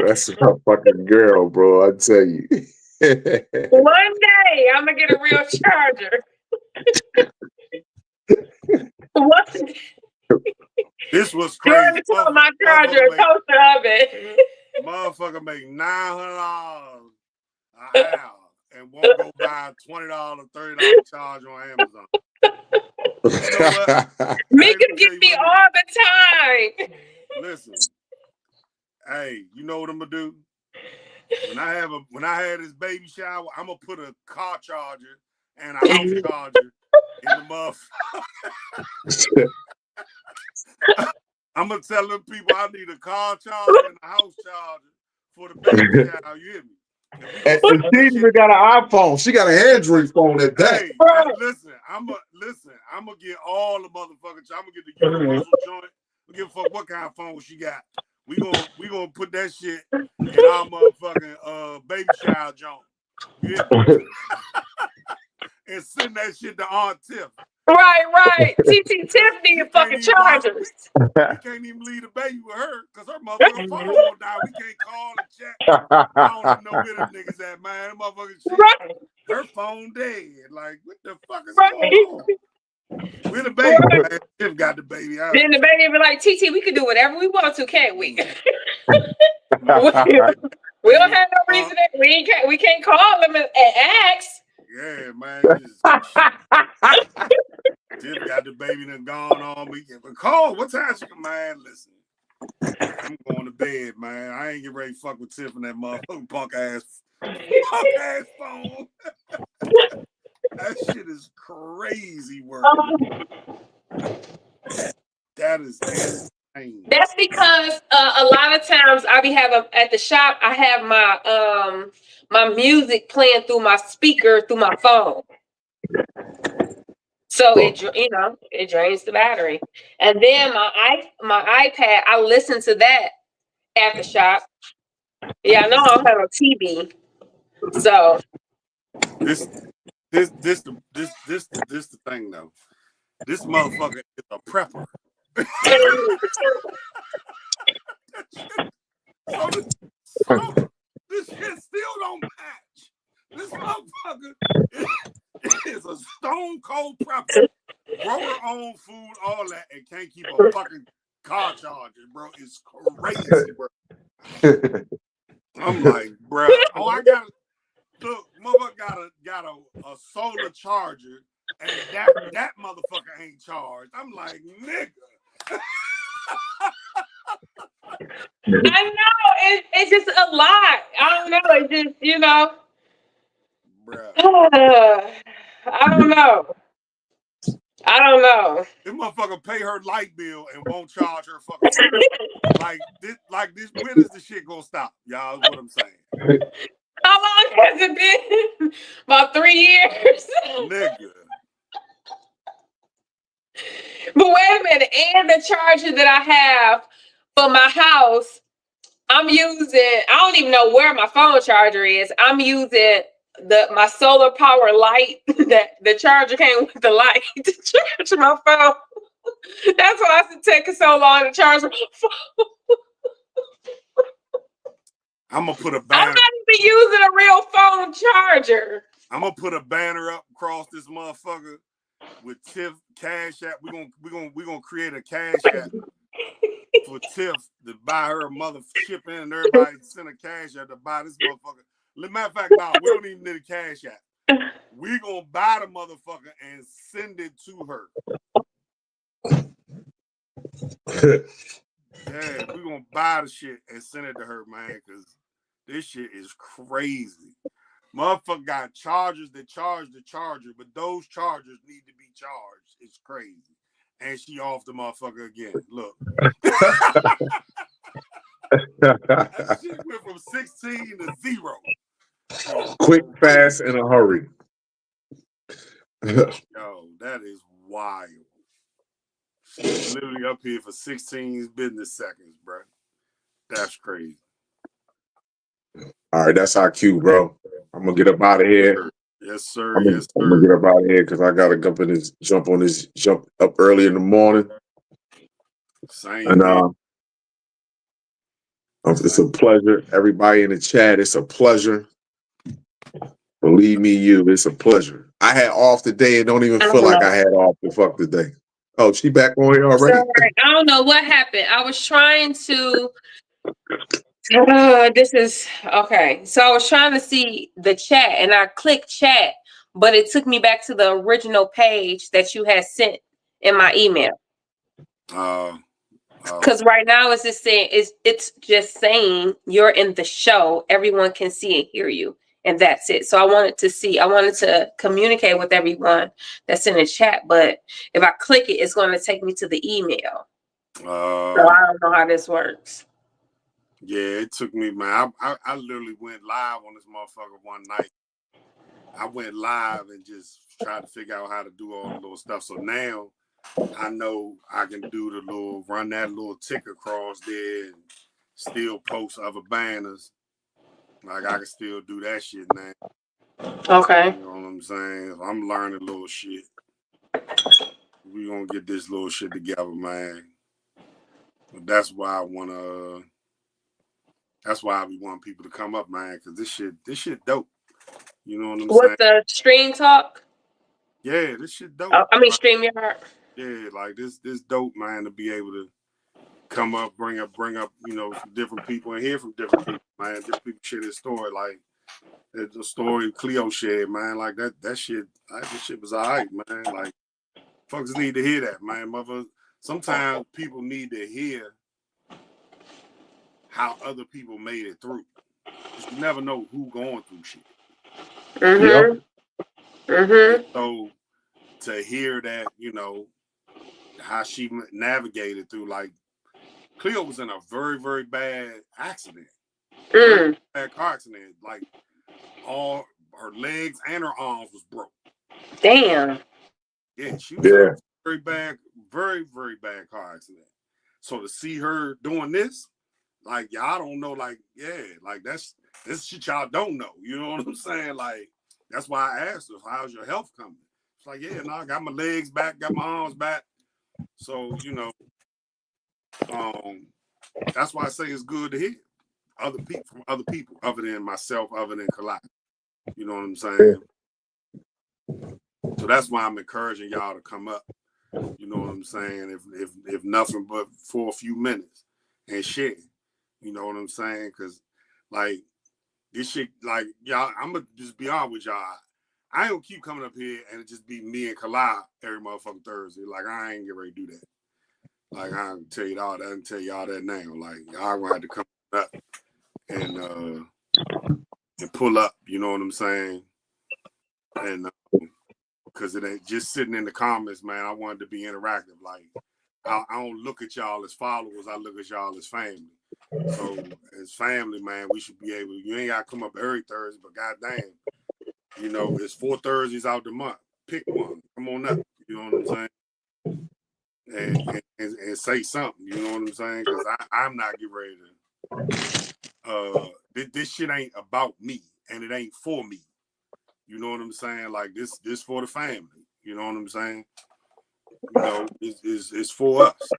That's a fucking girl, bro. I tell you. One day, I'm gonna get a real charger. One This was Jordan crazy. told my charger a toaster oven. Motherfucker make $900 an hour and won't go buy a $20, $30 charger on Amazon. You know what? Mika get me all the time. Listen, hey, you know what I'm gonna do? When I had this baby shower, I'm gonna put a car charger and a house charger in the motherfucker. I'm gonna tell them people I need a car charger and a house charger for the baby shower. You hear me? And she even got an iPhone. She got an Android phone at that. Hey, listen, I'm gonna get all the motherfuckers. I'm gonna get the universal joint. We give a fuck what kind of phone she got. We gonna put that shit in our motherfucking baby shower joint. You hear me? And send that shit to Aunt Tiff. Right. TT Tiffany and fucking chargers. We can't even leave the baby with her because her motherfucking phone will die. We can't call and check. I don't even know where them niggas at, man. Them motherfucking shit. Right. Her phone dead. Like, what the fuck is going on? We're the baby, man. Tiff got the baby. Then the baby be like, TT, we can do whatever we want to, can't we? We don't have no reason that we can't call them and ask. Yeah, man. Tiff got the baby and gone on me. But call, what time she come, man? Listen, I'm going to bed, man. I ain't get ready to fuck with Tiff and that motherfucking punk ass phone. That shit is crazy work. That is insane. That's because a lot of times I be having at the shop, I have my my music playing through my speaker through my phone. So it drains the battery. And then my iPad, I listen to that at the shop. Yeah, I know I don't have a TV. So this the thing though. This motherfucker is a prepper. so this shit still don't match. This motherfucker is a stone cold prepper. Grow her own food, all that, and can't keep a fucking car charger, bro. It's crazy, bro. I'm like, bro. Oh, I got look, motherfucker got a solar charger, and that motherfucker ain't charged. I'm like, nigga. I know it's just a lot. I don't know. It's just Bruh. I don't know. This motherfucker pay her light bill and won't charge her fucking phone. like this. When is the shit gonna stop, y'all? Is what I'm saying. How long has it been? About 3 years. Nigga. But wait a minute, and the charger that I have for my house, I'm using, I don't even know where my phone charger is. I'm using my solar power light that the charger came with the light to charge my phone. That's why it's taking so long to charge my phone. I'm gonna put a banner. I'm not even using a real phone charger. I'm gonna put a banner up across this motherfucker with Tiff Cash App. We're gonna create a Cash App for Tiff to buy her a mother shipping, and everybody send a Cash App to buy this motherfucker. Matter of fact, no, we don't even need a Cash App. We gonna buy the motherfucker and send it to her. Yeah, we gonna buy the shit and send it to her, man, because this shit is crazy. Motherfucker got chargers that charge the charger, but those chargers need to be charged. It's crazy. And she off the motherfucker again. Look. That shit went from 16 to 0. Quick, fast, in a hurry. Yo, that is wild. She's literally up here for 16 business seconds, bro. That's crazy. All right, that's our cue, bro. I'm gonna get up out of here. Yes, sir. I'm gonna get up out of here because I gotta jump up early in the morning. Same And here. it's a pleasure. Everybody in the chat, it's a pleasure. Believe me, it's a pleasure. I had off today and don't even feel like I had off the fuck today. Oh, she back on here already? Sorry, I don't know what happened. I was trying to. This is okay. So I was trying to see the chat, and I clicked chat, but it took me back to the original page that you had sent in my email. Because right now it's just saying it's just saying you're in the show. Everyone can see and hear you, and that's it. So I wanted to communicate with everyone that's in the chat. But if I click it, it's going to take me to the email. So I don't know how this works. Yeah, it took me, man. I literally went live on this motherfucker one night. I went live and just tried to figure out how to do all the little stuff. So now I know I can do run that little tick across there and still post other banners. Like I can still do that shit now. Okay. You know what I'm saying? I'm learning little shit. We gonna get this little shit together, man. But that's why I be wanting people to come up, man, because this shit dope. You know what I'm saying? With the stream talk? Yeah, this shit dope. Stream your heart. Yeah, like this dope, man, to be able to come up, bring up, some different people and hear from different people, man. Different people share their story, like the story Cleo shared, man. Like that shit, this shit was alright, man. Like folks need to hear that, man. Sometimes people need to hear how other people made it through. You never know who going through shit. Mm-hmm. Mm-hmm. So to hear that, how she navigated through, like Cleo was in a very, very bad accident. Very bad car accident. Like all her legs and her arms was broke. Damn. Yeah, she was in a very bad, very, very bad car accident. So to see her doing this, like y'all don't know, like, yeah, like this shit y'all don't know. You know what I'm saying? Like, that's why I asked her, how's your health coming? It's like, yeah, no, I got my legs back, got my arms back. So, that's why I say it's good to hear other people from other people other than myself, other than Kalai. You know what I'm saying? So that's why I'm encouraging y'all to come up. You know what I'm saying? If nothing but for a few minutes and share. You know what I'm saying? Because like this shit, like y'all, I'm gonna just be honest with y'all. I don't keep coming up here and it just be me and Kalai every motherfucking Thursday. Like I ain't get ready to do that. Like I can tell you all that and tell y'all that now. Like y'all gonna have to come up and pull up. You know what I'm saying? And because it ain't just sitting in the comments, man. I wanted to be interactive. Like I don't look at y'all as followers. I look at y'all as family. So as family, man, we should be able to. You ain't gotta come up every Thursday, but goddamn, it's 4 Thursdays out the month. Pick one. Come on up. You know what I'm saying? And say something. You know what I'm saying? Because I'm not getting ready to. This shit ain't about me, and it ain't for me. You know what I'm saying? Like this for the family. You know what I'm saying? It's for us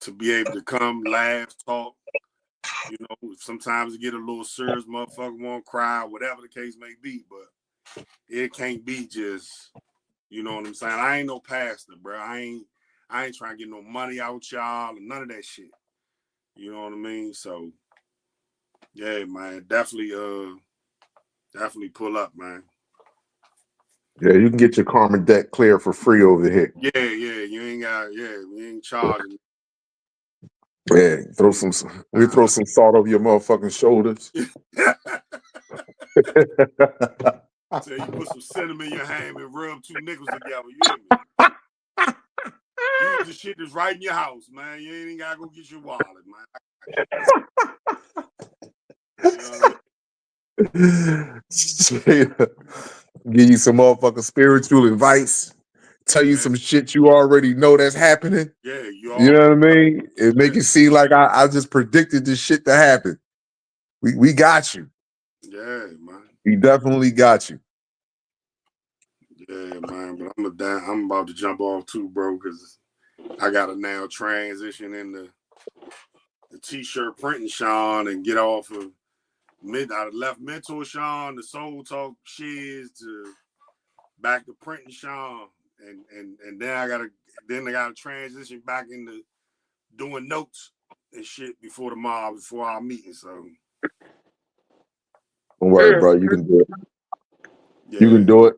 to be able to come, laugh, talk. Sometimes it get a little serious, motherfucker won't cry, whatever the case may be, but it can't be just, you know what I'm saying? I ain't no pastor, bro. I ain't trying to get no money out y'all and none of that shit. You know what I mean? So yeah, man, definitely pull up, man. Yeah, you can get your Karma deck clear for free over here. Yeah, you ain't got, we ain't charging. Yeah, throw some salt over your motherfucking shoulders. So you put some cinnamon in your hand and rub 2 nickels together. You hear me? Use the shit that's right in your house, man. You ain't gotta go get your wallet, man. You know what I Give you some motherfucking spiritual advice. Tell you some shit you already know that's happening. Yeah, You know what I mean? It make it seem like I just predicted this shit to happen. We got you. Yeah, man. We definitely got you. Yeah, man. But I'm about to jump off too, bro, because I gotta now transition into the t-shirt printing Sean and get off of I left Mentor Sean, the Soul Talk Shiz, to back to printing Sean, and then I gotta transition back into doing notes and shit before our meeting. So Don't worry, bro. You can do it. yeah, You can do it.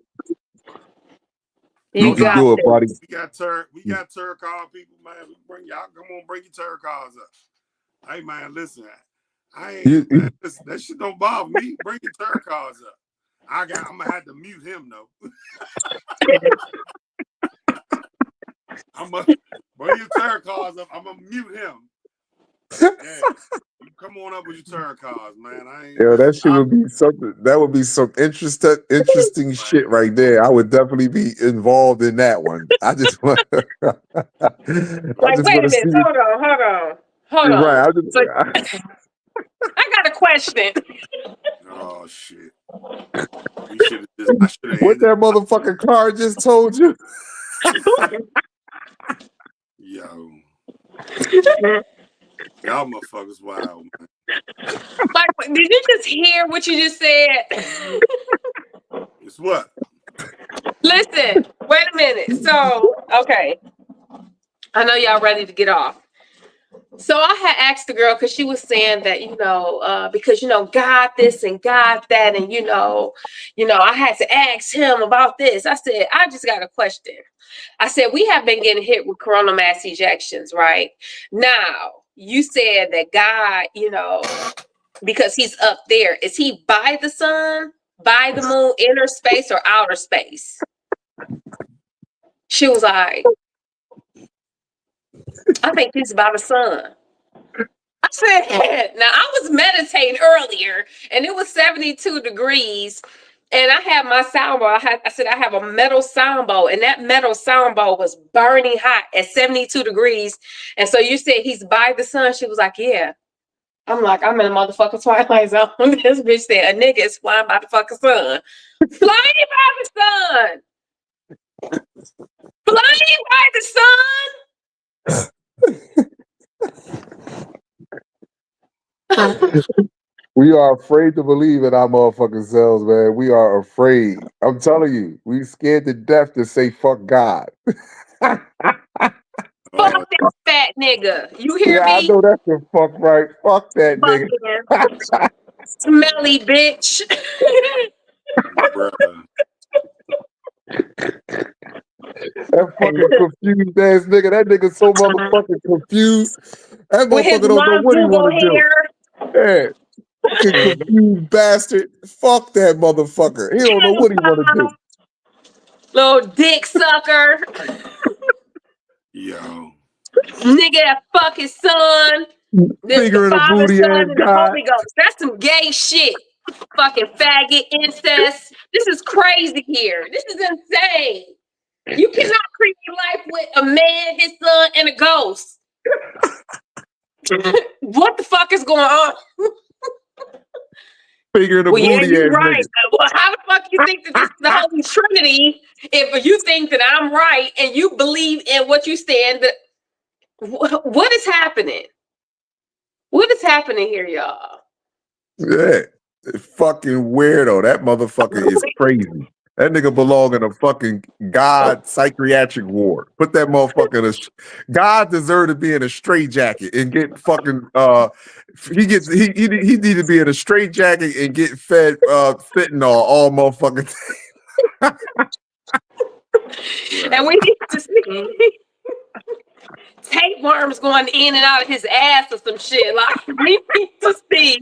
You can got do it, this. buddy. we got turd call people, man. Bring your turd calls up. Hey man, listen. Man, listen, that shit don't bother me. Bring your turd calls up. I'm gonna have to mute him though. Bring your turd calls up. I'm gonna mute him. Yeah, you come on up with your turd calls, man. That shit would be something. That would be some interesting shit right there. I would definitely be involved in that one. I just want. Like, wait a minute. Hold on. Right. I got a question. Oh shit. I should have What that motherfucking car just told you? Yo. Y'all motherfuckers wild, man. Like, did you just hear what you just said? It's what? Listen, wait a minute. So, okay. I know y'all ready to get off. So I had asked the girl because she was saying that, because, God this and God that. And, I had to ask him about this. I said, I just got a question. I said, we have been getting hit with coronal mass ejections, right? Now, you said that God, because he's up there, is he by the sun, by the moon, inner space, or outer space? She was like, I think he's by the sun. I said, now I was meditating earlier and it was 72 degrees and I had my sound bowl. I said, I have a metal sound bowl and that metal sound bowl was burning hot at 72 degrees. And so you said he's by the sun. She was like, yeah. I'm like, I'm in a motherfucking twilight zone. This bitch said, a nigga is flying by the fucking sun. Flying by the sun. Flying by the sun. We are afraid to believe in our motherfucking selves, man. We are afraid. I'm telling you, we scared to death to say fuck God. Fuck that fat nigga. You hear me? I know that's the fuck right. Fuck that nigga. Smelly bitch. That fucking confused ass nigga. That nigga so motherfucking confused. That motherfucker don't know what he want to do. Yeah. Fucking confused bastard. Fuck that motherfucker. He don't know what he want to do. Little dick sucker. Yo. Nigga that fuck his son. Finger in a booty ass guy. That's some gay shit. Fucking faggot incest. This is crazy here. This is insane. You cannot create life with a man, his son, and a ghost. What the fuck is going on? Finger in a booty you're ass right. nigga. Well, how the fuck you think that this is the Holy Trinity if you think that I'm right and you believe in what you stand? What is happening? What is happening here, y'all? Yeah. Fucking weirdo. That motherfucker is crazy. That nigga belong in a fucking God psychiatric ward. Put that motherfucker in a. God deserve to be in a straitjacket and get fucking. He need to be in a straitjacket and get fed fentanyl all motherfucking. And we need to see tapeworms going in and out of his ass or some shit. Like we need to see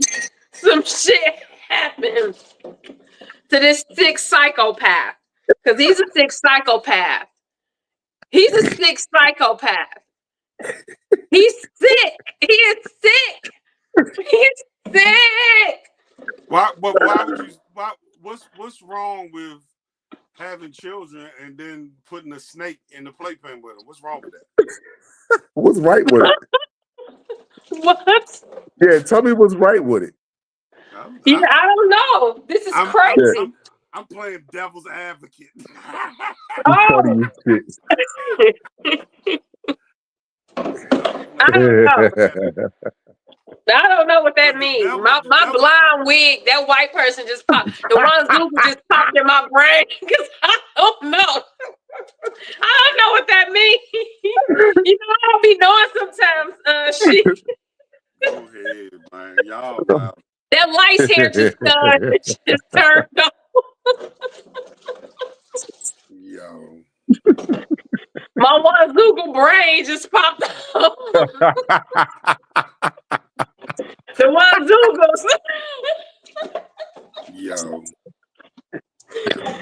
some shit happen to this sick psychopath. Because he's a sick psychopath. He's a sick psychopath. He's sick. He is sick. He's sick. Why what's wrong with having children and then putting a snake in the playpen with them? What's wrong with that? What's right with it? What? Yeah, tell me what's right with it. I don't know. This is crazy. I'm playing devil's advocate. Funny as shit. I don't know. I don't know what that means. My blind wig, that white person just popped. The ones who just popped in my brain because I don't know. I don't know what that means. You know, I don't be knowing sometimes. Shit. Go ahead, man. Y'all wow. That light hair just turned on. Yo. My one Google brain just popped up. The one Googles. Yo.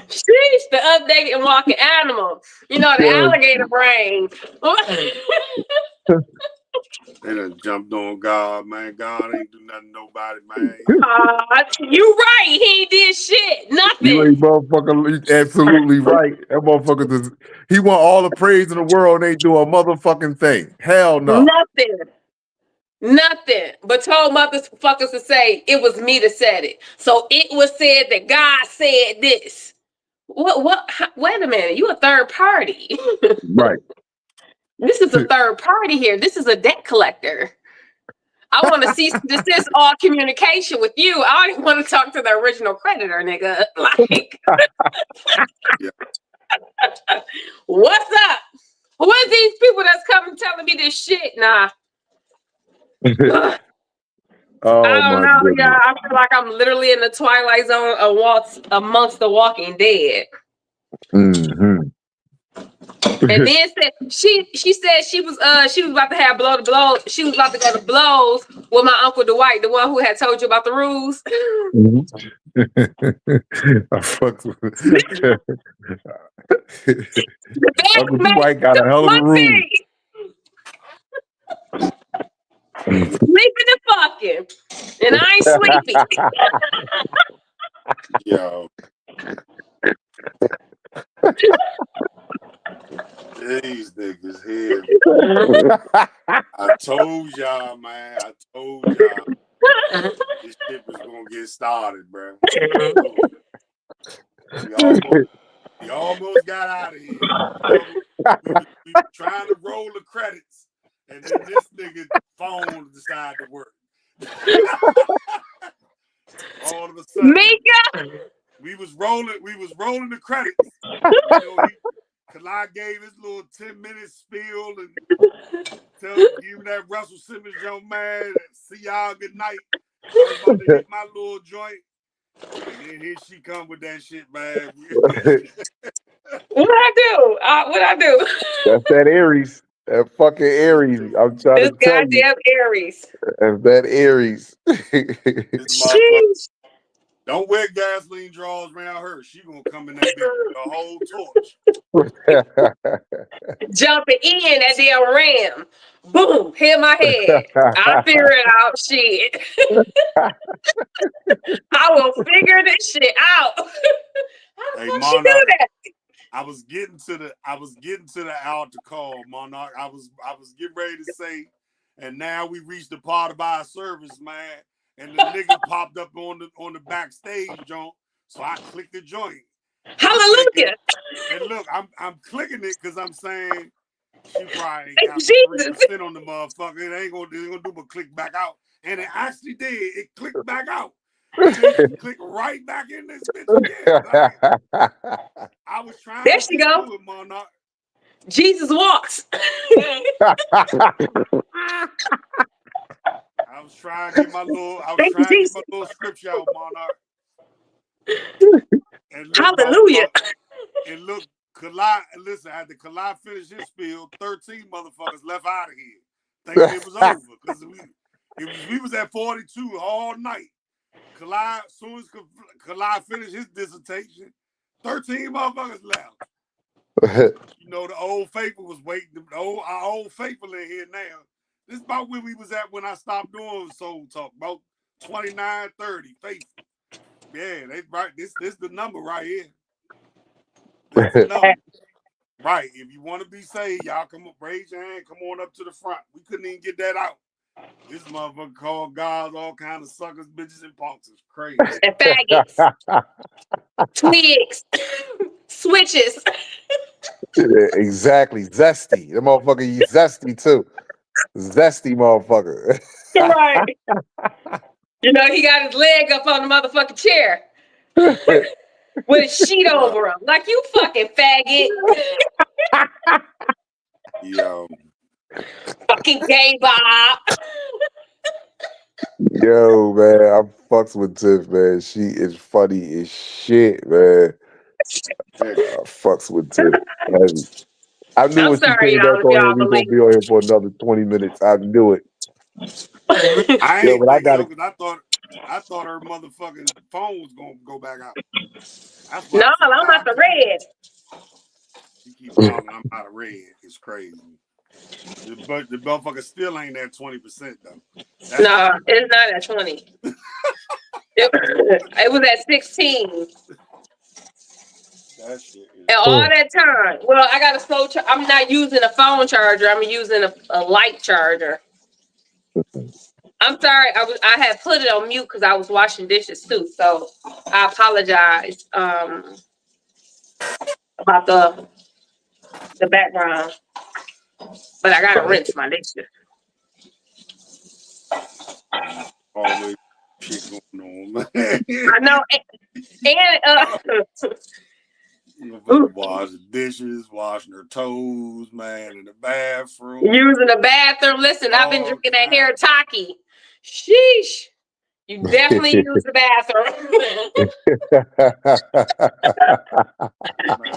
She's the updated and walking animal. You know, the alligator brain. They done jumped on God, man. God ain't do nothing to nobody, man. You right. He ain't did shit. Nothing. You ain't motherfucker absolutely right. That motherfucker just, he want all the praise in the world and ain't do a motherfucking thing. Hell no. Nothing. But told motherfuckers to say it was me that said it. So it was said that God said this. What? Wait a minute. You a third party. Right. This is a third party here. This is a debt collector. I want to cease and desist all communication with you. I don't want to talk to the original creditor, nigga. Like, what's up? Who are these people that's coming telling me this shit? Nah. I don't know, y'all. I feel like I'm literally in the Twilight Zone amongst the Walking Dead. Mm-hmm. And then she said she was about to have blow to blow. She was about to go to blows with my Uncle Dwight, the one who had told you about the rules. I fucked with Uncle Dwight got a hell of a room. Sleeping and fucking. And I ain't sleepy. Yo. These niggas here. I told y'all, man. I told y'all. This shit was gonna get started, bro. We almost got out of here. We were trying to roll the credits, and then this nigga phone decided to work. All of a sudden, Mika, we was rolling the credits. You know, Kalai gave his little 10-minute spiel and give that Russell Simmons young man, see y'all good night. I was about to hit my little joint. And then here she come with that shit, man. What I do? What I do? That's that Aries. That fucking Aries. I'm trying this to tell you. goddamn Aries. That's that Aries. Jeez. Don't wear gasoline drawers around her. She gonna come in that bitch with a whole torch. Jumping in that damn ram. Boom, hit my head. I figure it out. Shit. I will figure this shit out. Hey, How she do that? I was getting to the altar call, Monarch. I was getting ready to say, and now we reached the part of our service, man. And the nigga popped up on the backstage joint, so I clicked the joint. Hallelujah! And look, I'm clicking it because I'm saying she probably got 3% on the motherfucker. It ain't gonna do but click back out, and it actually did. It clicked back out. And then she clicked right back in this bitch again. Like, I was trying there to she go. it, Monarch. Jesus walks. I was trying to get my little scripture out, Monarch. And look, hallelujah. And look, Kalai, listen, after Kalai finished his spiel, 13 motherfuckers left out of here thinking it was over. Because we was at 42 all night. Kalai, as soon as Kalai finished his dissertation, 13 motherfuckers left. You know, the old faithful was waiting. Our old faithful in here now. This is about where we was at when I stopped doing Soul Talk, about 29, 30, faithful. Yeah, they right. This the number right here. This the number. Right. If you want to be saved, y'all come up, raise your hand, come on up to the front. We couldn't even get that out. This motherfucker called guys all kind of suckers, bitches, and punks. It's crazy. And faggots. Twigs. Switches. Yeah, exactly. Zesty. The motherfucker, you zesty too. Zesty motherfucker. Right. You know, he got his leg up on the motherfucking chair with a sheet over him. Like, you fucking faggot. Yo. Fucking gay Bob. Yo, man, I fucks with Tiff, man. She is funny as shit, man. I fucks with Tiff. I knew I'm when she sorry, came y'all, back if on here, y'all we gonna believe. be on here for another 20 minutes. I knew it. I Yo, ain't but I think, gotta. because I thought her motherfucking phone was gonna go back out. That's No, why I said, I'm not the red. She keep calling, I'm not a red. It's crazy. But the motherfucker still ain't at 20% though. No, it's not at 20. It was at 16. That shit is And all that time. Well, I got a slow I'm not using a phone charger. I'm using a light charger. I'm sorry. I had put it on mute because I was washing dishes too. So I apologize about the background. But I gotta rinse my dishes. always shit going on, man. I know. And washing dishes, washing her toes, man, in the bathroom. using the bathroom. Listen, I've been drinking that hair taki. Sheesh. You definitely use the bathroom.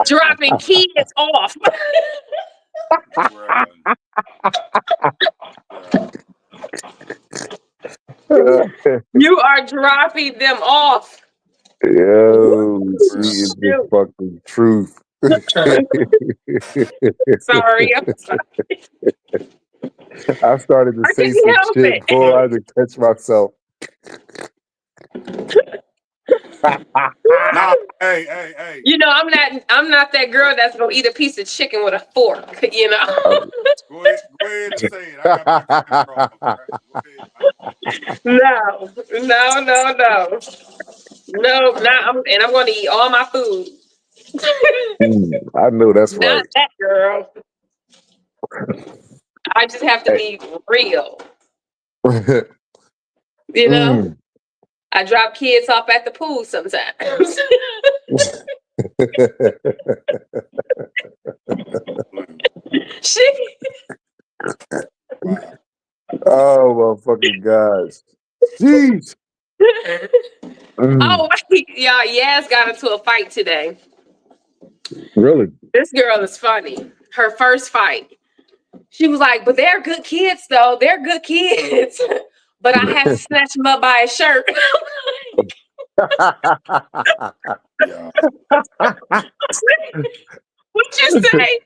Dropping kids off. You are dropping them off. Yo, she is the fucking truth. Sorry, I'm sorry. I started to say some shit before I had to catch myself. Nah, hey. You know, I'm not that girl that's gonna eat a piece of chicken with a fork, you know. Go ahead and say it. I got my camera off. No. No, and I'm gonna eat all my food. I know that's Not right. that girl. I just have to be real. You know? I drop kids off at the pool sometimes. Oh my fucking gosh. Jeez. Oh, y'all, Yaz got into a fight today. Really? This girl is funny. Her first fight. She was like, but they're good kids, though. They're good kids. But I had to snatch him up by his shirt. Yeah. What'd you say?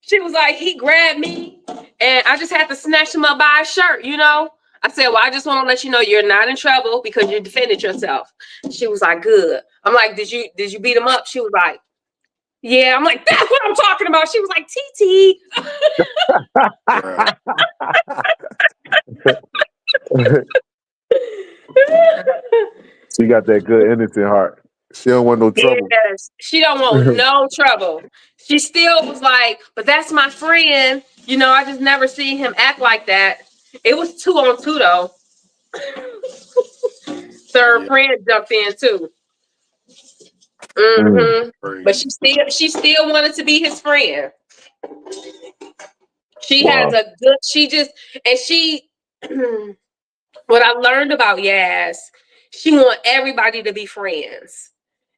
She was like, he grabbed me and I just had to snatch him up by his shirt, you know? I said, well, I just want to let you know you're not in trouble because you defended yourself. She was like, good. I'm like, did you beat him up? She was like, yeah. I'm like, that's what I'm talking about. She was like, TT. She got that good innocent heart. She don't want no trouble. Yes, she don't want no trouble. She still was like, but that's my friend. You know, I just never seen him act like that. It was 2-on-2 though. So her friend jumped in too. But she still wanted to be his friend. She has a good, what I learned about Yaz, she want everybody to be friends.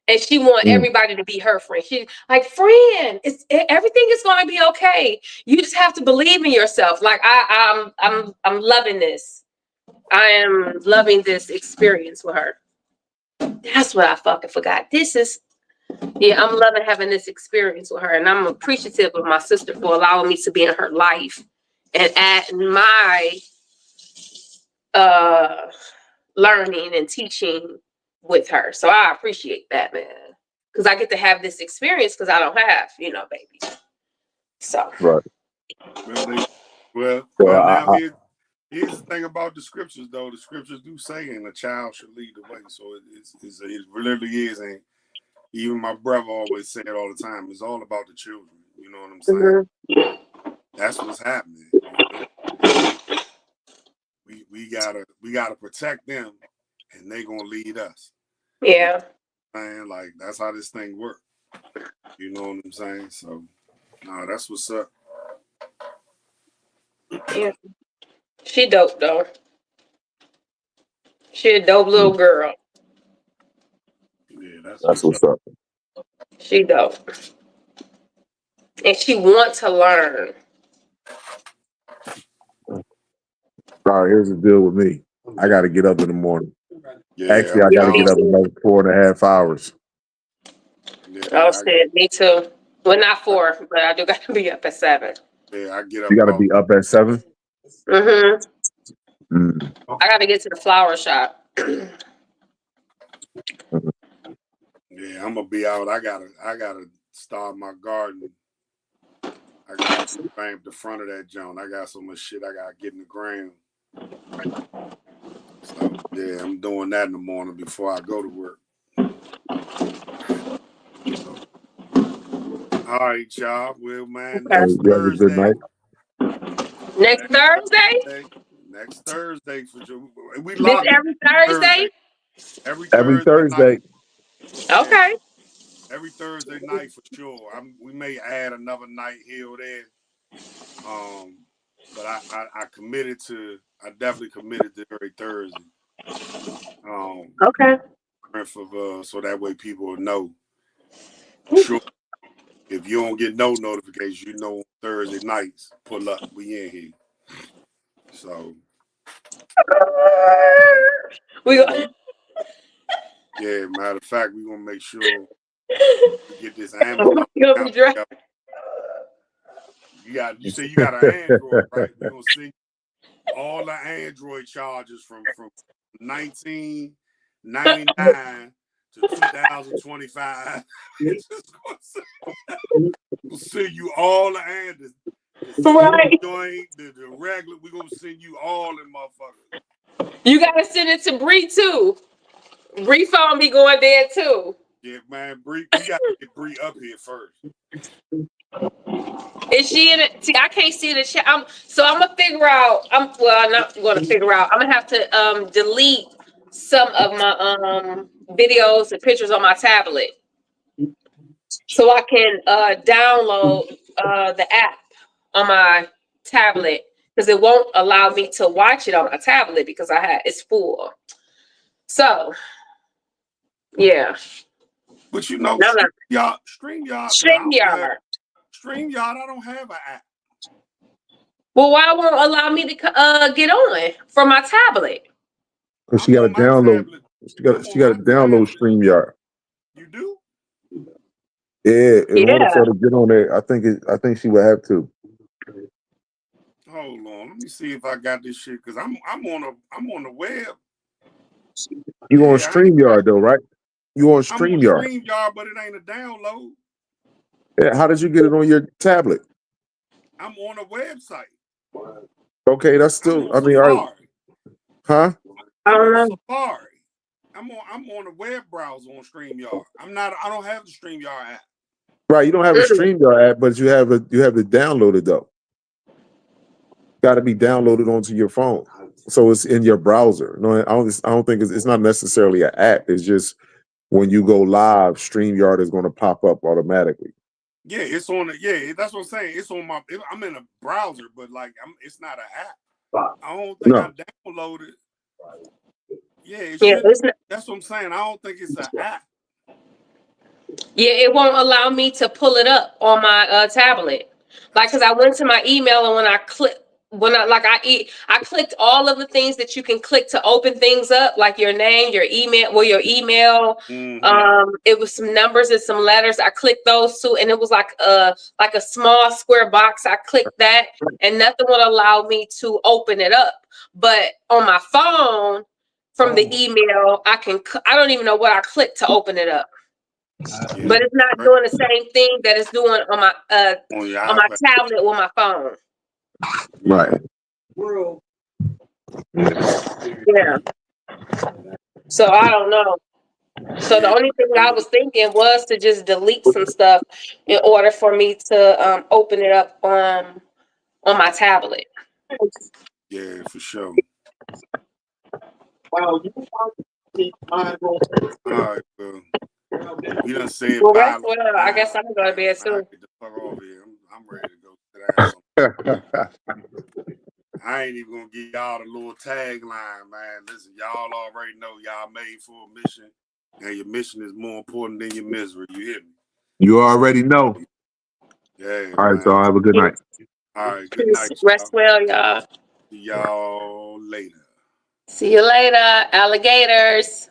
And she want everybody to be her friend. She's like, friend, everything is going to be okay. You just have to believe in yourself. Like I'm loving this. I am loving this experience with her. That's what I fucking forgot. I'm loving having this experience with her, and I'm appreciative of my sister for allowing me to be in her life and add my learning and teaching with her. So I appreciate that, man. Because I get to have this experience because I don't have, babies. So Right. Well, Well, now here's the thing about the scriptures, though. The scriptures do say, "And a child should lead the way." So it literally is, and even my brother always say it all the time. It's all about the children. You know what I'm saying? mm-hmm. That's what's happening. We gotta protect them, and they gonna lead us. Yeah. Man, like that's how this thing works. You know what I'm saying? So, no, that's what's up. Yeah. She dope though. She a dope little girl. Yeah, that's what's up. She dope. And she want to learn. All right, here's the deal with me. I got to get up in the morning. Yeah, Actually, I got to get up in another 4.5 hours. Oh shit, me too. Well, not 4, but I do got to be up at 7. Yeah, I get up. You got to be up at 7. Mm-hmm. Mm. I got to get to the flower shop. Yeah, I'm gonna be out. I gotta start my garden. I gotta stamp the front of that joint. I got so much shit I gotta get in the ground. So yeah, I'm doing that in the morning before I go to work. So, all right, y'all. Well, man, next Thursday. Good night. Next Thursday? Next Thursday for sure. We This locked every Thursday? Every Thursday. Okay. Every Thursday night for sure. We may add another night here or there. But I definitely committed to every Thursday. Okay. So that way people will know. Sure. If you don't get no notifications, Thursday nights, pull up. We in here. So yeah, matter of fact, we're gonna make sure we get this Amazon. You say you got an Android, right? We're gonna see all the Android charges from 1999 to 2025. We'll send you all the Androids. Right. The regular, we're gonna send you all them motherfuckers. You gotta send it to Bree too. Bree phone be going there too. Yeah, man, Bree, we gotta get Bree up here first. Is she in it? See, I can't see the chat. So I'm gonna figure out. I'm not gonna figure out. I'm gonna have to delete some of my videos and pictures on my tablet, so I can download the app on my tablet, because it won't allow me to watch it on my tablet because it's full. So yeah. But StreamYard. I don't have an app. Well, why won't allow me to get on from my tablet? Because she got to download. She got to download StreamYard. You do? Yeah. In order for her to get on there, I think she would have to. Hold on, let me see if I got this shit, because I'm on the web. You on StreamYard though, right? You on StreamYard. I'm on StreamYard, but it ain't a download. Yeah, how did you get it on your tablet? I'm on a website. Okay, that's still. I mean, all right. Huh? I'm on Safari. I'm on a web browser on StreamYard. I don't have the StreamYard app. Right, you don't have a StreamYard app, but you have to download it though. Got to be downloaded onto your phone, so it's in your browser. No, I don't think it's not necessarily an app. It's just when you go live, StreamYard is going to pop up automatically. Yeah, it's on the. Yeah, that's what I'm saying. It's on my. I'm in a browser, but it's not an app. I don't think I downloaded. Yeah, that's what I'm saying. I don't think it's an app. Yeah, it won't allow me to pull it up on my tablet. Because I went to my email, and when I clicked all of the things that you can click to open things up, like your name, your email. Mm-hmm. It was some numbers and some letters. I clicked those too, and it was like a small square box. I clicked that, and nothing would allow me to open it up. But on my phone, from the email, I don't even know what I clicked to open it up. Yeah. But it's not doing the same thing that it's doing on my On your on my iPad. tablet with my phone. Right. Yeah. So I don't know. So the only thing I was thinking was to just delete some stuff in order for me to open it up on my tablet. Yeah, for sure. Wow, All right, well, we done said Well, bye. well, I guess I'm gonna go to bed I soon. get the fuck off here. I'm ready to go sit down. I ain't even gonna give y'all the little tagline, man. Listen, y'all already know y'all made for a mission, and your mission is more important than your misery. You hear me? You already know. Yeah. All right, man. so have a good night. All right, good night. Rest Y'all. well, y'all. See y'all later. See you later, alligators.